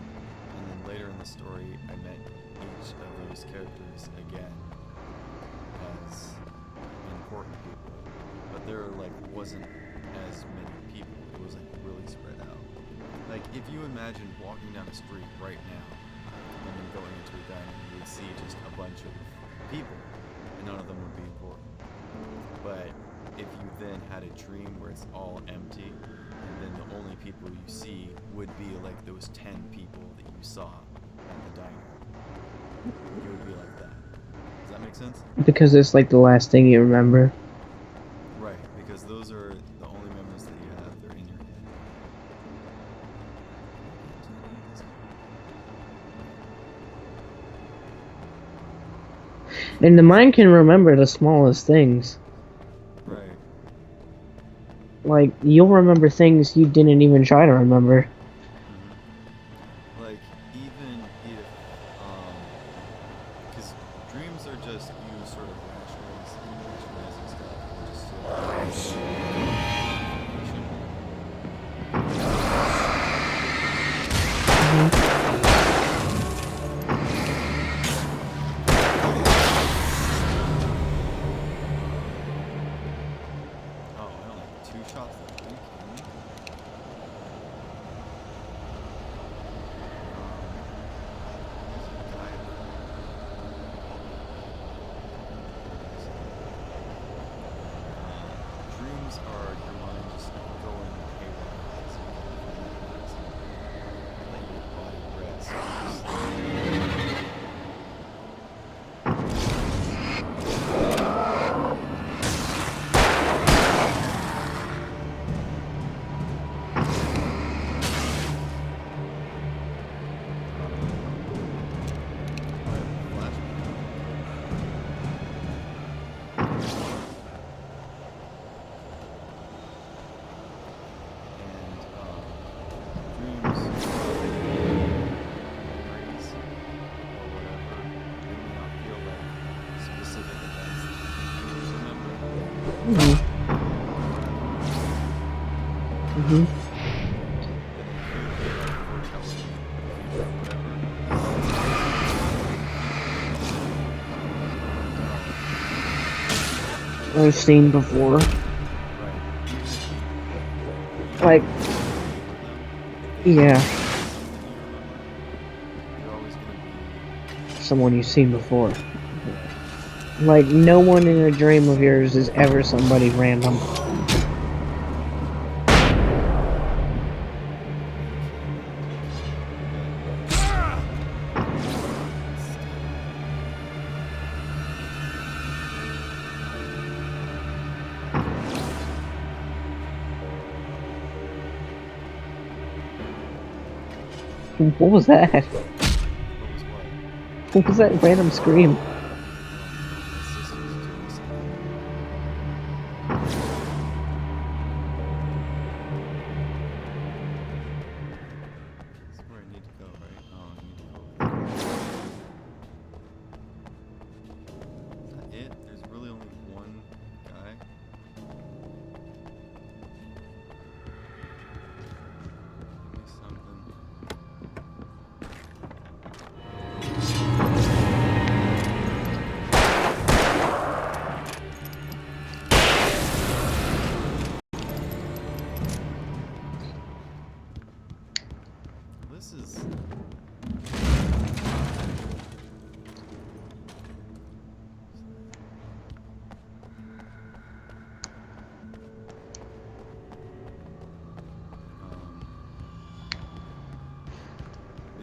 And then later in the story, I met each of those characters again as important people. But there, like, wasn't as many people. It was, like, really spread out. Like, if you imagine walking down a street right now and then going into a diner, you would see just a bunch of people, and none of them would be important. But if you then had a dream where it's all empty, and then the only people you see would be like those 10 people that you saw at the diner, it would be like that. Does that make sense? Because it's like the last thing you remember. Right, because those are the only memories that you have. They're in your head. And the mind can remember the smallest things. Right. Like, you'll remember things you didn't even try to remember. Like, even if, because dreams are just you sort of rationalizing stuff, or just sort of shots left. Are you kidding me? Dreams are your mind just going haywire. So you can let your body rest. I've seen before. Like, yeah. Someone you've seen before. Like, no one in a dream of yours is ever somebody random. What was that? What was what? What was that random scream? That's where I need to go, right? Oh, I need to go over there. Is that it? There's really only one guy? Give me something. This is...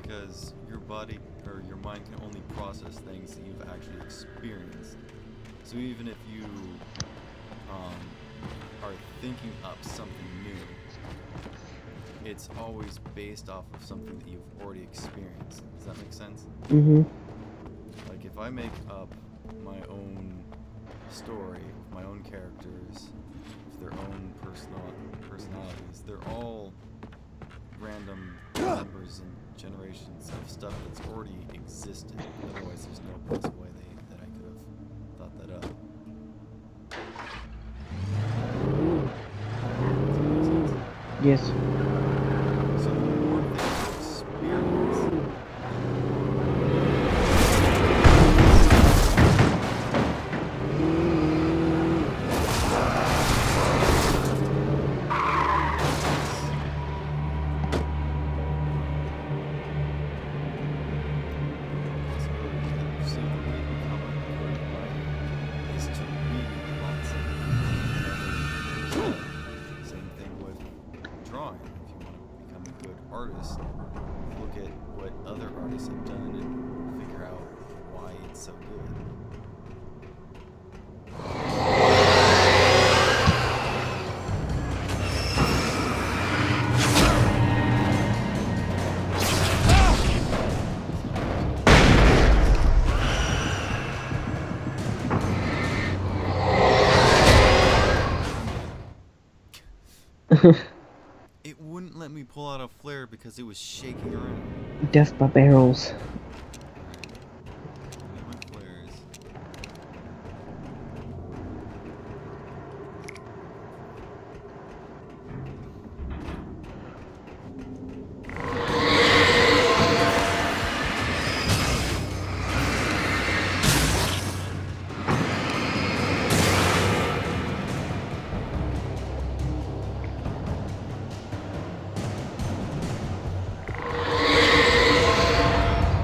because your body or your mind can only process things that you've actually experienced. So even if you are thinking up something new, it's always based off of something that you've already experienced. Does that make sense? Mm-hmm. Like if I make up my own story, my own characters, with their own personalities, they're all random numbers and generations of stuff that's already existed. Otherwise, there's no possible way that I could have thought that up. Yes. So the more things you experience, same thing with drawing. If you want to become a good artist, look at what other artists have done and figure out why it's so good. It wouldn't let me pull out a flare because it was shaking around. Death by barrels. Give me my flares.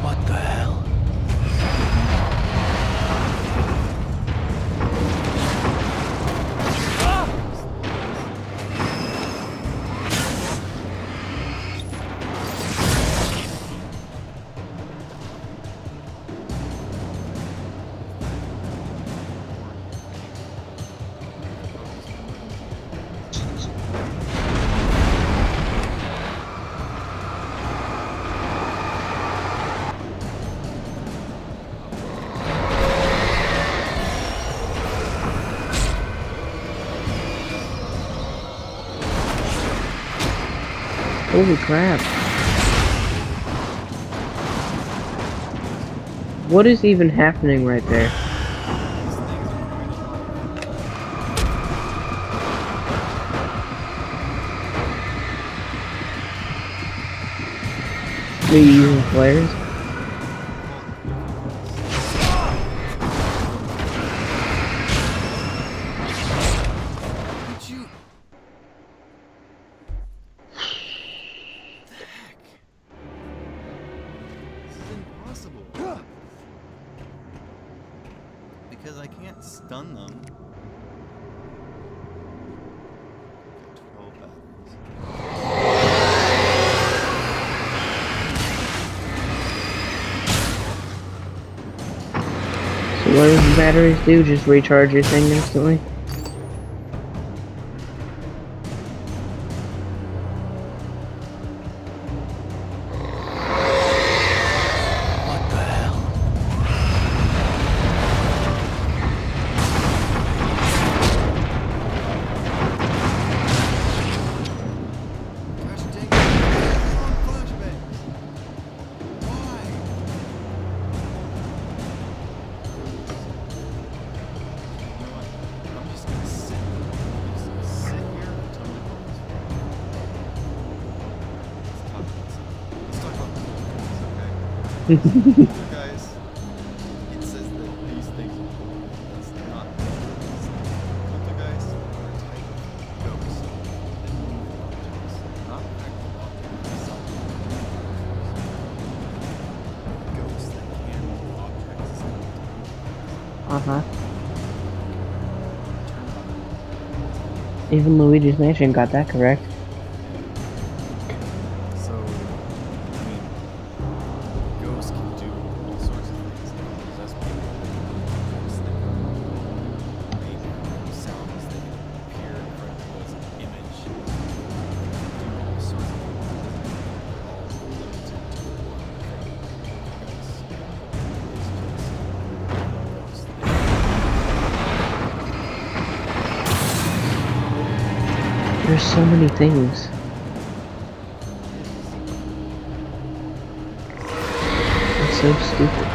What the hell? Holy crap. What is even happening right there? Are you using flares? Because I can't stun them. 12 batteries. So what does the batteries do? Just recharge your thing instantly? Guys, it says that these things are cool. That's not poltergeist are a type of ghost that move objects, not actual objects. Ghosts that can move objects. Uh-huh. Even Luigi's Mansion got that correct. So, I mean, ghosts can do all sorts of things. They can possess people, they can move objects, they can make sounds, they can appear in front of us as an image. They can do all sorts of things. All limited to one thing. Ghosts is just There's so many things. It's so stupid.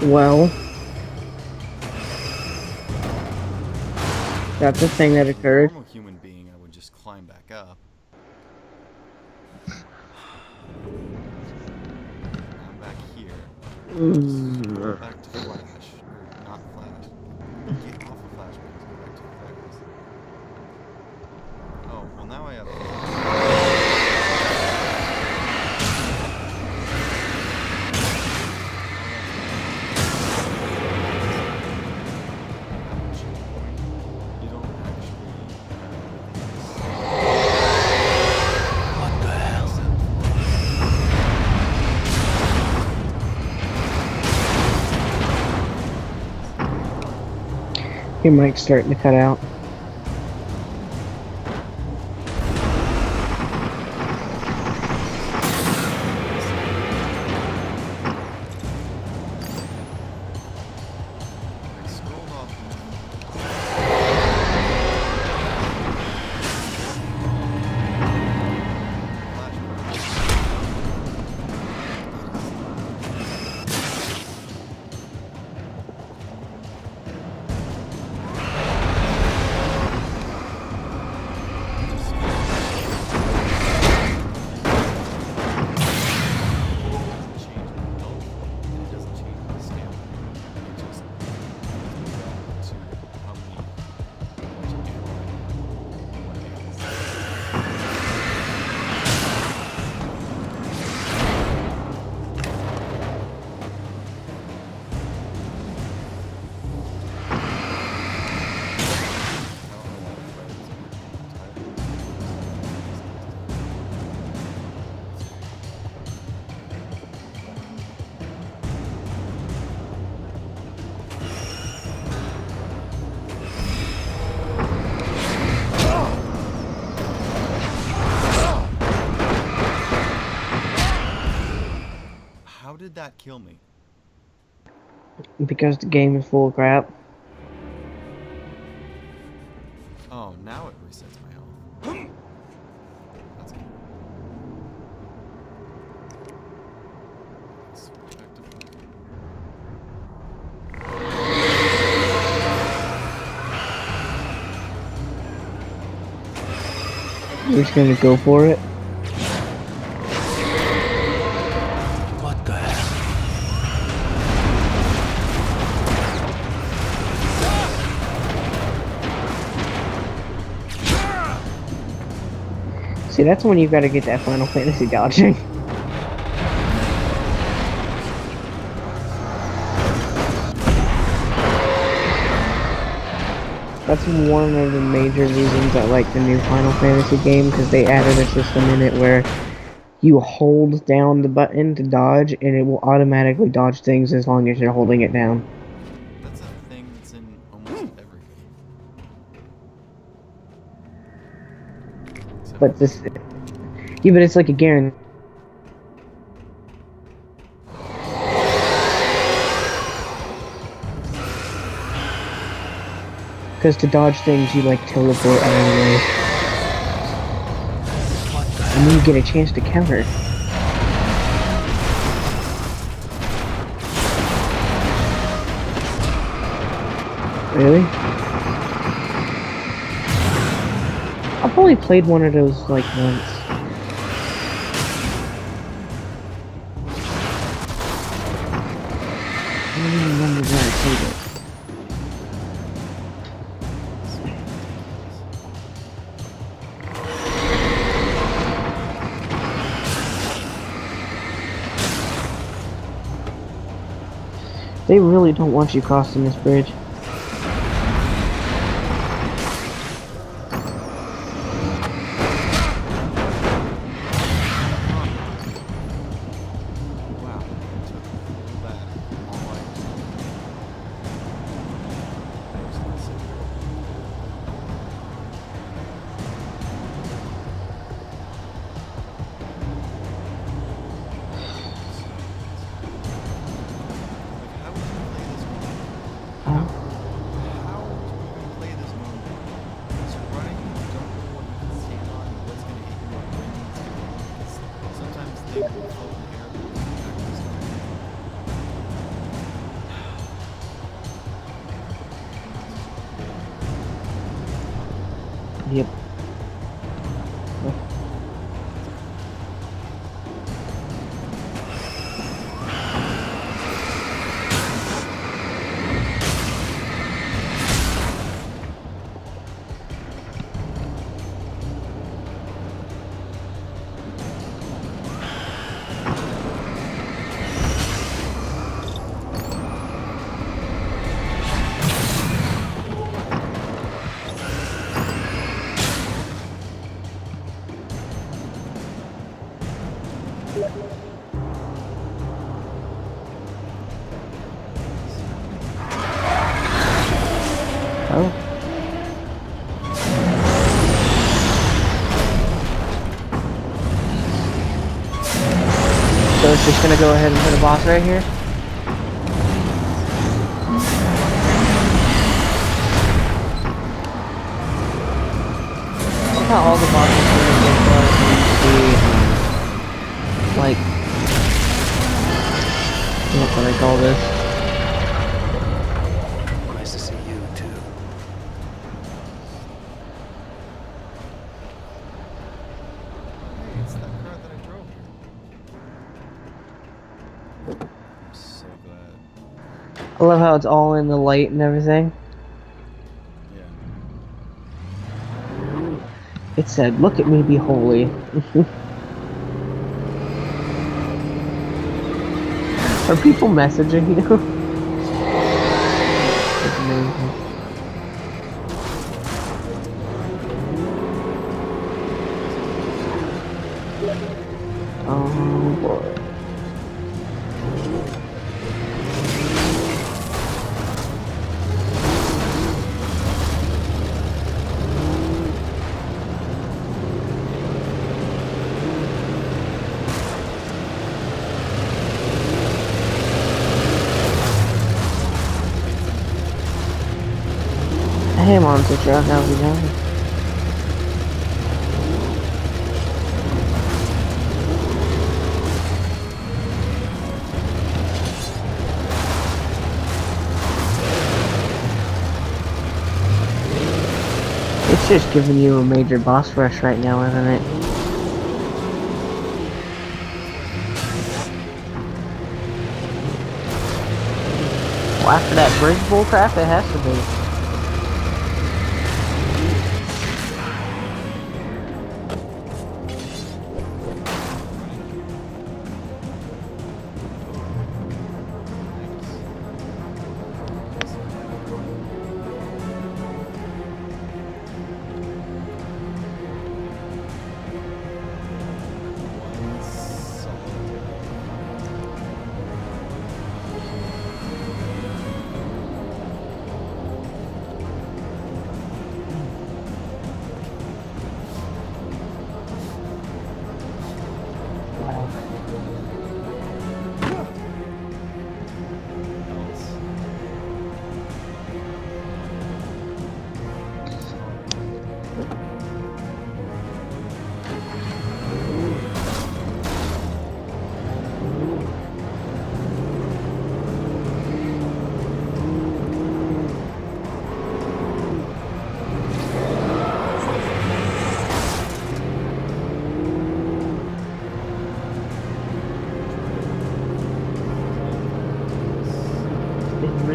Well, that's a thing that occurred. normal human being, I would just climb back up. I'm back here. Go back to Flash. Or not Flash. Get off of Flash, please. Go back to Flash. Oh, well now I have... You don't actually... What the hell? Your mic's starting to cut out. I scrolled off. How did that kill me? Because the game is full of crap. Oh, now it resets my health. That's good. Switch back to We're just gonna go for it. What the hell? See, that's when you've got to get that Final Fantasy dodging. That's one of the major reasons I like the new Final Fantasy game, because they added a system in it where you hold down the button to dodge, and it will automatically dodge things as long as you're holding it down. That's a thing that's in almost every game. but this, yeah, but it's like a guarantee. Because to dodge things, you like teleport anyway. And then you get a chance to counter. Really? I've only played one of those like once. I don't even remember where I played it. They really don't want you crossing this bridge. Yep. Oh. So it's just gonna go ahead and put a boss right here? Look how all the bosses are gonna get like, what do I call this? Nice to see you too. Hey, it's that car that I drove here. I'm so glad. I love how it's all in the light and everything. Yeah. It said, "Look at me, be holy." Are people messaging you? That's amazing. Oh boy. Hey, monster truck, how's it going? It's just giving you a major boss rush right now, isn't it? Well, after that bridge bullcrap, it has to be.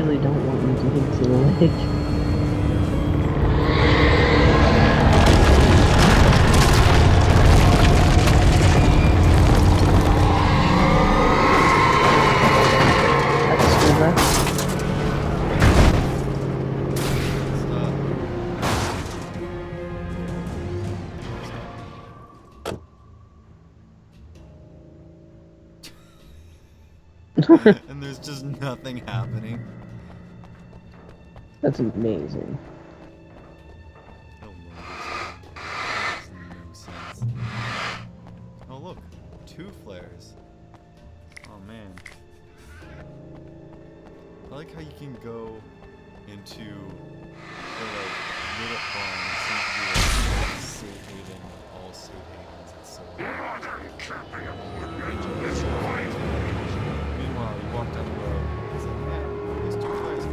really don't want you to get into the lake. And there's just nothing happening. That's amazing. Oh look, 2 flares. Oh man. I like how you can go into the like lit up barn. It seems to be like a safe haven, all safe havens. It's so meanwhile, you walk down the road. It's like, man, there's 2 flares.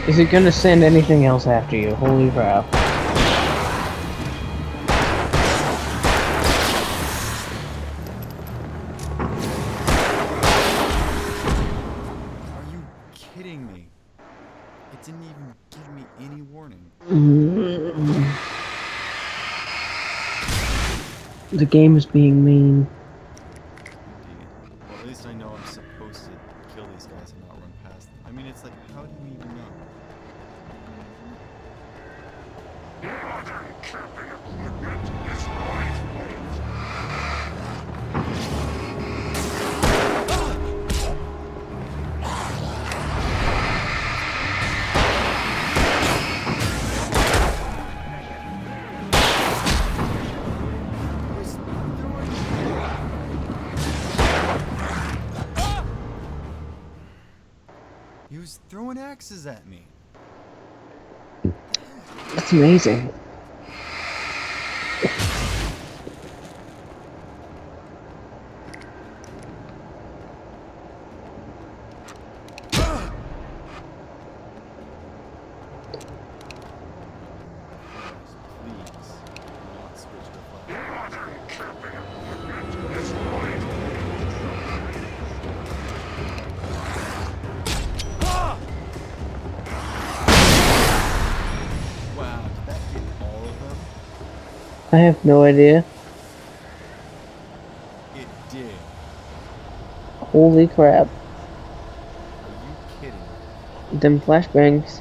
Is it gonna send anything else after you? Holy crap. Are you kidding me? It didn't even give me any warning. The game is being mean. Well, at least I know I'm supposed to kill these guys and not run past them. I mean, it's like, how do you even know? He was throwing axes at me. That's amazing. I have no idea. It did. Holy crap. Are you kidding? Them flashbangs.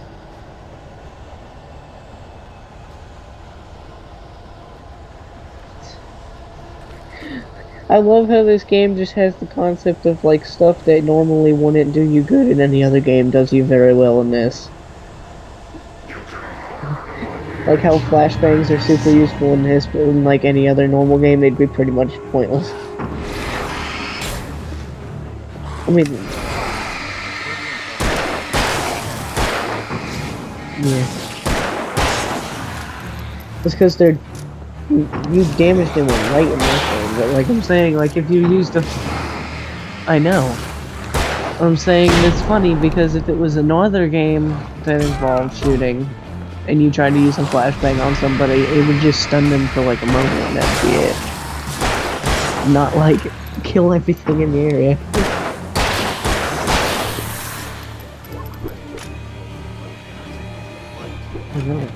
I love how this game just has the concept of like stuff that normally wouldn't do you good in any other game does you very well in this. Like how flashbangs are super useful in this, but in like any other normal game they'd be pretty much pointless. I mean... yeah. It's because they're... you damaged them right in this game, but like I'm saying, like if you used a... I know. I'm saying it's funny because if it was another game that involved shooting, and you tried to use a flashbang on somebody, it would just stun them for like a moment and that'd be it. Not like kill everything in the area. I know.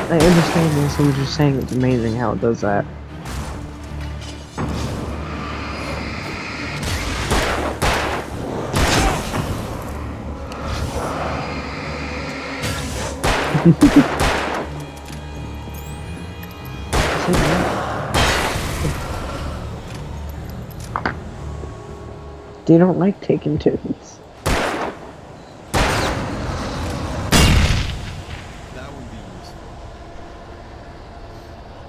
I understand this, I'm just saying it's amazing how it does that. They don't like taking turns. That would be useful.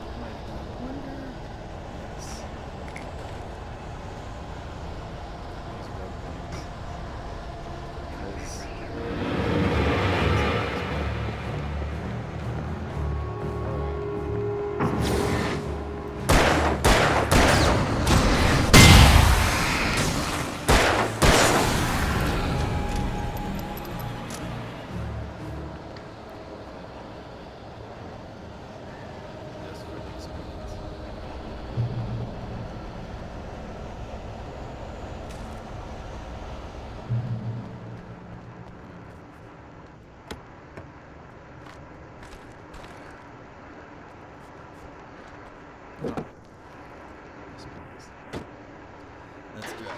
I wonder. Yes. These weapons. Let's go.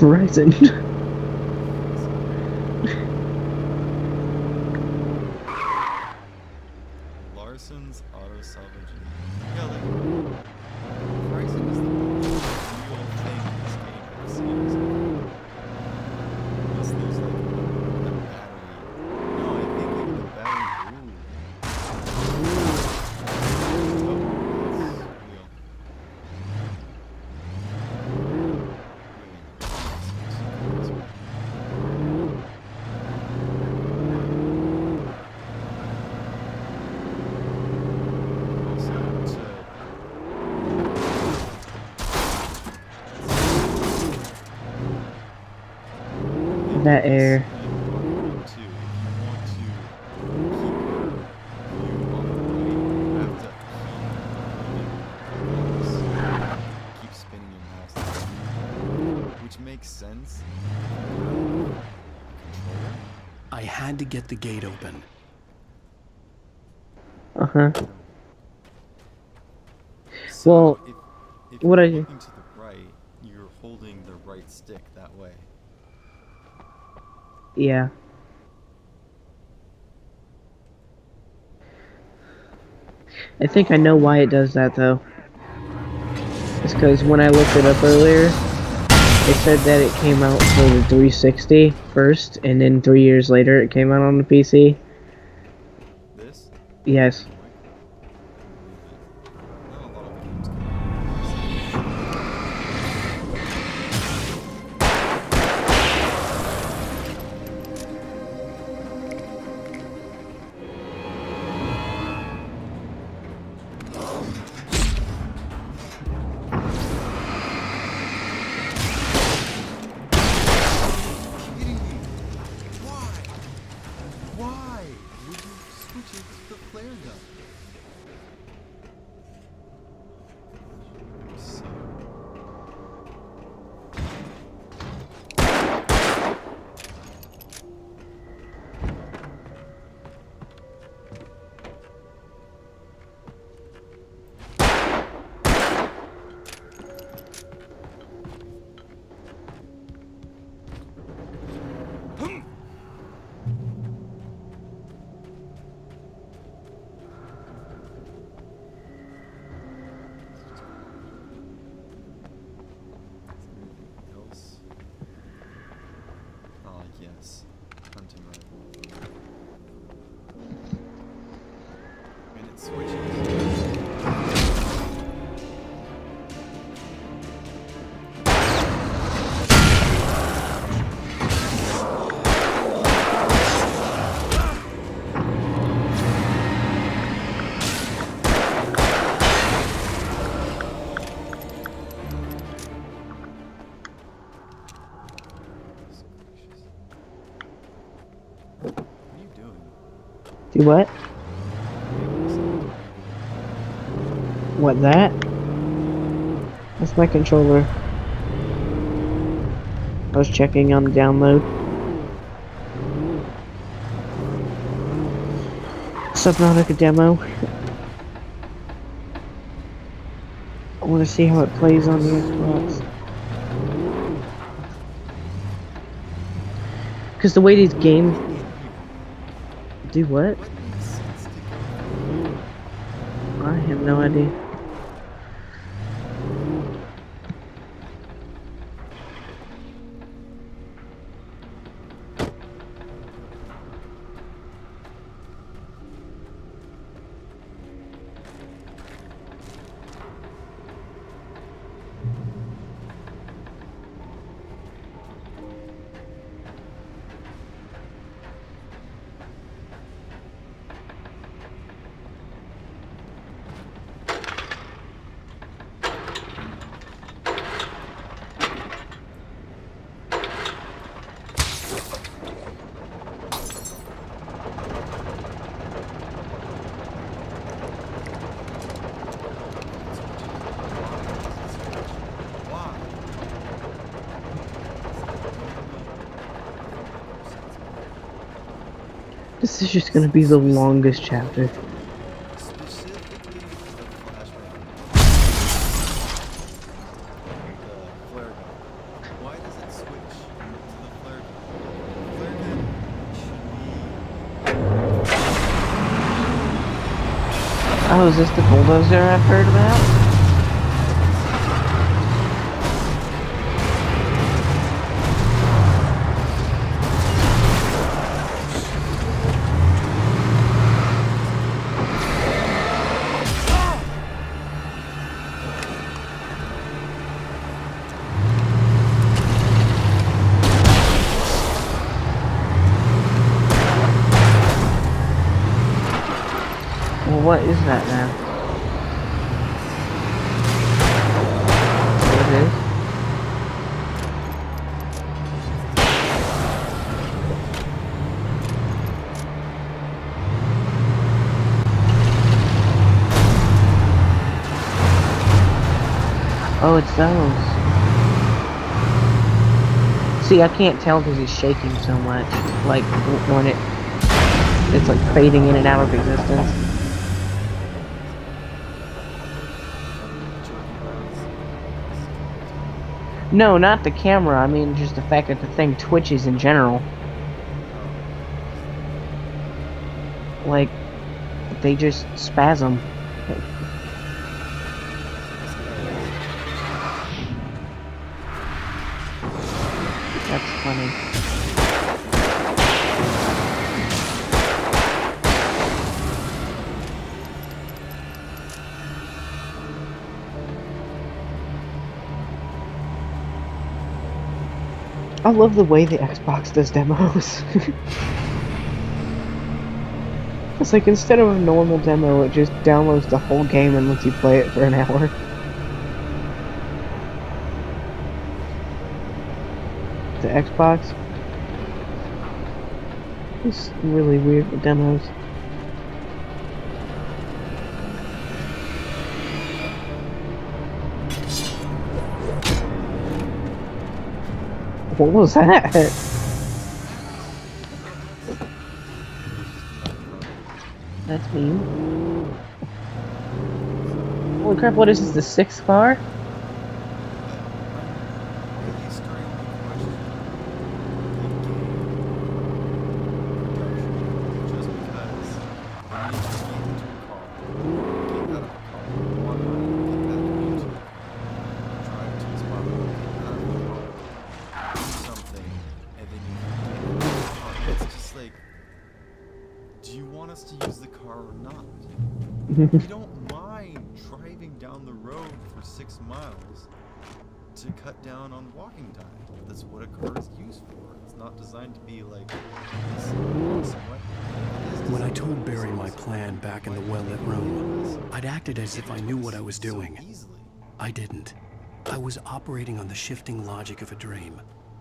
Verizon. Larson's Auto Salvage. Yeah, like Verizon is the most real thing in this game I've seen. Unless there's like a battery. No, I think like the battery. That air. Keep spinning your mouse, which makes sense. I had to get the gate open. Uh-huh. So Well, if what you're I do? looking to the right, you're holding the right stick that way. Yeah. I think I know why it does that though. It's because when I looked it up earlier, it said that it came out for the 360 first, and then 3 years later it came out on the PC. This? Yes. Why would you switch it to the flare gun? So. Yes, hunting rifle. And it switches. Do what? What, that? That's my controller. I was checking on the download. Subnautica demo. I want to see how it plays on the Xbox. Because the way these games... Do what? I have no idea. This is just gonna be the longest chapter. Oh, is this the bulldozer I've heard about? Well, what is that now? What it is? Oh, it's those. See, I can't tell because he's shaking so much. Like, when it's like fading in and out of existence. No, not the camera. I mean, just the fact that the thing twitches in general. Like, they just spasm. That's funny. I love the way the Xbox does demos. It's like instead of a normal demo, it just downloads the whole game and lets you play it for an hour. The Xbox is really weird with demos. What was that? That's mean. Holy crap, what is this, the 6th car? We don't mind driving down the road for 6 miles to cut down on walking time. That's what a car is used for. It's not designed to be like this awesome way. When I told Barry my plan back in the well-lit room, I'd acted as if I knew what I was doing. I didn't. I was operating on the shifting logic of a dream.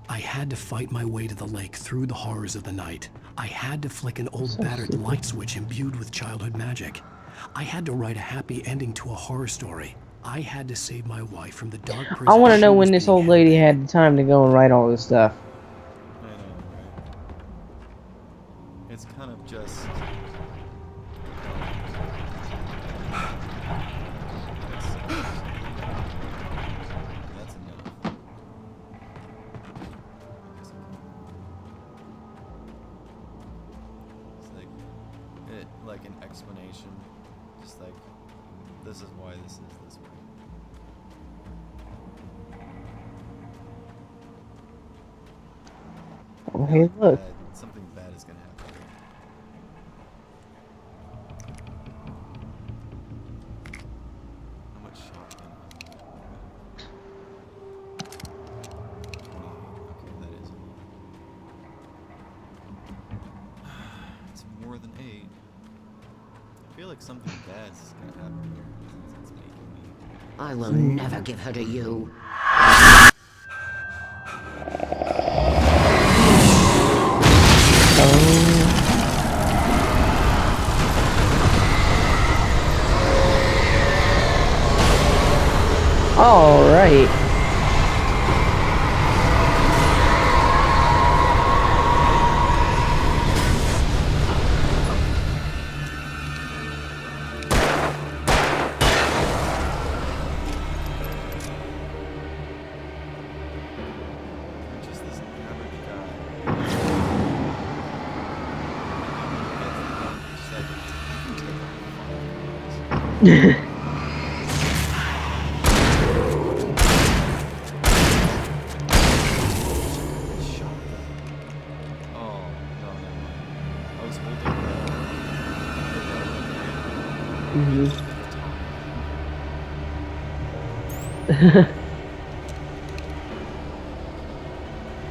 I had to fight my way to the lake through the horrors of the night. I had to flick an old battered light switch imbued with childhood magic. I had to write a happy ending to a horror story. I had to save my wife from the dark prison. I want to know when this old lady had the time to go and write all this stuff. I know, right? It's kind of just... That's enough. It's like an explanation. Just like This is why this is this way. Oh, hey, look. Something bad is gonna happen. How much shotgun? Okay, that is more. It's more than 8. I feel like something bad is gonna happen here since it's making me. I will never give her to you. All right. Just this average guy.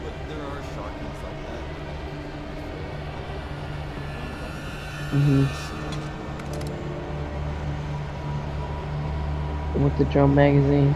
But there are shotguns like that. With the drum magazine.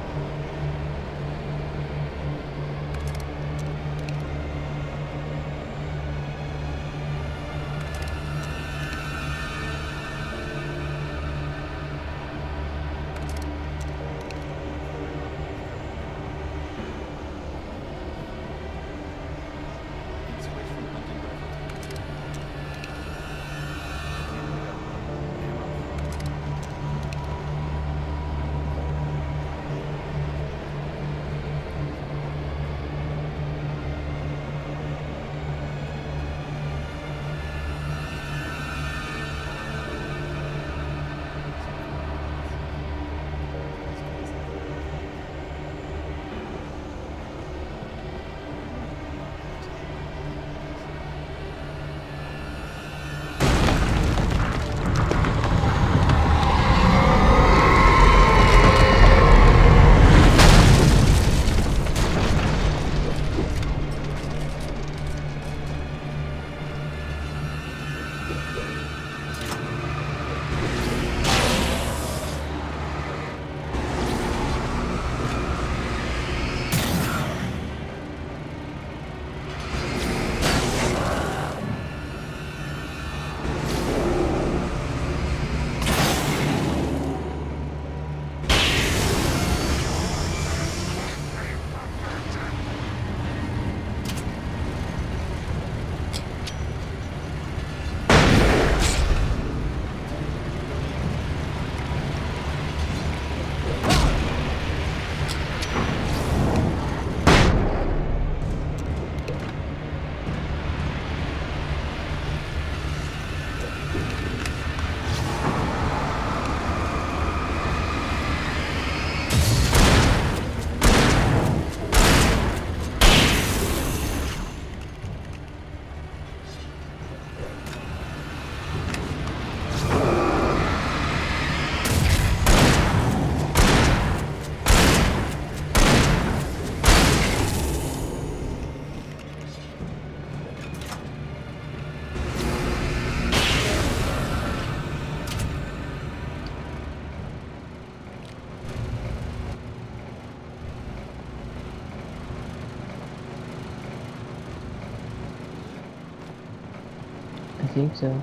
I think so.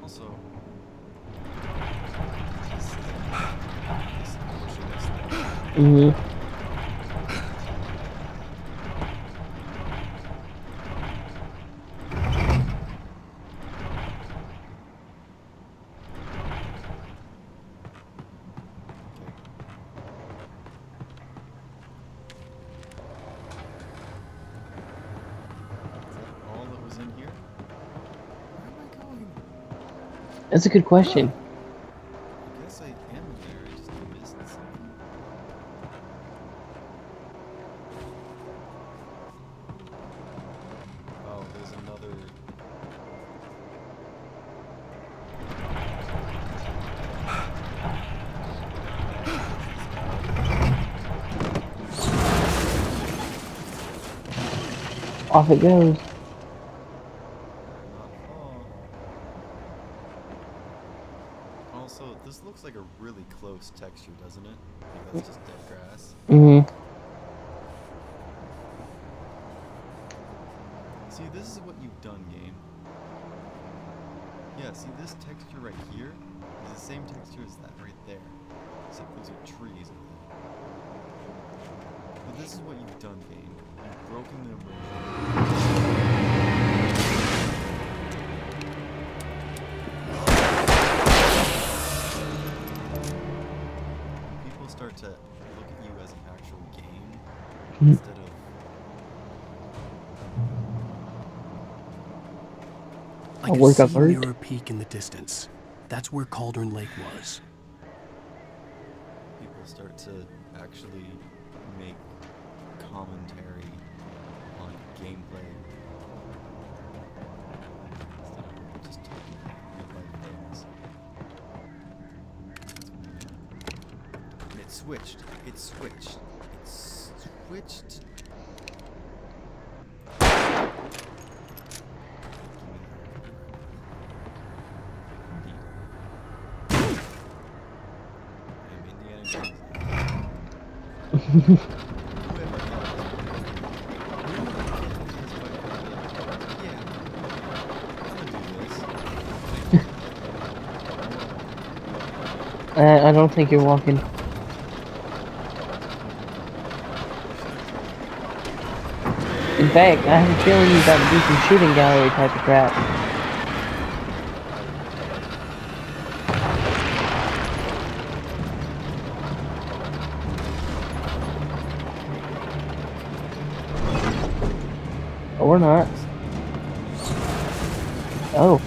Also, all that was in here? Where am I That's a good question. I guess I am there, I just missed something. Oh, there's another... Off it goes. Also, this looks like a really close texture, doesn't it? Like that's just dead grass. Mm-hmm. See, this is what you've done, game. Yeah, see this texture right here is the same texture as that right there. Except those are trees, I think. But this is what you've done, game. You've broken the immersion. People start to look at you as an actual game instead of... I could see Mirror Peak in the distance. That's where Cauldron Lake was. People start to actually make commentary on gameplay instead of just talking about real life things. It switched. It switched. It switched. I don't think you're walking. In fact, I have a feeling you got to do some shooting gallery type of crap. Or not. Oh.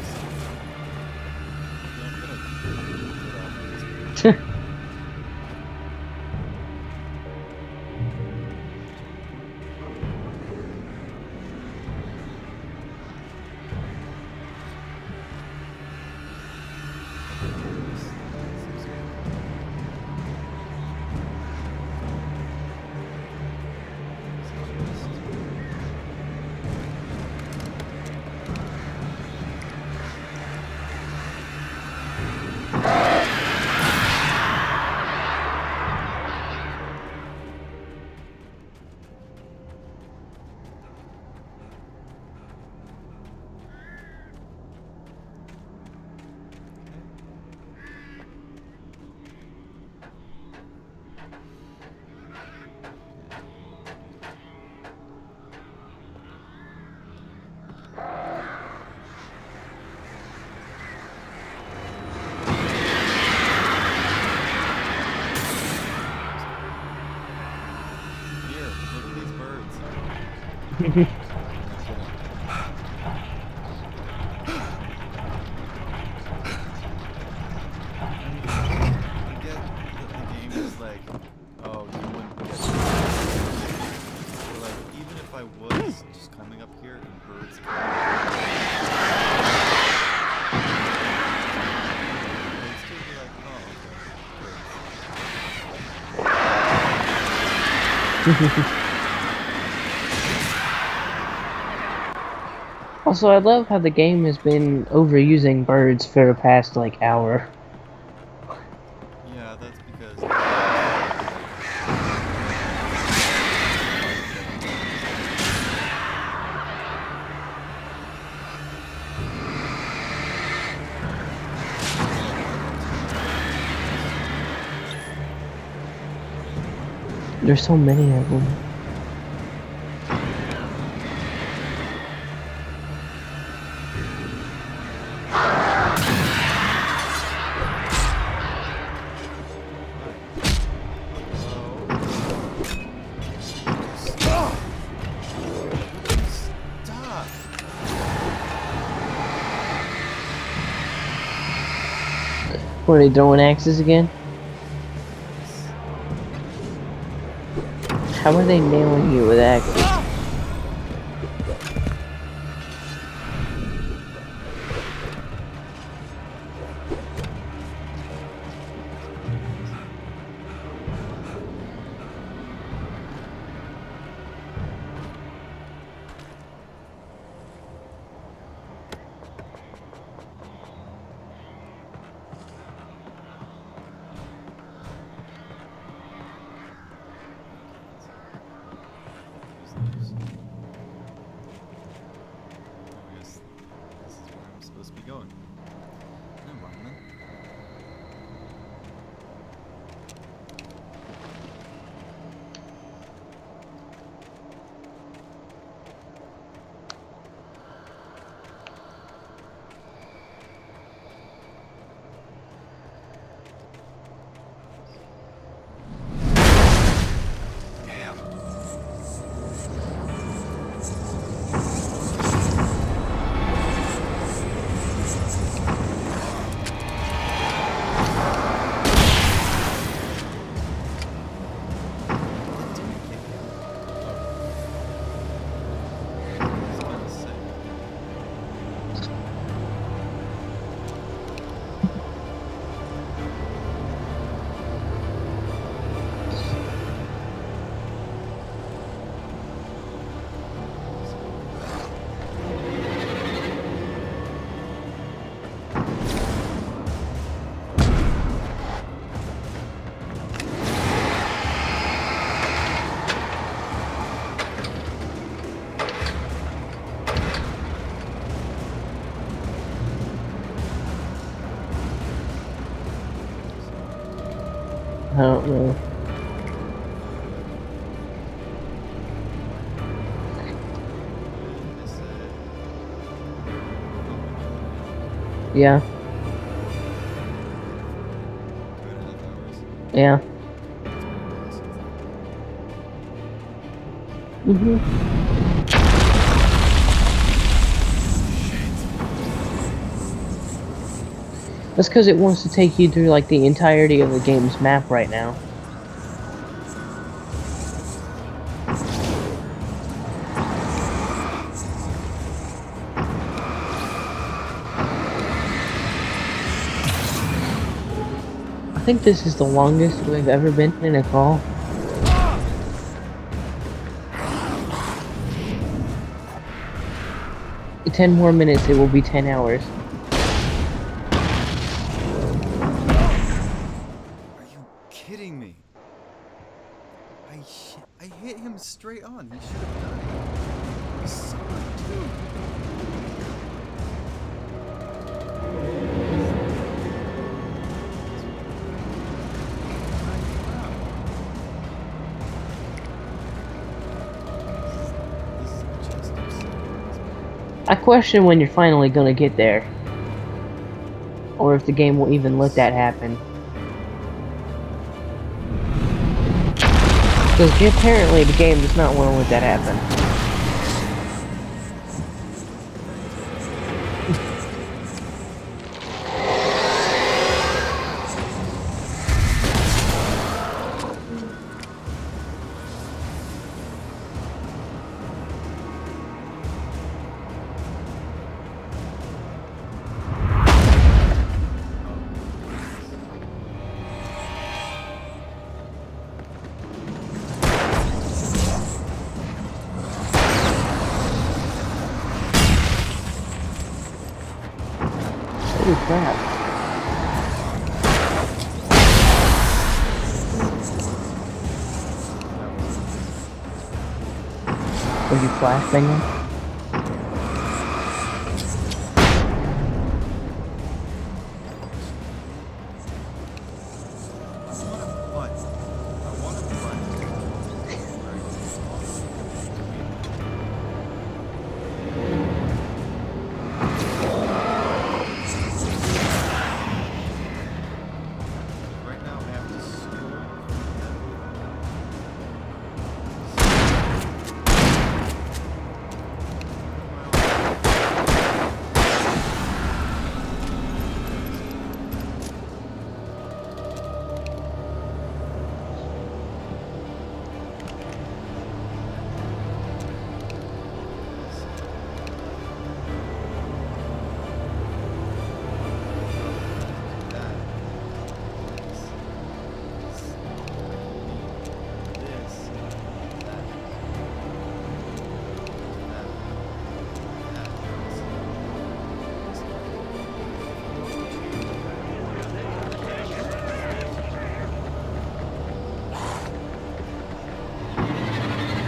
Also, I love how the game has been overusing birds for the past, like, hour. Yeah, that's because... There's so many of them. Were they throwing axes again? How are they nailing you with axes? Going. Never mind then. I don't know. Yeah. Yeah. That's because it wants to take you through like the entirety of the game's map right now. I think this is the longest we've ever been in a call. In 10 more minutes, it will be 10 hours. Kidding me? I hit him straight on. He should have done it. He's so dude. I question when you're finally gonna get there. Or if the game will even let that happen. Because apparently the game does not want to let that happen. Holy crap. Was you flashbanging?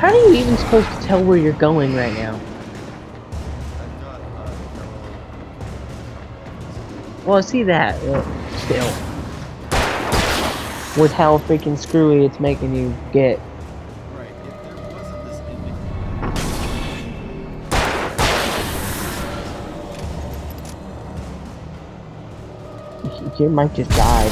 How are you even supposed to tell where you're going right now? Well, I see that, but still. With how freaking screwy it's making you get. Right, if there wasn't this Your mic just died.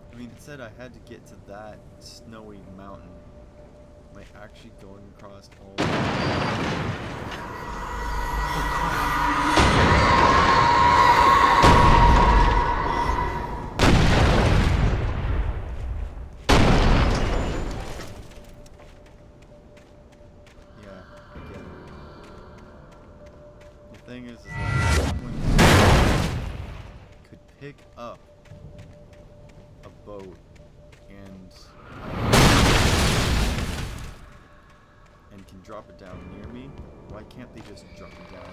I mean, it said I had to get to that snowy mountain. Am I actually going across all Yeah, I get it. The thing is that someone could pick up a boat and can drop it down near me. Why can't they just drop it down?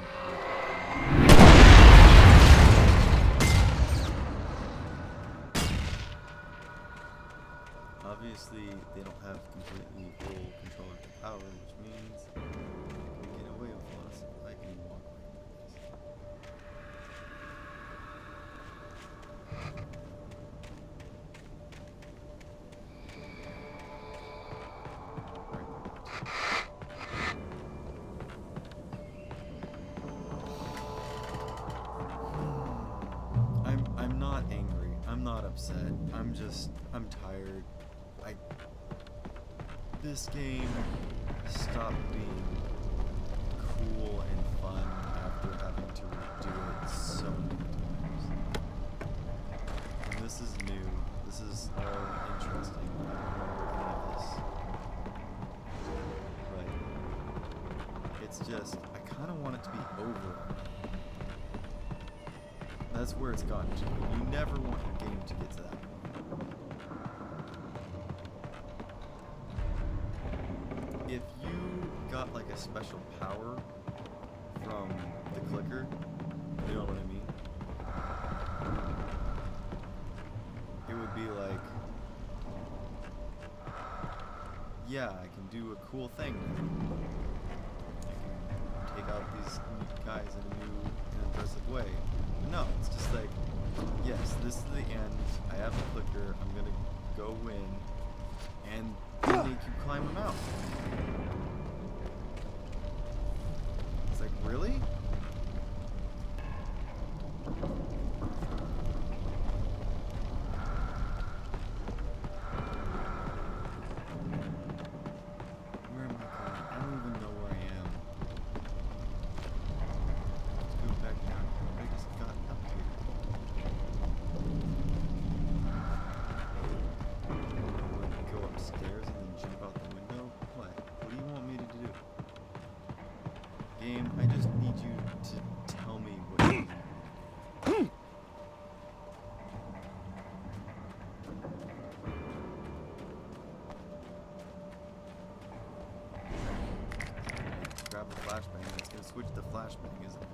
Obviously, they don't have completely full control of the power, which means they can get away with us. I can walk like this. I'm not angry. I'm not upset. I'm tired. This game stopped being cool and fun after having to redo it so many times. And this is new. This is all interesting. I don't know this. But it's just, I kind of want it to be over. That's where it's gotten to. You never want your game to get to that point. If you got like a special power from the clicker, you know what I mean? It would be like, yeah, I can do a cool thing. I can take out these guys in an impressive way. No, it's just like, yes, this is the end. I have the clicker. I'm gonna go in and make you climb a mountain. It's like, really? Where am I going? I don't even know where I am. Let's go back down. I guess I got up here. Go upstairs and then jump out the window? What? What do you want me to do? Game, I just need you to tell me what you need. Grab the flashbang, it's gonna switch the flashbang, isn't it?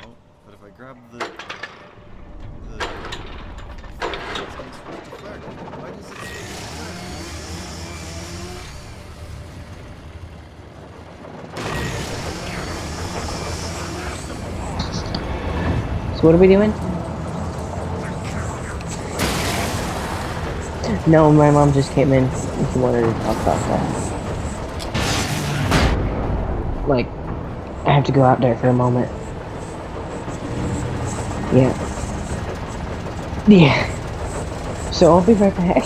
No, but if I grab the it's gonna switch to flashbang. Why does it switch to So what are we doing? No, my mom just came in. She wanted to talk about that. Like, I have to go out there for a moment. Yeah. Yeah. So I'll be right back.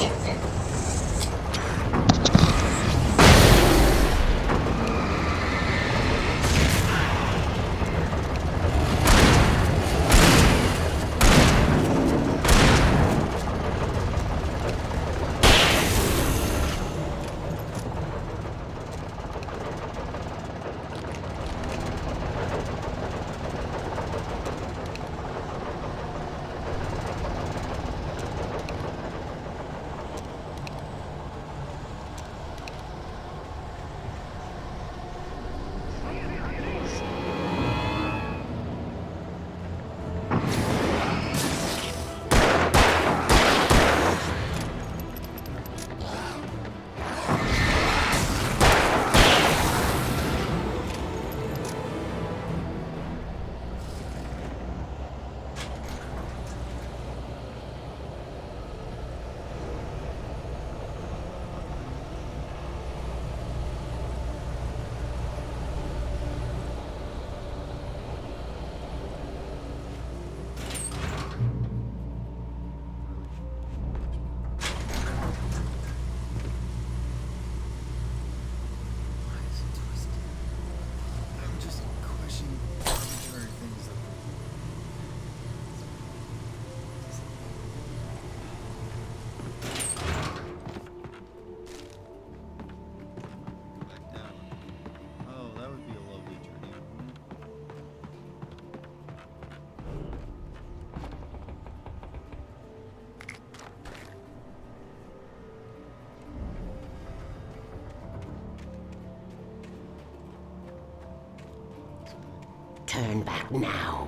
turn back now.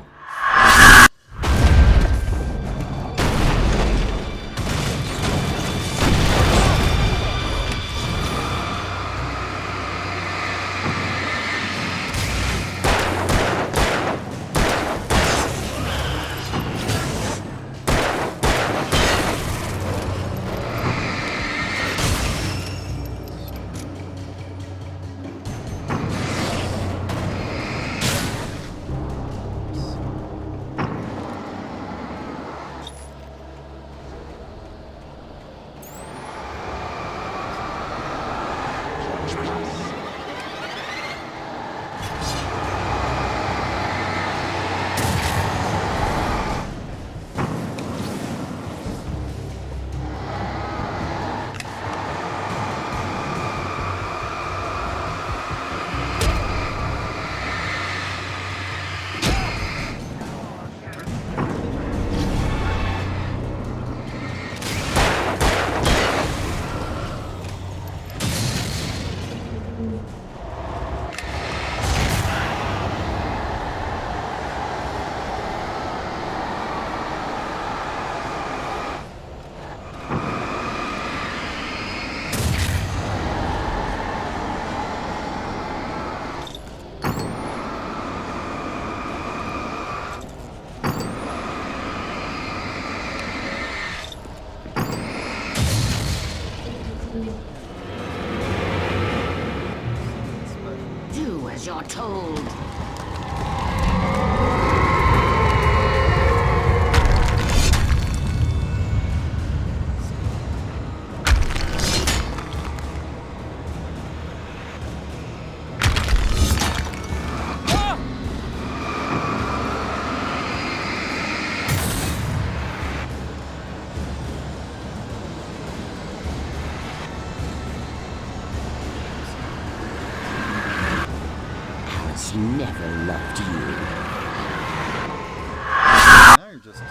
Do as you're told. Alice never loved you. Now you're just.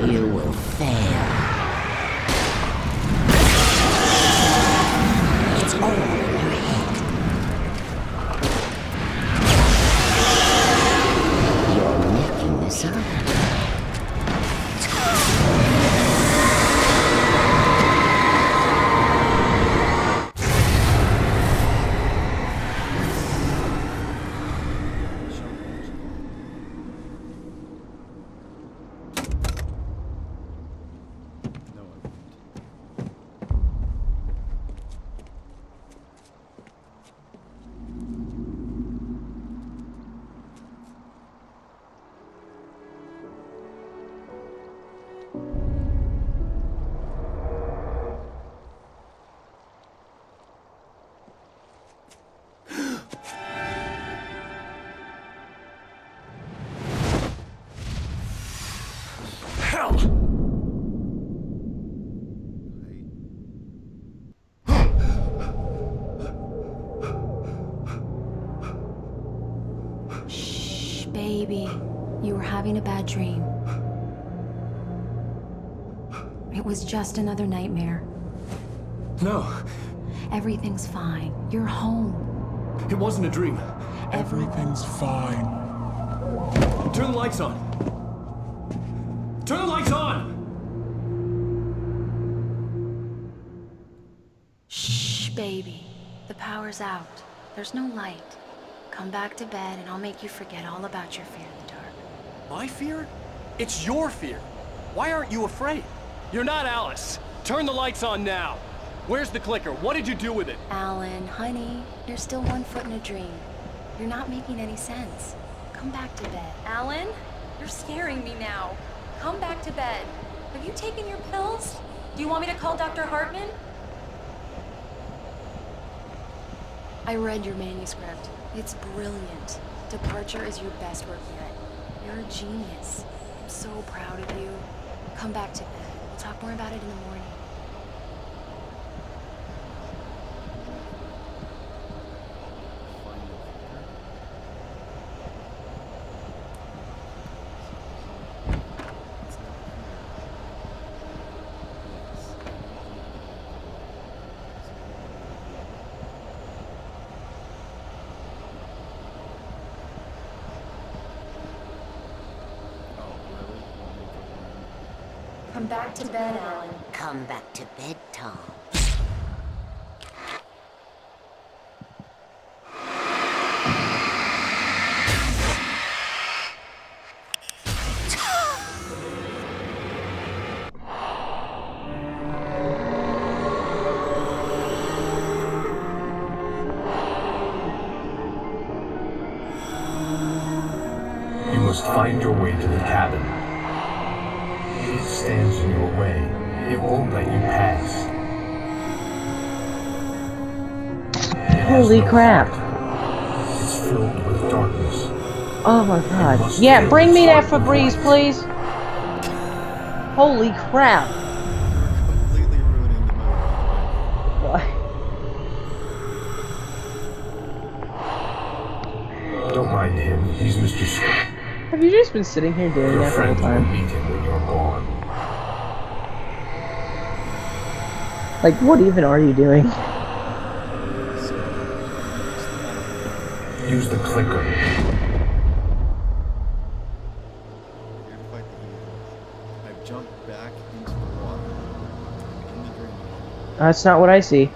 You will fail. It's all in your head. You're making this up. hell? Shh, baby. You were having a bad dream. It was just another nightmare. No. Everything's fine. You're home. It wasn't a dream. Everything's fine. Turn the lights on. Turn the lights on! Shh, baby. The power's out. There's no light. Come back to bed and I'll make you forget all about your fear in the dark. My fear? It's your fear. Why aren't you afraid? You're not Alice. Turn the lights on now. Where's the clicker? What did you do with it? Alan, honey, you're still 1 foot in a dream. You're not making any sense. Come back to bed. Alan, you're scaring me now. Come back to bed. Have you taken your pills? Do you want me to call Dr. Hartman? I read your manuscript. It's brilliant. Departure is your best work yet. You're a genius. I'm so proud of you. Come back to bed. We'll talk more about it in the morning. Come back to bed, Alan. Come back to bed, Tom. You must find your way to the cabin. It stands in your way. It won't let you pass. Holy crap. It's filled with darkness. Oh my god. Yeah, bring me that Febreze, please. Holy crap. Completely ruining the movie. What? Don't mind him. He's Mr. Scott. Have you just been sitting here doing Your that the whole friend will time? meet him when you're gone. Like, what even are you doing? Use the clicker. I've jumped back into the water. I'm in the dream. That's not what I see.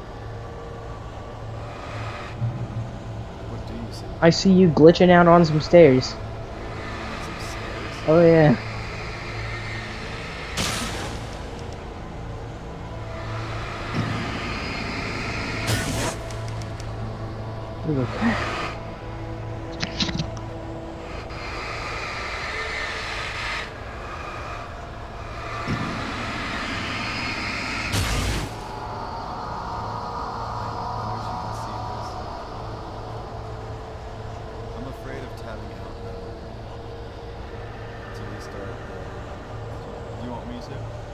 What do you see? I see you glitching out on some stairs. Oh yeah. Okay. I'm afraid of tapping out now. Until we start. Do you want me to?